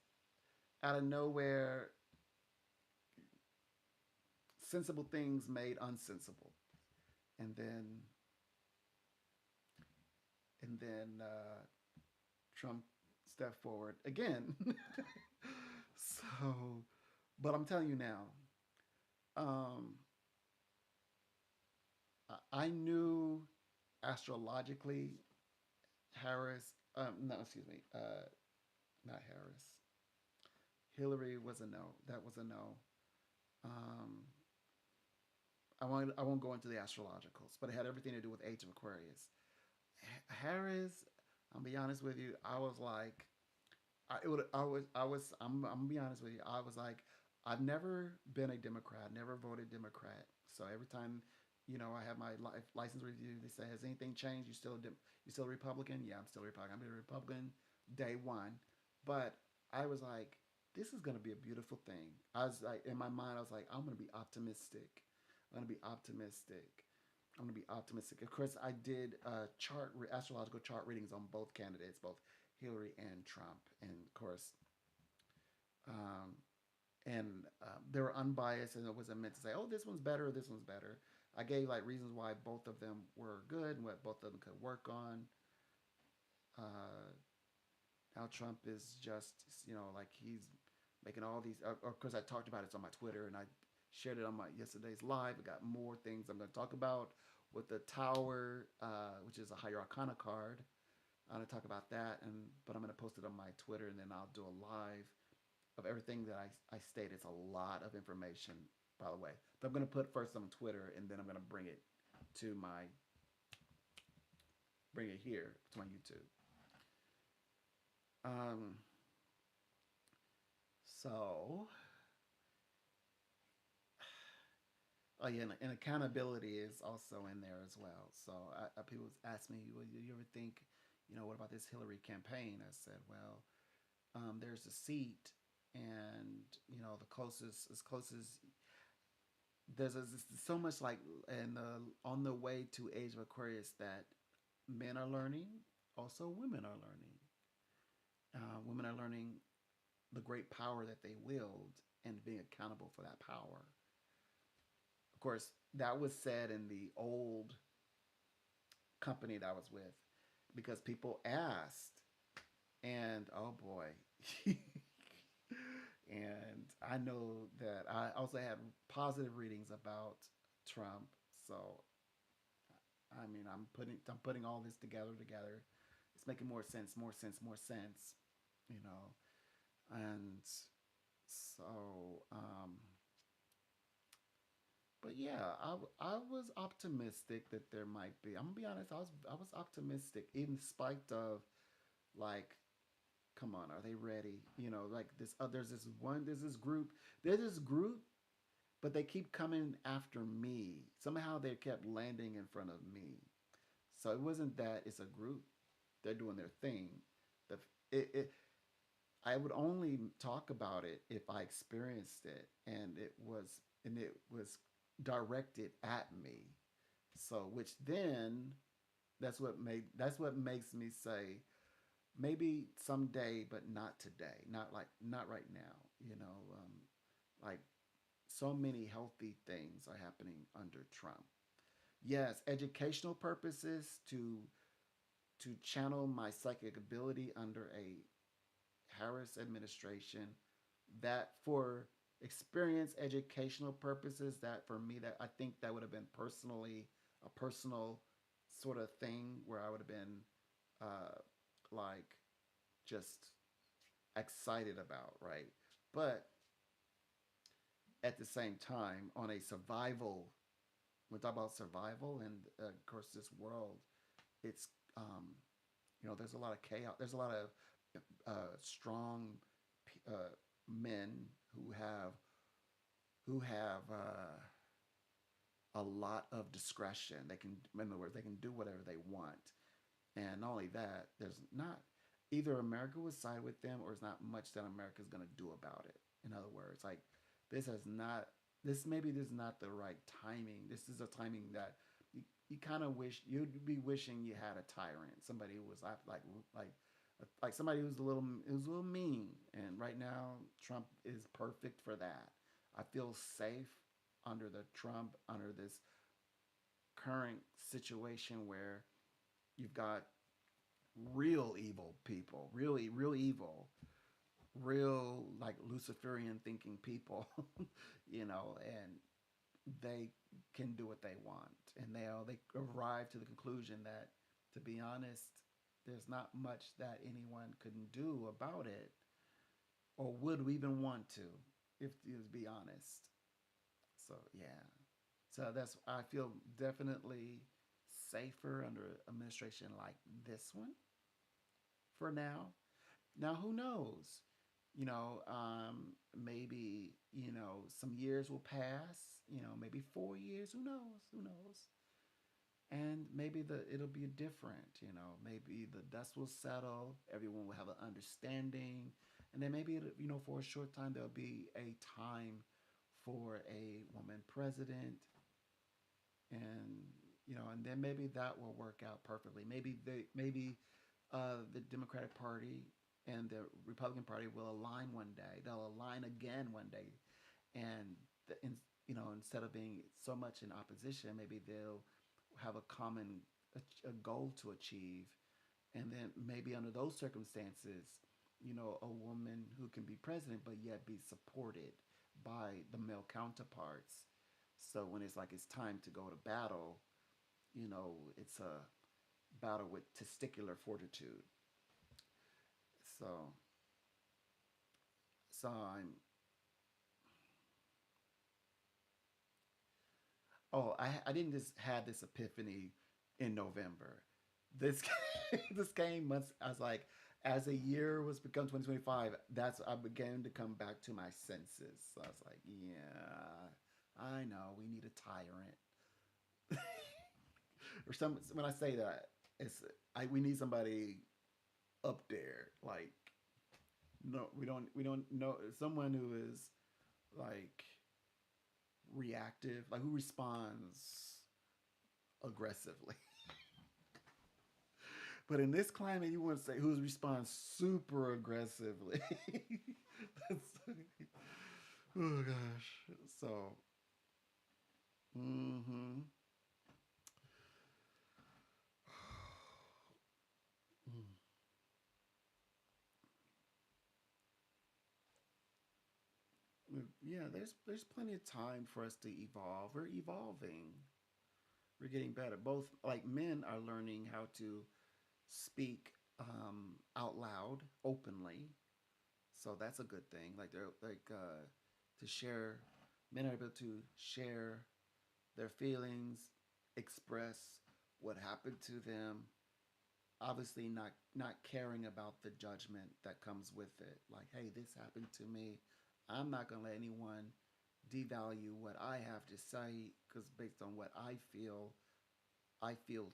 out of nowhere, sensible things made unsensible, and then Trump stepped forward again. So, but I'm telling you now, um, I knew astrologically Harris. No, excuse me, not Harris. Hillary was a no. That was a no. Um, I won't go into the astrologicals, but it had everything to do with Age of Aquarius. Harris, I'll be honest with you, I was like, I'm gonna be honest with you, I was like, I've never been a Democrat, never voted Democrat. So every time, I have my license review, they say, has anything changed? You still a Republican? Yeah, I'm still a Republican. I'm a Republican day one. But I was like, this is gonna be a beautiful thing. I was like, in my mind, I was like, I'm gonna be optimistic. I'm gonna be optimistic. I'm gonna be optimistic. Of course, I did astrological chart readings on both candidates, both Hillary and Trump, and of course, um, they were unbiased, and it wasn't meant to say, "Oh, this one's better, this one's better." I gave like reasons why both of them were good and what both of them could work on. Uh, now Trump is just, like he's making all these. Of course, I talked about it on my Twitter, and I shared it on my yesterday's live. I got more things I'm going to talk about with the Tower, which is a higher arcana card. I'm going to talk about that, but I'm going to post it on my Twitter, and then I'll do a live of everything that I stated. It's a lot of information, by the way. But I'm going to put first on Twitter, and then I'm going to to my bring it here to my YouTube. Um, so, oh yeah, and accountability is also in there as well. So people ask me, well, you ever think, what about this Hillary campaign? I said, well, there's a seat, and the closest, as close as there's so much like, and on the way to Age of Aquarius that men are learning, also women are learning. Women are learning the great power that they wield and being accountable for that power. Of course, that was said in the old company that I was with because people asked, and oh boy. And I know that I also had positive readings about Trump. So I mean, I'm putting all this together. It's making more sense, more sense, more sense, you know. And so, but yeah, I was optimistic that there might be. I'm gonna be honest. I was optimistic, even in spite of like, come on, are they ready? Like this. There's this group. There's this group but they keep coming after me. Somehow they kept landing in front of me. So it wasn't that it's a group; they're doing their thing. The it, it I would only talk about it if I experienced it, and it was directed at me. So which then that's what makes me say maybe someday, but not today, not right now. Like so many healthy things are happening under Trump. Yes, educational purposes to channel my psychic ability under a Harris administration, that for experience educational purposes, that for me, that I think that would have been personally a personal sort of thing where I would have been uh, like just excited about, right? But at the same time, on a survival, we talk about survival, and of course, this world, it's there's a lot of chaos. There's a lot of strong uh, men who have a lot of discretion. They can, in other words, they can do whatever they want. And not only that, there's not either America will side with them, or it's not much that America is going to do about it. In other words, like this has not this is not the right timing. This is a timing that you kind of wish you'd be wishing you had a tyrant, somebody who was like like somebody who's a little mean. And right now, Trump is perfect for that. I feel safe under the Trump under this current situation where you've got real evil people, really real evil, real like Luciferian thinking people, and they can do what they want, and they arrive to the conclusion that, to be honest, there's not much that anyone can do about it, or would we even want to, if to be honest. So yeah, so that's I feel definitely safer under administration like this one for now. Now who knows? Maybe some years will pass. Maybe 4 years. Who knows? Who knows? And maybe the it'll be different. Maybe the dust will settle. Everyone will have an understanding, and then maybe for a short time there'll be a time for a woman president, and then maybe that will work out perfectly. Maybe the Democratic Party and the Republican Party will align one day. They'll align again one day, and instead of being so much in opposition, maybe they'll have a common a goal to achieve, and then maybe under those circumstances, a woman who can be president but yet be supported by the male counterparts. So when it's time to go to battle, it's a battle with testicular fortitude. So so I'm I didn't just have this epiphany in November. This this came months. I was like, as a year was become 2025, that's I began to come back to my senses. So I was like, yeah, I know we need a tyrant. Or some when I say that, it's we need somebody up there. Like, no, we don't know someone who is like reactive, like who responds aggressively. But in this climate, you want to say who responds super aggressively. That's, oh gosh. So, mm-hmm. Yeah, there's plenty of time for us to evolve. We're evolving. We're getting better. Both like men are learning how to speak out loud, openly. So that's a good thing. Like they're to share. Men are able to share their feelings, express what happened to them. Obviously, not caring about the judgment that comes with it. Like, hey, this happened to me. I'm not gonna let anyone devalue what I have to say because based on what I feel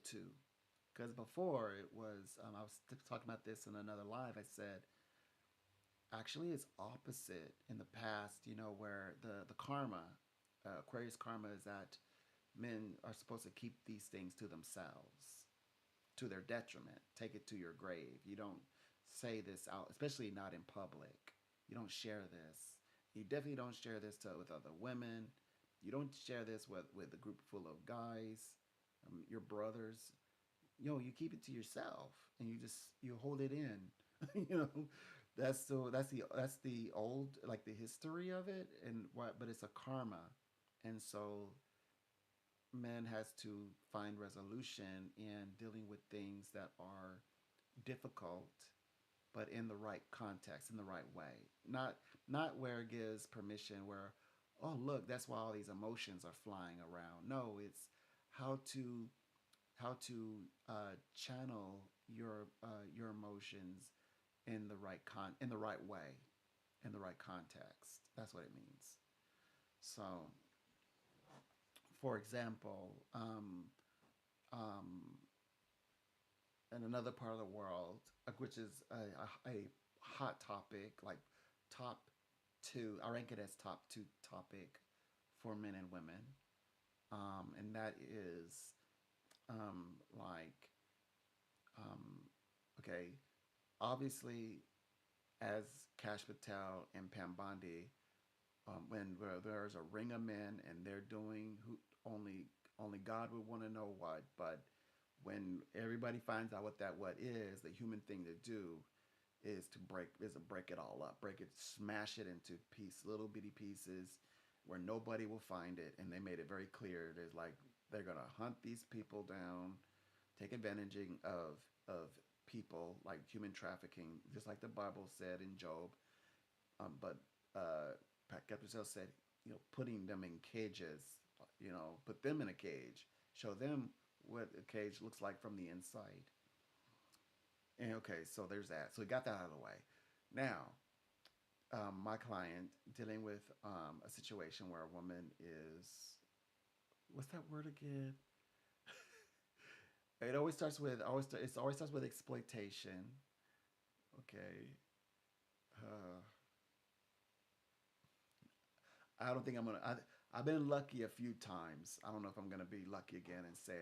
too. Because before it was, I was talking about this in another live. I said actually it's opposite in the past. You know where the karma, Aquarius karma is that men are supposed to keep these things to themselves, to their detriment. Take it to your grave. You don't say this out, especially not in public. You don't share this. You definitely don't share this with other women. You don't share this with a group full of guys, your brothers. You know, you keep it to yourself and you hold it in. you know, that's the old like the history of it and what, but it's a karma, and so man has to find resolution in dealing with things that are difficult but in the right context, in the right way, not where it gives permission where, oh look, that's why all these emotions are flying around. No, it's how to channel your emotions in the right in the right way, in the right context. That's what it means. So for example, um, in another part of the world, which is a hot topic, like top two, I rank it as top two topic for men and women, and that is like okay, obviously as Cash Patel and Pam Bondi, when there's a ring of men and they're doing who only God would want to know what, but when everybody finds out what that what is, the human thing to do is to break it all up, break it, smash it into little bitty pieces where nobody will find it, and they made it very clear. There's like they're gonna hunt these people down, take advantage of people like human trafficking, just like the Bible said in Job. But Pat Capital said, you know, putting them in cages, you know, put them in a cage, show them what a cage looks like from the inside. And okay, so there's that. So we got that out of the way. Now, my client dealing with a situation where a woman is, what's that word again? It always starts with it always starts with exploitation. Okay. Uh, I don't think I'm gonna. I've been lucky a few times. I don't know if I'm gonna be lucky again and say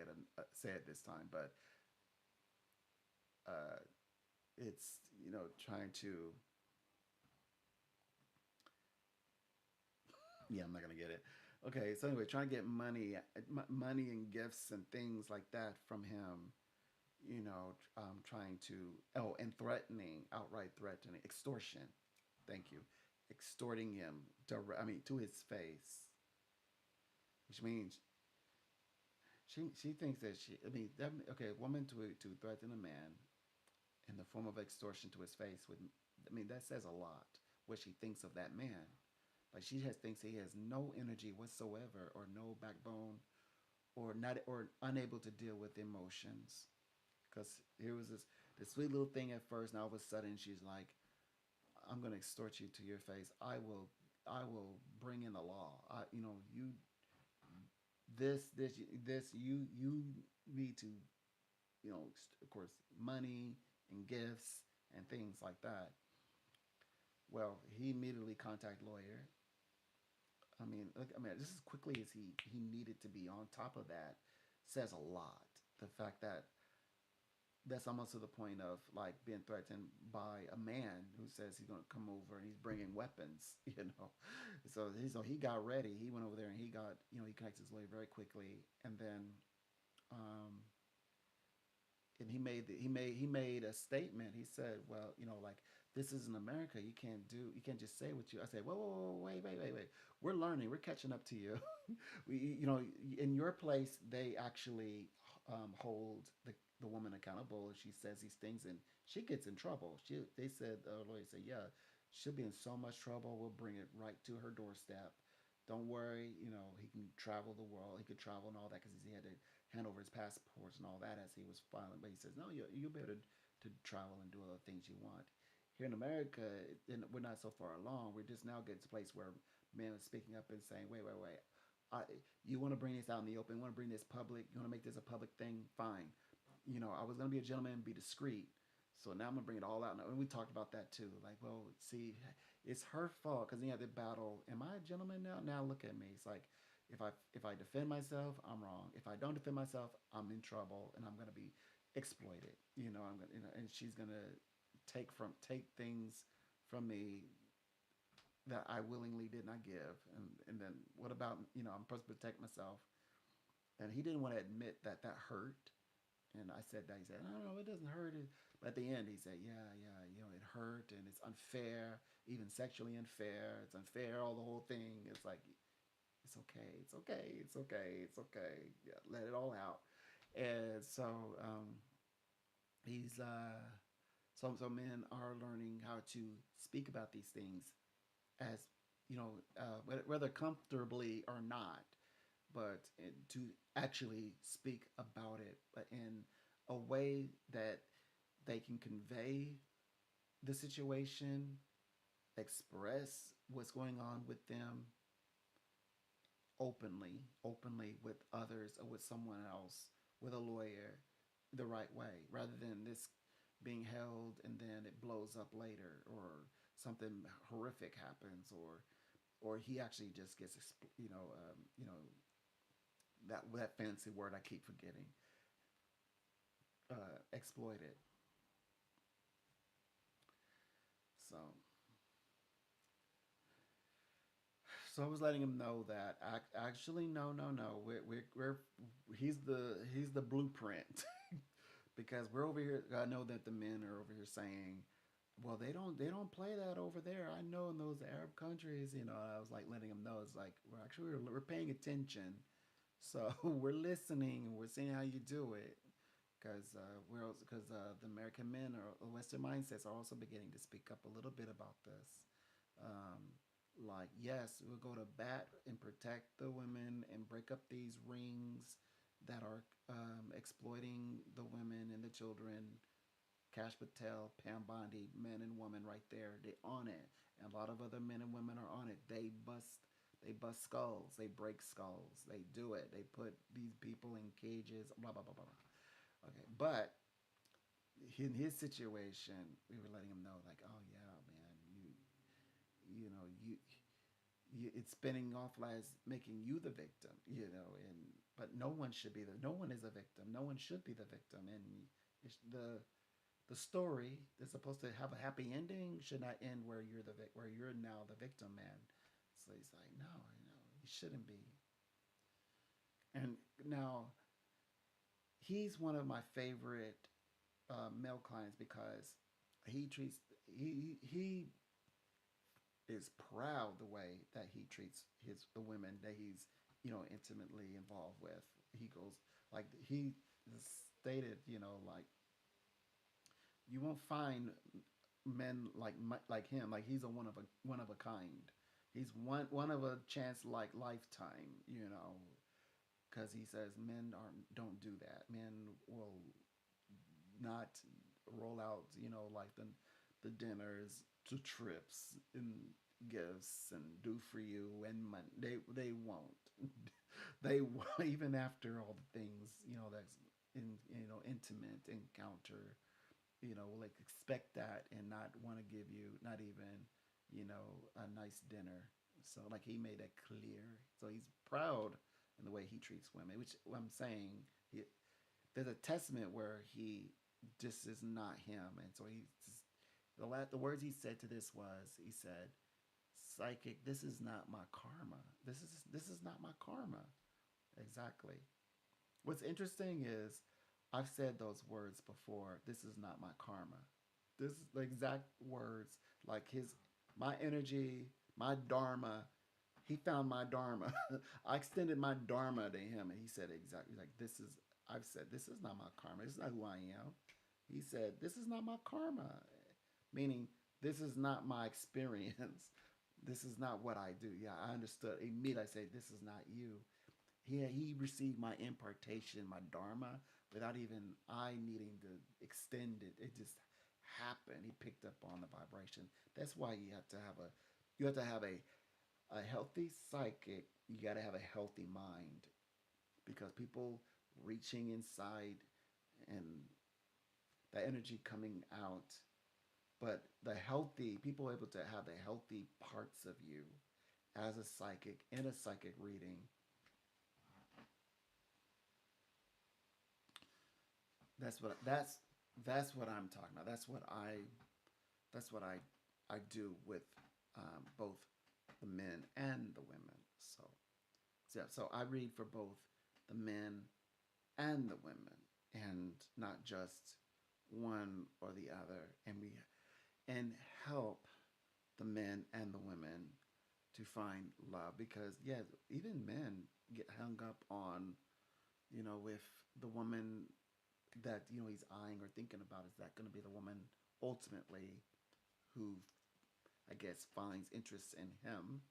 it this time, but uh, it's trying to. Yeah, I'm not gonna get it. Okay, so anyway, trying to get money and gifts and things like that from him. Trying to and threatening, outright threatening, extortion. Thank you, extorting him. I mean, to his face, which means she thinks that I mean, okay, a woman to threaten a man in the form of extortion to his face would, I mean, that says a lot. What she thinks of that man, like she has thinks he has no energy whatsoever, or no backbone, or not, or unable to deal with emotions. Because here was this sweet little thing at first, and all of a sudden she's like, "I'm gonna extort you to your face. I will bring in the law. You this you need to, of course, money and gifts and things like that." Well, he immediately contacted lawyer. Just as quickly as he needed to be on top of that says a lot. The fact that that's almost to the point of like being threatened by a man who says he's going to come over and he's bringing weapons, he got ready. He went over there and he connected his lawyer very quickly, and then um, and he made a statement. He said, "Well, like this isn't America. You can't just say what you." I said, "Whoa, whoa, whoa, wait. We're learning. We're catching up to you. In your place, they actually hold the woman accountable if she says these things, and she gets in trouble. They said, the lawyer said, yeah, she'll be in so much trouble. We'll bring it right to her doorstep. Don't worry. He can travel the world. He could travel and all that because he had to hand over his passports and all that as he was filing. But he says, no, you'll be able to travel and do all the things you want. Here in America, we're not so far along. We're just now getting to a place where man was speaking up and saying, wait. I, you want to bring this out in the open? You want to bring this public? You want to make this a public thing? Fine. I was going to be a gentleman and be discreet. So now I'm going to bring it all out. And we talked about that too. Like, well, see, it's her fault because you had to battle. Am I a gentleman now? Now look at me. It's like, if I defend myself, I'm wrong. If I don't defend myself, I'm in trouble and I'm going to be exploited. I'm going to, and she's going to take things from me that I willingly did not give. And then what about, I'm supposed to protect myself. And he didn't want to admit that that hurt. And I said that. He said, no, it doesn't hurt. But at the end, he said, yeah, it hurt and it's unfair, even sexually unfair. It's unfair, all the whole thing. It's like, it's okay, it's okay, it's okay, it's okay. Yeah, let it all out. And so he's so men are learning how to speak about these things as whether comfortably or not, but to actually speak about it in a way that they can convey the situation, express what's going on with them openly with others or with someone else, with a lawyer, the right way, rather than this being held and then it blows up later, or something horrific happens, or he actually just gets that fancy word I keep forgetting, exploited. So I was letting him know that actually no, we're he's the blueprint. Because we're over here. I know that the men are over here saying, well, they don't play that over there. I know in those Arab countries. I was like letting them know, it's like we're paying attention, so we're listening and we're seeing how you do it. Because the American men or the Western mindsets are also beginning to speak up a little bit about this. Um, like, yes, we'll go to bat and protect the women and break up these rings that are exploiting the women and the children. Cash Patel, Pam Bondi, men and women right there, they on it. And a lot of other men and women are on it. They bust skulls, they break skulls, they do it. They put these people in cages, blah blah blah blah. Okay, but in his situation, we were letting him know, like, oh yeah, man, you know, it's spinning off as making you the victim, and but no one should be no one is a victim. No one should be the victim, and it's the story that's supposed to have a happy ending should not end where where you're now the victim, man. So he's like, no, you shouldn't be. And now he's one of my favorite male clients because he treats he is proud the way that he treats the women that he's intimately involved with. He goes, like, he stated, like, you won't find men like him. Like, he's a one of a kind. He's one of a chance, like, lifetime. Because he says men aren't don't do that. Men will not roll out, like the dinners, to trips and gifts and do for you and money. They won't. They won't, even after all the things, that's intimate encounter. Will, like, expect that and not want to give you not even a nice dinner. So, like, he made that clear. So he's proud in the way he treats women, which I'm saying, there's a testament where he just is not him. And so he just, the words he said to this was, he said, psychic, this is not my karma. This is not my karma. Exactly. What's interesting is I've said those words before. This is not my karma. This is the exact words, like my energy, my dharma. He found my dharma. I extended my dharma to him, and he said exactly, like, this is. I've said, this is not my karma. This is not who I am. He said, this is not my karma, meaning this is not my experience. This is not what I do. Yeah, I understood immediately. I said, this is not you. He received my impartation, my dharma, without even I needing to extend it. It just happened. He picked up on the vibration. That's why you have to have a A healthy psychic, you got to have a healthy mind because people reaching inside and the energy coming out, but the healthy people able to have the healthy parts of you as a psychic in a psychic reading. That's what I'm talking about. That's what I do with both the men and the women. So I read for both the men and the women, and not just one or the other, and help the men and the women to find love because yeah, even men get hung up on with the woman that he's eyeing or thinking about. Is that going to be the woman ultimately who I guess finds interest in him?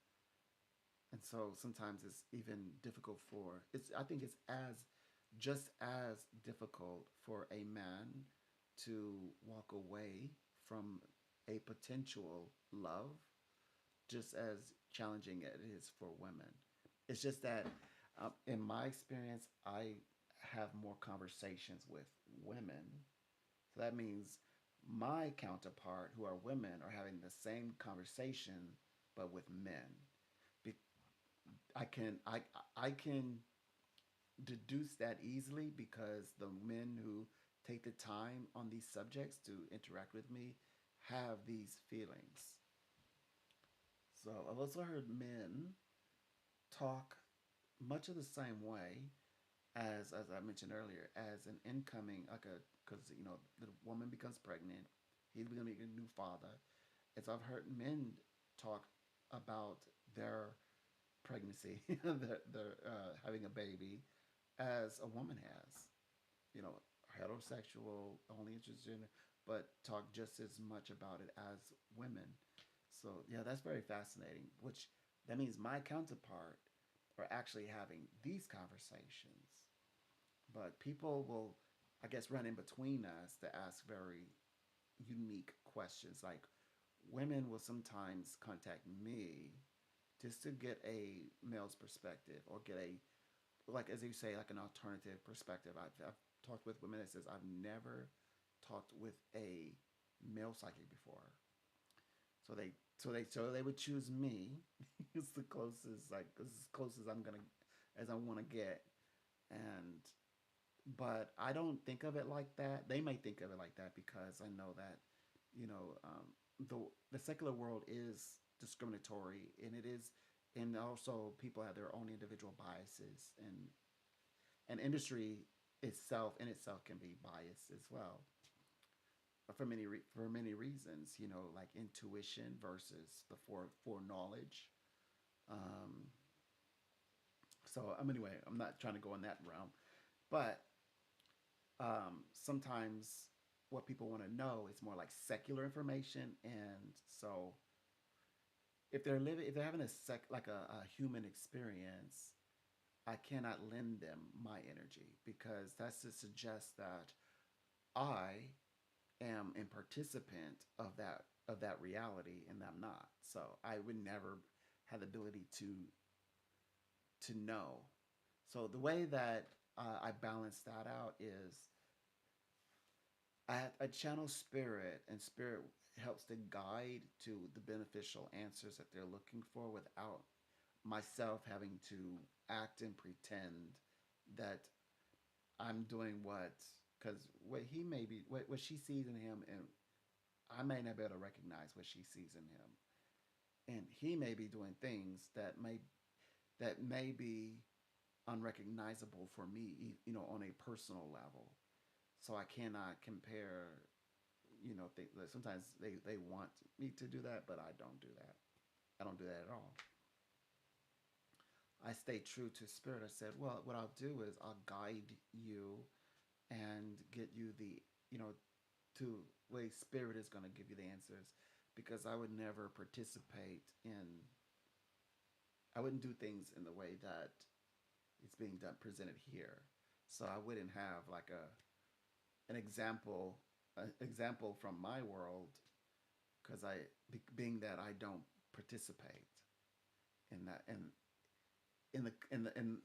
And so sometimes it's even difficult for it's I think it's as just as difficult for a man to walk away from a potential love, just as challenging it is for women. It's just that in my experience I have more conversations with women. So that means my counterpart, who are women, are having the same conversation, but with men. Be- I can deduce that easily because the men who take the time on these subjects to interact with me have these feelings. So I've also heard men talk much of the same way as I mentioned earlier, as an incoming like a because the woman becomes pregnant, he's going to be a new father. As I've heard men talk about their pregnancy, their having a baby, as a woman has, you know, heterosexual, only interested in it, but talk just as much about it as women. So yeah, that's very fascinating. Which that means my counterpart are actually having these conversations, but people will, I guess, run in between us to ask very unique questions. Like women will sometimes contact me just to get a male's perspective or get a like as you say like an alternative perspective. I've talked with women that says I've never talked with a male psychic before, so they would choose me. It's the closest like as close as I'm gonna as I want to get, and but I don't think of it like that. They may think of it like that because I know that you know the secular world is discriminatory, and it is, and also people have their own individual biases, and industry itself in itself can be biased as well for many reasons. Like intuition versus the foreknowledge. Um, so anyway, I'm not trying to go in that realm, but sometimes what people want to know is more like secular information, and so if they're having a human experience, I cannot lend them my energy because that's to suggest that I am a participant of that reality, and I'm not. So I would never have the ability to know. So the way that I balance that out is I channel spirit, and spirit helps to guide to the beneficial answers that they're looking for without myself having to act and pretend that I'm doing what, because what he may be, what she sees in him, and I may not be able to recognize what she sees in him, and he may be doing things that may be unrecognizable for me, on a personal level. So I cannot compare. Sometimes they want me to do that, but I don't do that. I don't do that at all. I stay true to spirit. I said, well, what I'll do is I'll guide you and get you to way spirit is going to give you the answers, because I would never participate in. I wouldn't do things in the way that it's being done presented here. So I wouldn't have like an example from my world, because being that I don't participate in that in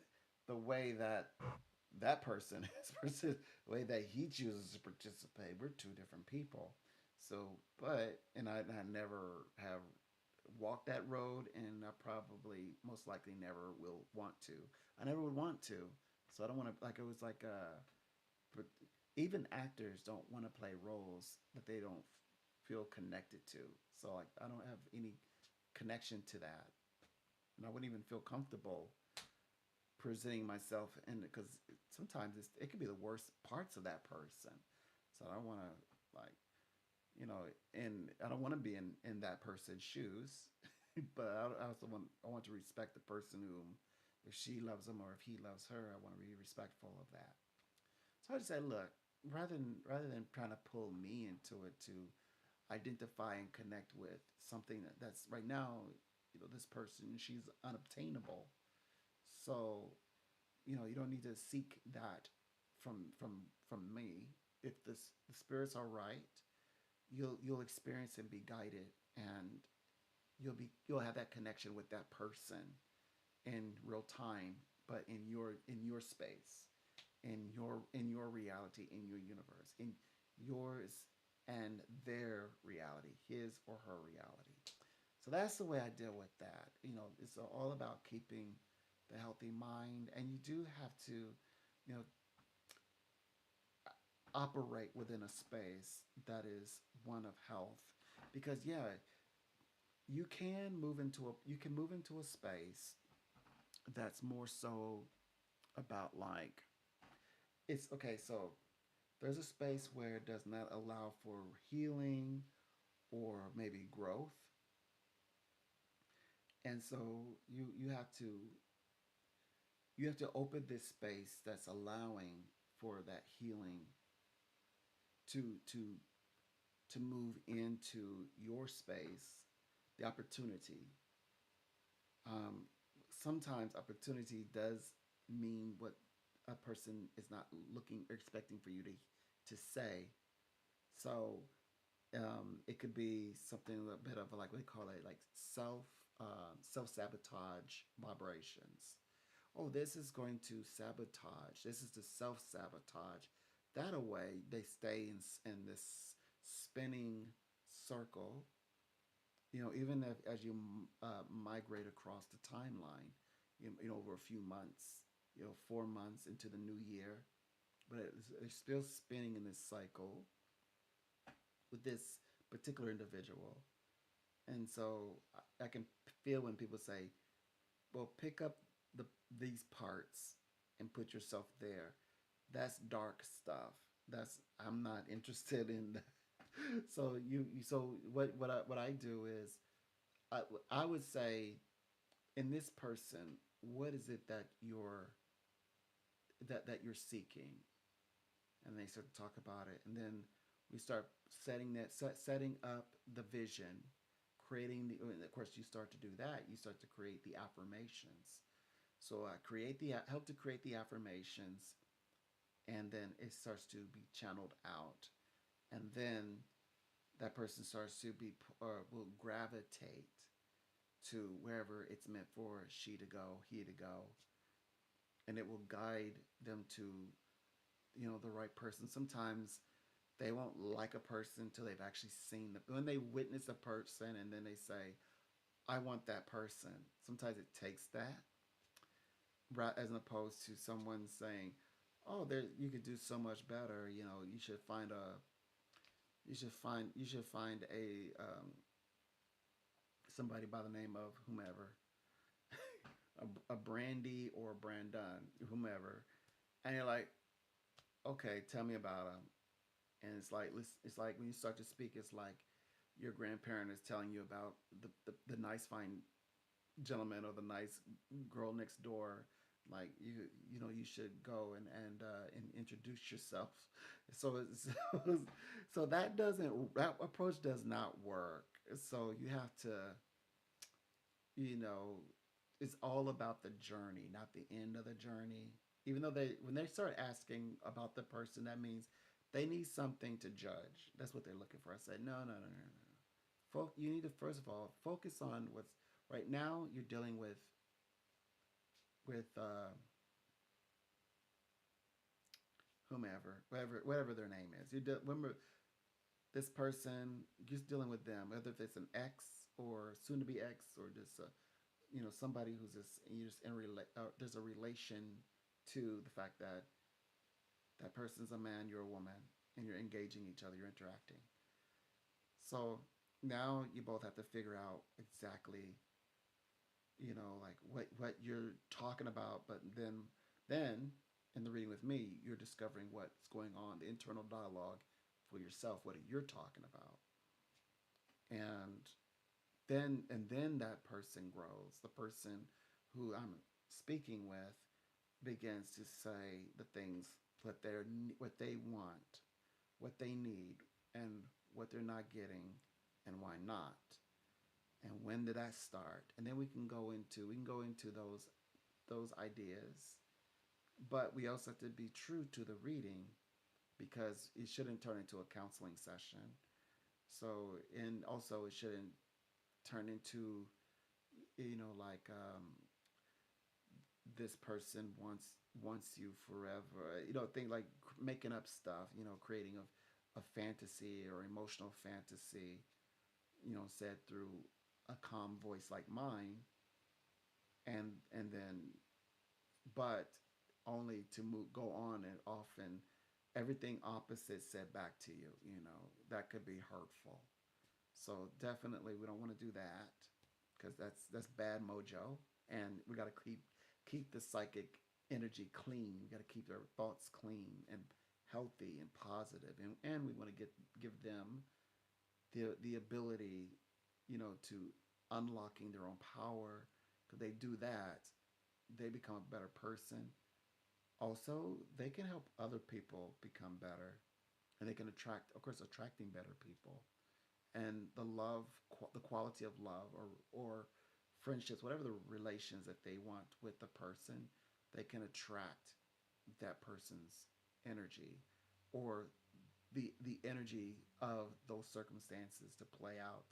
the way that that person is versus the way that he chooses to participate. We're two different people. So, but I never have walked that road, and I probably most likely never will want to. I never would want to. So I don't want to like it was like but even actors don't want to play roles that they don't feel connected to. So like I don't have any connection to that, and I wouldn't even feel comfortable presenting myself in because sometimes it could be the worst parts of that person. So I don't want to like and I don't want to be in that person's shoes, but I also want to respect the person whom if she loves him or if he loves her, I want to be respectful of that. So I just say, look, rather than trying to pull me into it to identify and connect with something that's right now, this person she's unobtainable. So you don't need to seek that from me. If the spirits are right, you'll experience and be guided, and you'll have that connection with that person in real time, but in your space, in your reality, in your universe, in yours and their reality, his or her reality. So that's the way I deal with that. It's all about keeping the healthy mind, and you do have to, operate within a space that is one of health, because yeah, you can move into a space that's more so about like it's okay. So there's a space where it does not allow for healing or maybe growth, and so you have to open this space that's allowing for that healing to to to move into your space, the opportunity. Um, Sometimes opportunity does mean what a person is not looking or expecting for you to say. So it could be something a bit of like what they call it, like self sabotage vibrations. Oh, this is going to sabotage. This is the self sabotage. That away, they stay in this spinning circle. Even if as you migrate across the timeline, over a few months, 4 months into the new year, but it's still spinning in this cycle with this particular individual. And so I can feel when people say, well, pick up the these parts and put yourself there. That's dark stuff. That's I'm not interested in that. So what I do is I I would say in this person, what is it that you're seeking? And they start to talk about it, and then we start setting up the vision, creating the. And of course, you start to do that. You start to create the affirmations. So I help to create the affirmations, and then it starts to be channeled out, and then that person starts to be or will gravitate to wherever it's meant for she to go, he to go, and it will guide them to the right person. Sometimes they won't like a person until they've actually seen them. When they witness a person and then they say, "I want that person." Sometimes it takes that, as opposed to someone saying, "Oh, there you could do so much better. You should find a somebody by the name of whomever, a Brandy or Brandon, whomever," and you're like, "Okay, tell me about him." And it's like when you start to speak, it's like your grandparent is telling you about the nice fine gentleman or the nice girl next door. Like you should go and introduce yourself. So it's, so that approach does not work. So you have to you know it's all about the journey, not the end of the journey. Even though when they start asking about the person, that means they need something to judge. That's what they're looking for. I said, no, no, no, no, no. You need to first of all focus on Right now, you're dealing with whomever, whatever their name is. Remember this person, just dealing with them, whether if it's an ex or soon to be ex or just somebody who's just you just there's a relation to the fact that that person's a man, you're a woman, and you're engaging each other, you're interacting. So now you both have to figure out exactly, like what you're talking about, but then in the reading with me, you're discovering what's going on, the internal dialogue for yourself, what you're talking about. And then that person grows. The person who I'm speaking with begins to say the things what they want, what they need, and what they're not getting, and why not, and when did that start, and then we can go into those ideas, but we also have to be true to the reading because it shouldn't turn into a counseling session. So, and also it shouldn't turn into like this person wants you forever. Think like making up stuff. Creating a fantasy or emotional fantasy. Said through a calm voice like mine, and then but only to go on and often everything opposite said back to you. That could be hurtful. So definitely we don't want to do that because that's bad mojo, and we got to keep the psychic energy clean. We got to keep their thoughts clean and healthy and positive, and we want to give them the ability, to unlocking their own power. Because they do that, they become a better person. Also, they can help other people become better, and they can attract, of course, attracting better people. And the quality of love, or friendships, whatever the relations that they want with the person, they can attract that person's energy, or the energy of those circumstances to play out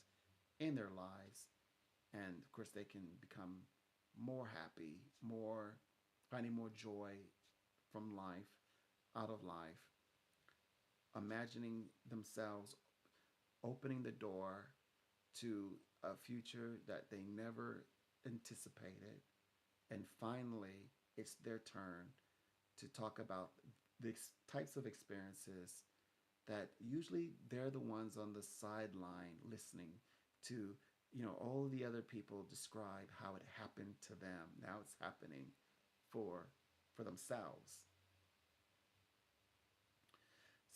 in their lives. And of course, they can become more happy, more finding more joy from life, out of life, imagining themselves opening the door to a future that they never anticipated. And finally, it's their turn to talk about the types of experiences that usually they're the ones on the sideline listening to, all the other people describe how it happened to them. Now it's happening for for themselves.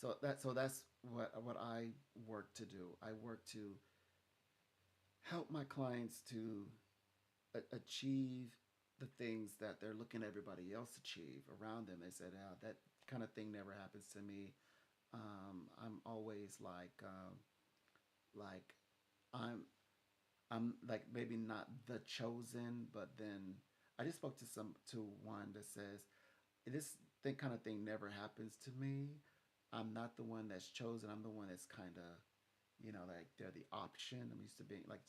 So that's what I work to do. I work to help my clients to achieve the things that they're looking at everybody else achieve around them. They said, that kind of thing never happens to me. I'm always like I'm I'm like maybe not the chosen, but then I just spoke to one that says this thing kind of thing never happens to me. I'm not the one that's chosen. I'm the one that's kind of, like they're the option. I'm used to being like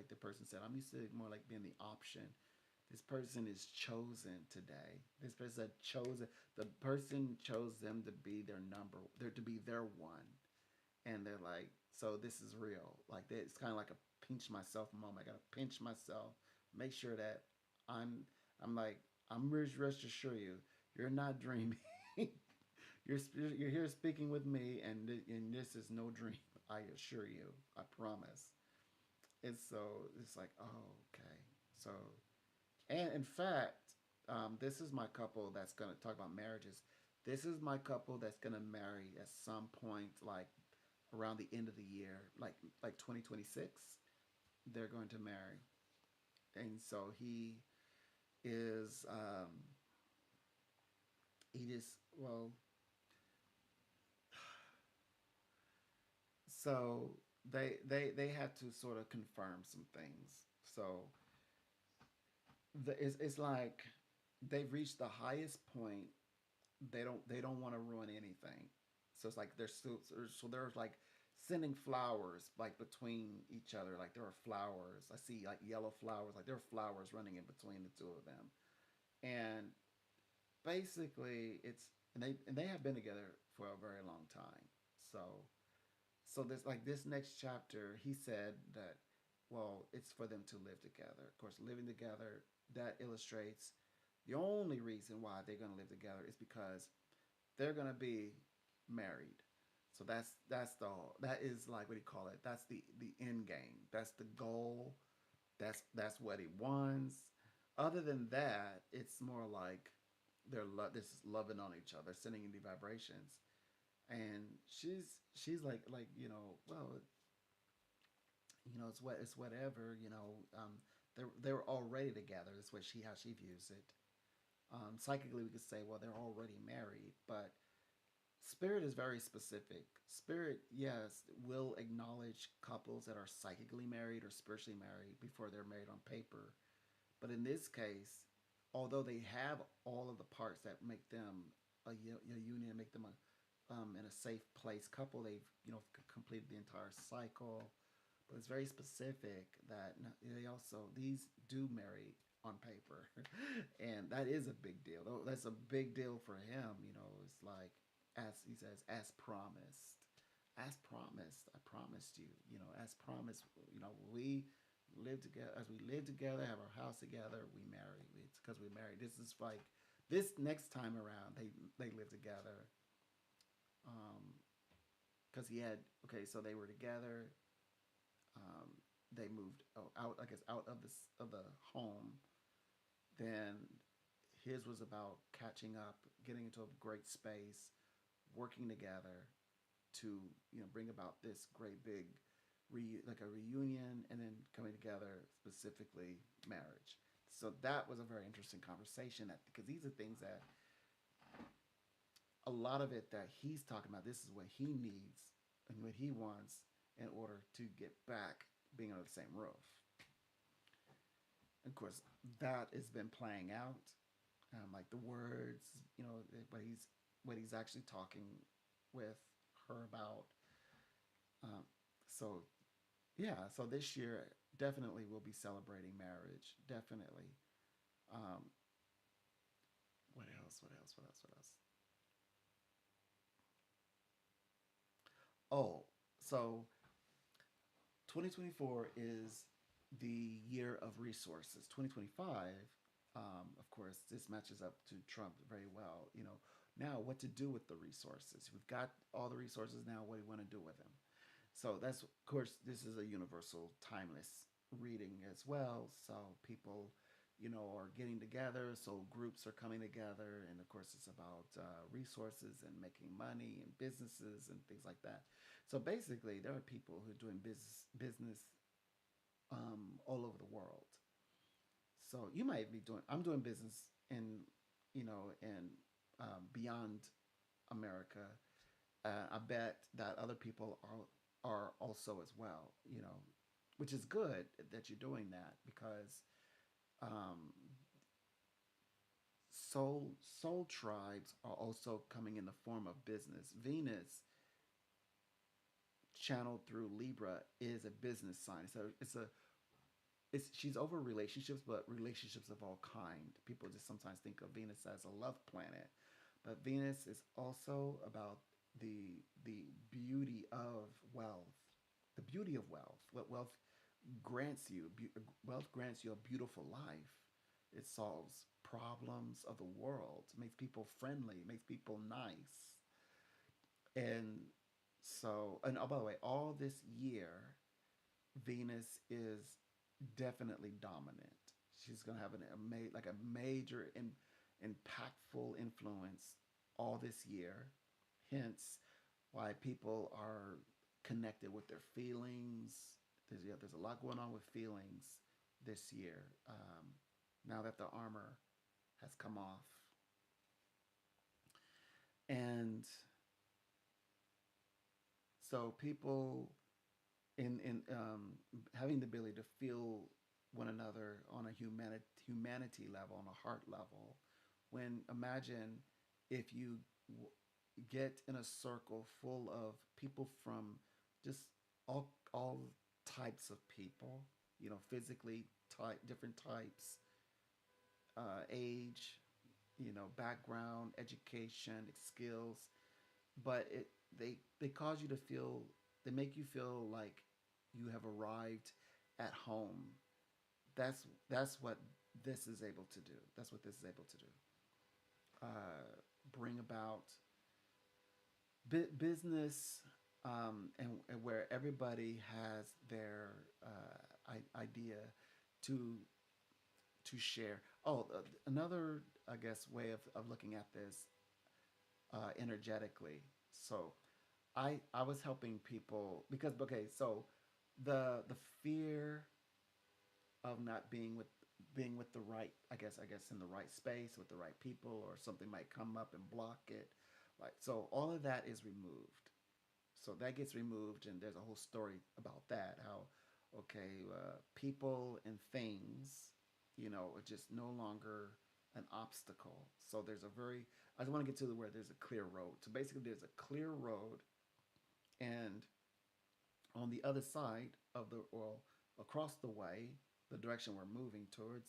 the person said. I'm used to more like being the option. This person is chosen today. This person chosen. The person chose them to be their number. They're to be their one, and they're like, so this is real. Like it's kind of like a pinch myself moment. I gotta pinch myself, make sure that I'm. I'm like I'm rest assure you, you're not dreaming. You're here speaking with me, and this is no dream. I assure you. I promise. And so it's like, oh, okay. So, and in fact, this is my couple that's gonna talk about marriages. This is my couple that's gonna marry at some point, like around the end of the year, like 2026. They're going to marry, and so is he just well, so they had to sort of confirm some things. So it's like they've reached the highest point. They don't want to ruin anything. So it's like they're still, so they're like sending flowers like between each other. Like there are flowers. I see like yellow flowers. Like there are flowers running in between the two of them. And basically, it's, and they have been together for a very long time. So this like this next chapter, he said that well, it's for them to live together. Of course, living together that illustrates the only reason why they're going to live together is because they're going to be married. So that is like what do you call it? That's the end game. That's the goal. That's what he wants. Other than that, it's more like this is loving on each other, sending in the vibrations. And she's like well, it's whatever. They were already together. That's what she how she views it. Psychically, we could say, well, they're already married, but spirit is very specific. Spirit, yes, will acknowledge couples that are psychically married or spiritually married before they're married on paper. But in this case, although they have all of the parts that make them a union, make them in a safe place couple, they've completed the entire cycle. But it's very specific that they also these do marry on paper, and that is a big deal. That's a big deal for him. It's like as he says, as promised, as promised. I promised you. As promised. We live together. As we live together, have our house together, we marry. It's because we married. This is like this next time around. They live together. Because he had okay, so they were together. Um, they moved out. I guess out of the home. Then his was about catching up, getting into a great space, working together to bring about this great big like a reunion, and then coming together specifically marriage. So that was a very interesting conversation that because these are things that a lot of it that he's talking about. This is what he needs and what he wants in order to get back being under the same roof. Of course, that has been playing out, like the words, what he's actually talking with her about. Um, so yeah, so this year definitely we'll be celebrating marriage. Definitely. Um, what else? What else? What else? What else? Oh, so 2024 is the year of resources. 2025, of course, this matches up to Trump very well. Now what to do with the resources? We've got all the resources now. What do you want to do with them? So that's, of course, this is a universal, timeless reading as well. So people, are getting together. So groups are coming together, and of course, it's about resources and making money and businesses and things like that. So basically, there are people who are doing business all over the world. So you might be doing. I'm doing business in beyond America. I bet that other people are also as well. Which is good that you're doing that because um, soul tribes are also coming in the form of business. Venus channeled through Libra is a business sign. So it's she's over relationships, but relationships of all kind. People just sometimes think of Venus as a love planet, but Venus is also about the beauty of wealth, the beauty of wealth. What wealth grants you? Wealth grants you a beautiful life. It solves problems of the world, makes people friendly, makes people nice, and and oh, by the way, all this year Venus is definitely dominant. She's going to have like a major impactful influence all this year. Hence, why people are connected with their feelings. There's a lot going on with feelings this year. Now that the armor has come off, and so people in having the ability to feel one another on a humanity level, on a heart level. When imagine if you get in a circle full of people from just all types of people, physically type different types, age, background, education, skills, but they cause you to feel, they make you feel like you have arrived at home. That's what this is able to do. That's what this is able to do. Bring about business, and where everybody has their idea to share. Oh, another, I guess, way of looking at this, energetically. So I was helping people because, okay, so the fear of not being with the right, I guess in the right space with the right people, or something might come up and block it, like, so all of that is removed. So that gets removed, and there's a whole story about that, how, okay, people and things, are just no longer an obstacle. So there's a very, I just want to get to the where there's a clear road. So basically there's a clear road, and on the other side of the, well, across the way, the direction we're moving towards,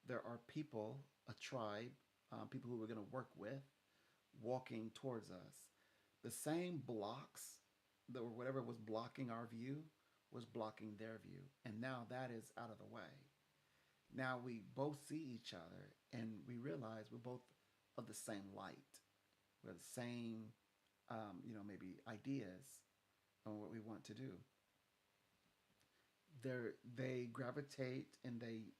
there are people, a tribe, people who we're going to work with, walking towards us. The same blocks, that were whatever was blocking our view, was blocking their view, and now that is out of the way. Now we both see each other, and we realize we're both of the same light. We're the same, maybe ideas on what we want to do. They gravitate and they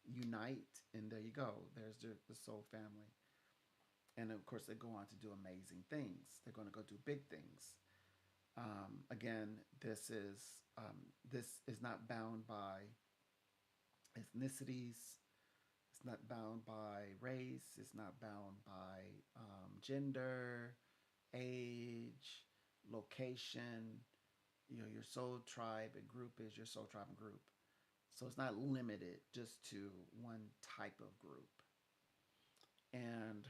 unite, and there you go. There's the soul family, and of course they go on to do amazing things. They're going to go do big things. Again, this is not bound by ethnicities. It's not bound by race. It's not bound by gender, age, location. Your soul tribe and group is your soul tribe and group. So it's not limited just to one type of group. And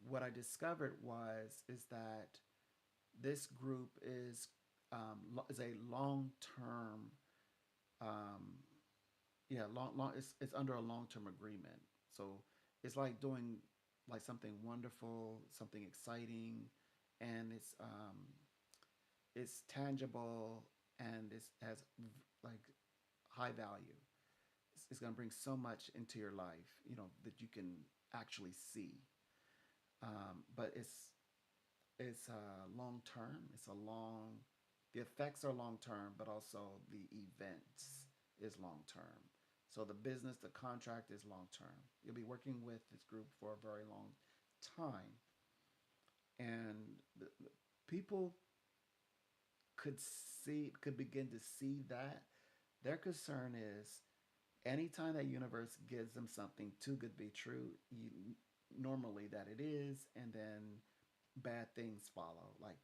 what I discovered was is that this group is a long term, um, yeah, long it's under a long term agreement. So it's like doing like something wonderful, something exciting, and it's tangible, and it has like high value. It's going to bring so much into your life, that you can actually see. But it's long term. It's a long. The effects are long term, but also the events is long term. So the business, the contract is long term. You'll be working with this group for a very long time, and the people could begin to see that. Their concern is, anytime that universe gives them something too good to be true, normally that it is, and then bad things follow, like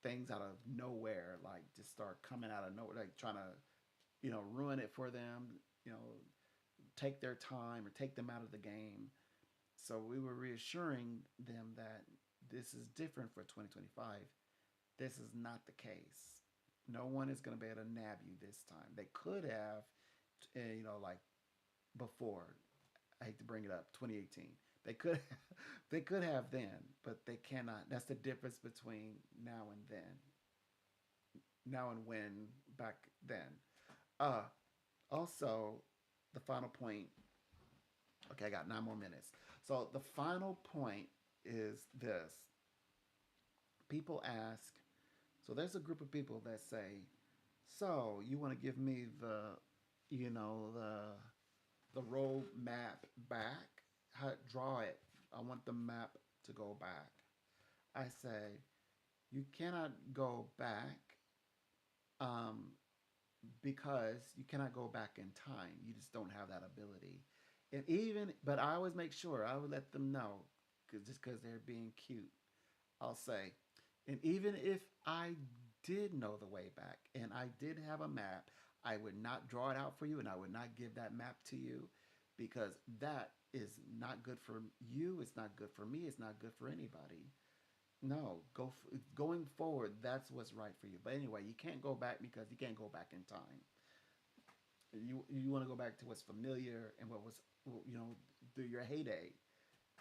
things out of nowhere, like just start coming out of nowhere, like trying to, ruin it for them, you know, take their time or take them out of the game. So we were reassuring them that this is different for 2025. This is not the case. No one is going to be able to nab you this time. They could have, like before. I hate to bring it up, 2018. They could, they could have then, but they cannot. That's the difference between now and then. Now and when back then. Uh, Also, the final point. Okay, I got 9 more minutes. So the final point is this: people ask. So there's a group of people that say, "So you want to give me the road map back? Draw it. I want the map to go back." I say, you cannot go back, um, because you cannot go back in time. You just don't have that ability. And even, but I always make sure I would let them know, because just because they're being cute, I'll say, and even if I did know the way back and I did have a map, I would not draw it out for you, and I would not give that map to you, because that is not good for you. It's not good for me. It's not good for anybody. No, going forward. That's what's right for you. But anyway, you can't go back because you can't go back in time. You want to go back to what's familiar and what was through your heyday.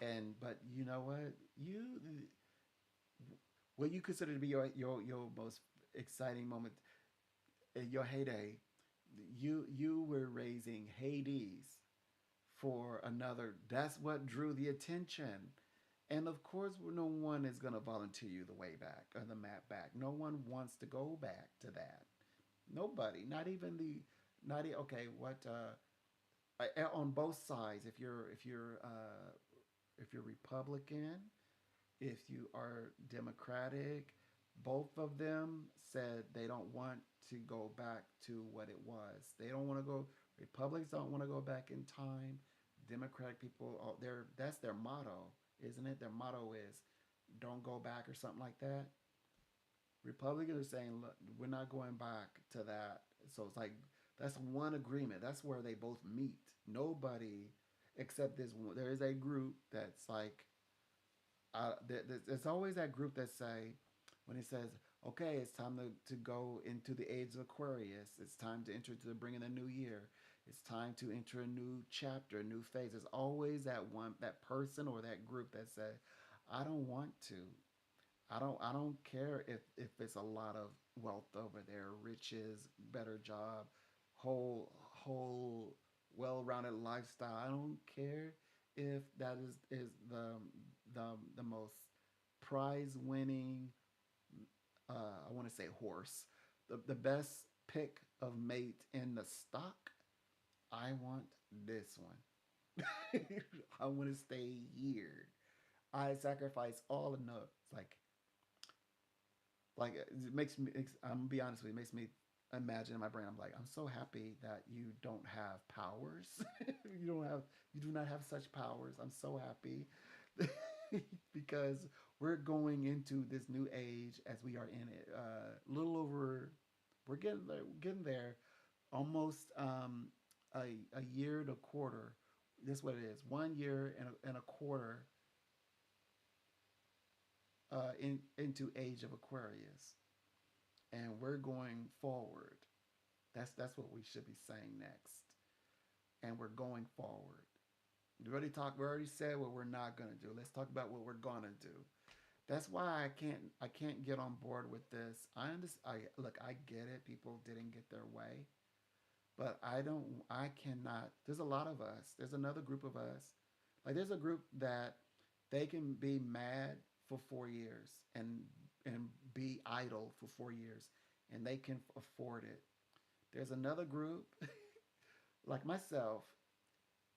And but you know what you consider to be your most exciting moment in your heyday. You were raising Hades for another. That's what drew the attention. And of course, no one is going to volunteer you the way back or the map back. No one wants to go back to that. Nobody, not even not okay. What on both sides? If you're Republican, if you are Democratic, both of them said they don't want to go back to what it was. They don't want to go. Republicans don't want to go back in time. Democratic people, that's their motto, isn't it? Their motto is "Don't go back" or something like that. Republicans are saying, "Look, we're not going back to that." So it's like that's one agreement. That's where they both meet. Nobody except this one. There is a group that's like there's always that group that say when it says okay it's time to go into the age of Aquarius, it's time to enter to bring in the new year, it's time to enter a new chapter, a new phase. There's always that person or that group that say I don't want to. I don't care if it's a lot of wealth over there, riches, better job, whole well-rounded lifestyle. I don't care if that is the most prize winning I want to say horse, the best pick of mate in the stock. I want this one. I want to stay here. I sacrifice all of no. It's like it makes me. I'm gonna be honest with you. It makes me imagine in my brain. I'm like, I'm so happy that you don't have powers. you don't have. You do not have such powers. I'm so happy because we're going into this new age as we are in it. A little over. We're getting there. Getting there. Almost a year and a quarter. That's what it is. 1 year and a quarter into age of Aquarius, and we're going forward. That's what we should be saying next, and we're going forward. We already said what we're not gonna do. Let's talk about what we're gonna do. That's why I can't get on board with this. I understand. Look, I get it. People didn't get their way, but I don't. I cannot. There's a lot of us. There's another group of us. Like there's a group that they can be mad for 4 years and be idle for 4 years, and they can afford it. There's another group like myself.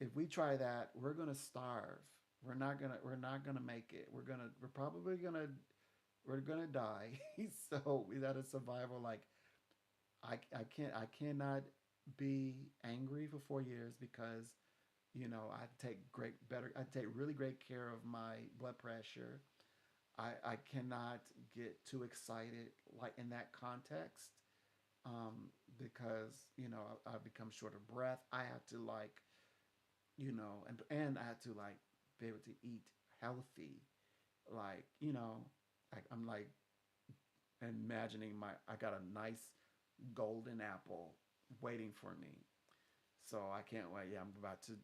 If we try that, we're gonna starve. We're not gonna make it. We're probably gonna die. So without a survival, like I cannot be angry for 4 years because I take I take really great care of my blood pressure. I cannot get too excited like in that context because I become short of breath. I have to like and I had to like be able to eat healthy. Like I'm like imagining I got a nice golden apple waiting for me. So I can't wait. Yeah, I'm about to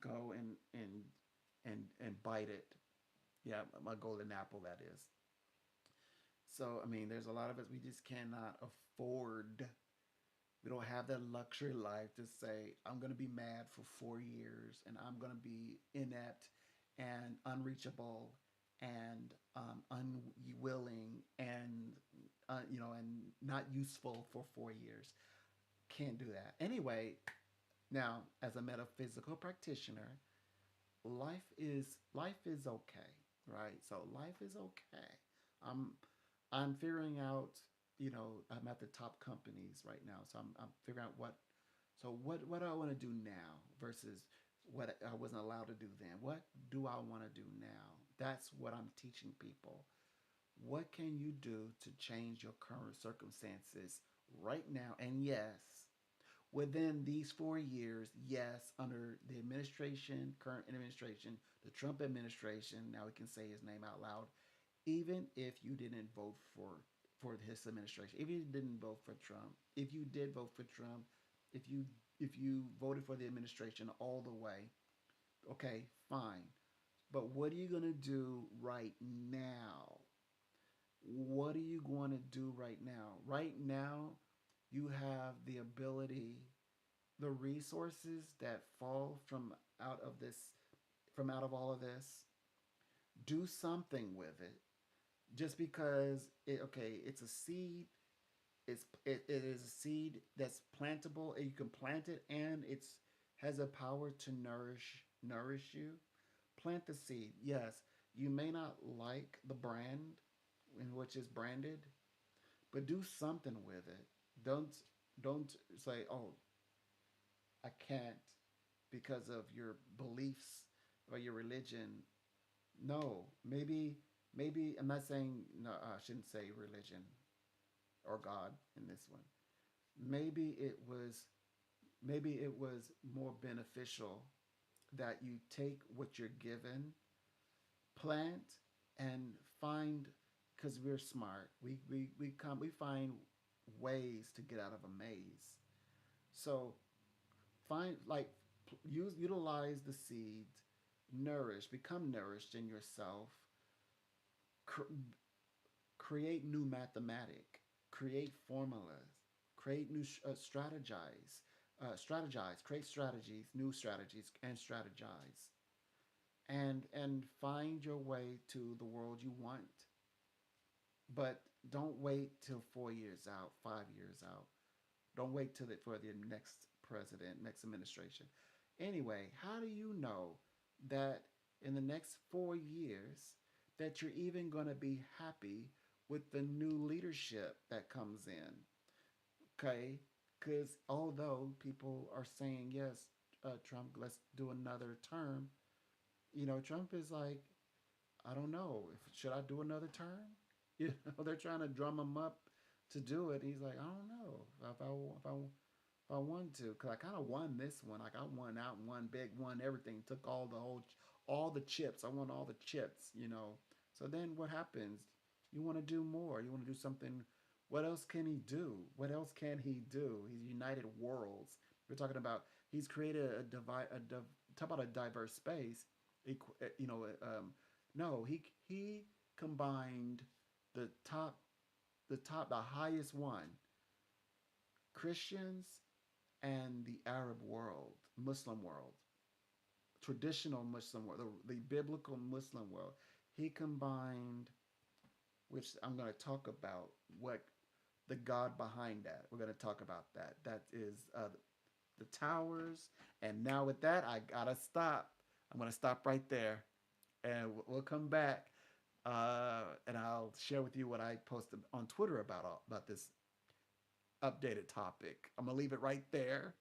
go and bite it. Yeah, my golden apple that is. So I mean, there's a lot of us we just cannot afford. We don't have that luxury life to say I'm going to be mad for 4 years and I'm going to be inept and unreachable and unwilling and and not useful for 4 years. Can't do that. Anyway, now as a metaphysical practitioner, life is okay, right? So life is okay. I'm I'm figuring out, I'm at the top companies right now, so I'm figuring out what do I want to do now versus what I wasn't allowed to do then. What do I want to do now? That's what I'm teaching people. What can you do to change your current circumstances right now? And yes, within these 4 years, yes, under the current administration, the Trump administration, now we can say his name out loud, even if you didn't vote for his administration, if you didn't vote for Trump, if you did vote for Trump, if you if you voted for the administration all the way, okay, fine. But what are you going to do right now? What are you going to do right now? Right now, you have the ability, the resources that fall from out of all of this. Do something with it. Just because it's a seed, it is a seed that's plantable, and you can plant it, and it's has a power to nourish you. Plant the seed. Yes, you may not like the brand in which it's branded, but do something with it. Don't say, "Oh, I can't because of your beliefs or your religion." No, maybe I'm not saying no. I shouldn't say religion or God in this one. Maybe it was maybe it was more beneficial that you take what you're given, plant, and find, because we're smart. We find ways to get out of a maze. So find, like, utilize the seeds, become nourished in yourself, cr- create new mathematic, create formulas, create new strategize, create strategies, new strategies, and strategize, and find your way to the world you want. But don't wait till 4 years out, 5 years out. Don't wait till for the next president, next administration. Anyway, how do you know that in the next 4 years that you're even going to be happy with the new leadership that comes in? Okay, because although people are saying yes, Trump, let's do another term. Trump is like, I don't know, if should I do another term? They're trying to drum him up to do it. He's like, I don't know if I want to, because I kind of won this one. Like, I won out, won big, won everything, took all the chips. I won all the chips. So then what happens? You want to do more. You want to do something. What else can he do? What else can he do? He's united worlds. We're talking about, he's created talk about a diverse space. No, he combined the top, the highest one, Christians and the Arab world, Muslim world, traditional Muslim world, the biblical Muslim world. He combined, which I'm going to talk about, what the God behind that. We're going to talk about that. That is the towers. And now with that, I gotta stop. I'm going to stop right there, and we'll come back, and I'll share with you what I posted on Twitter about this updated topic. I'm gonna leave it right there.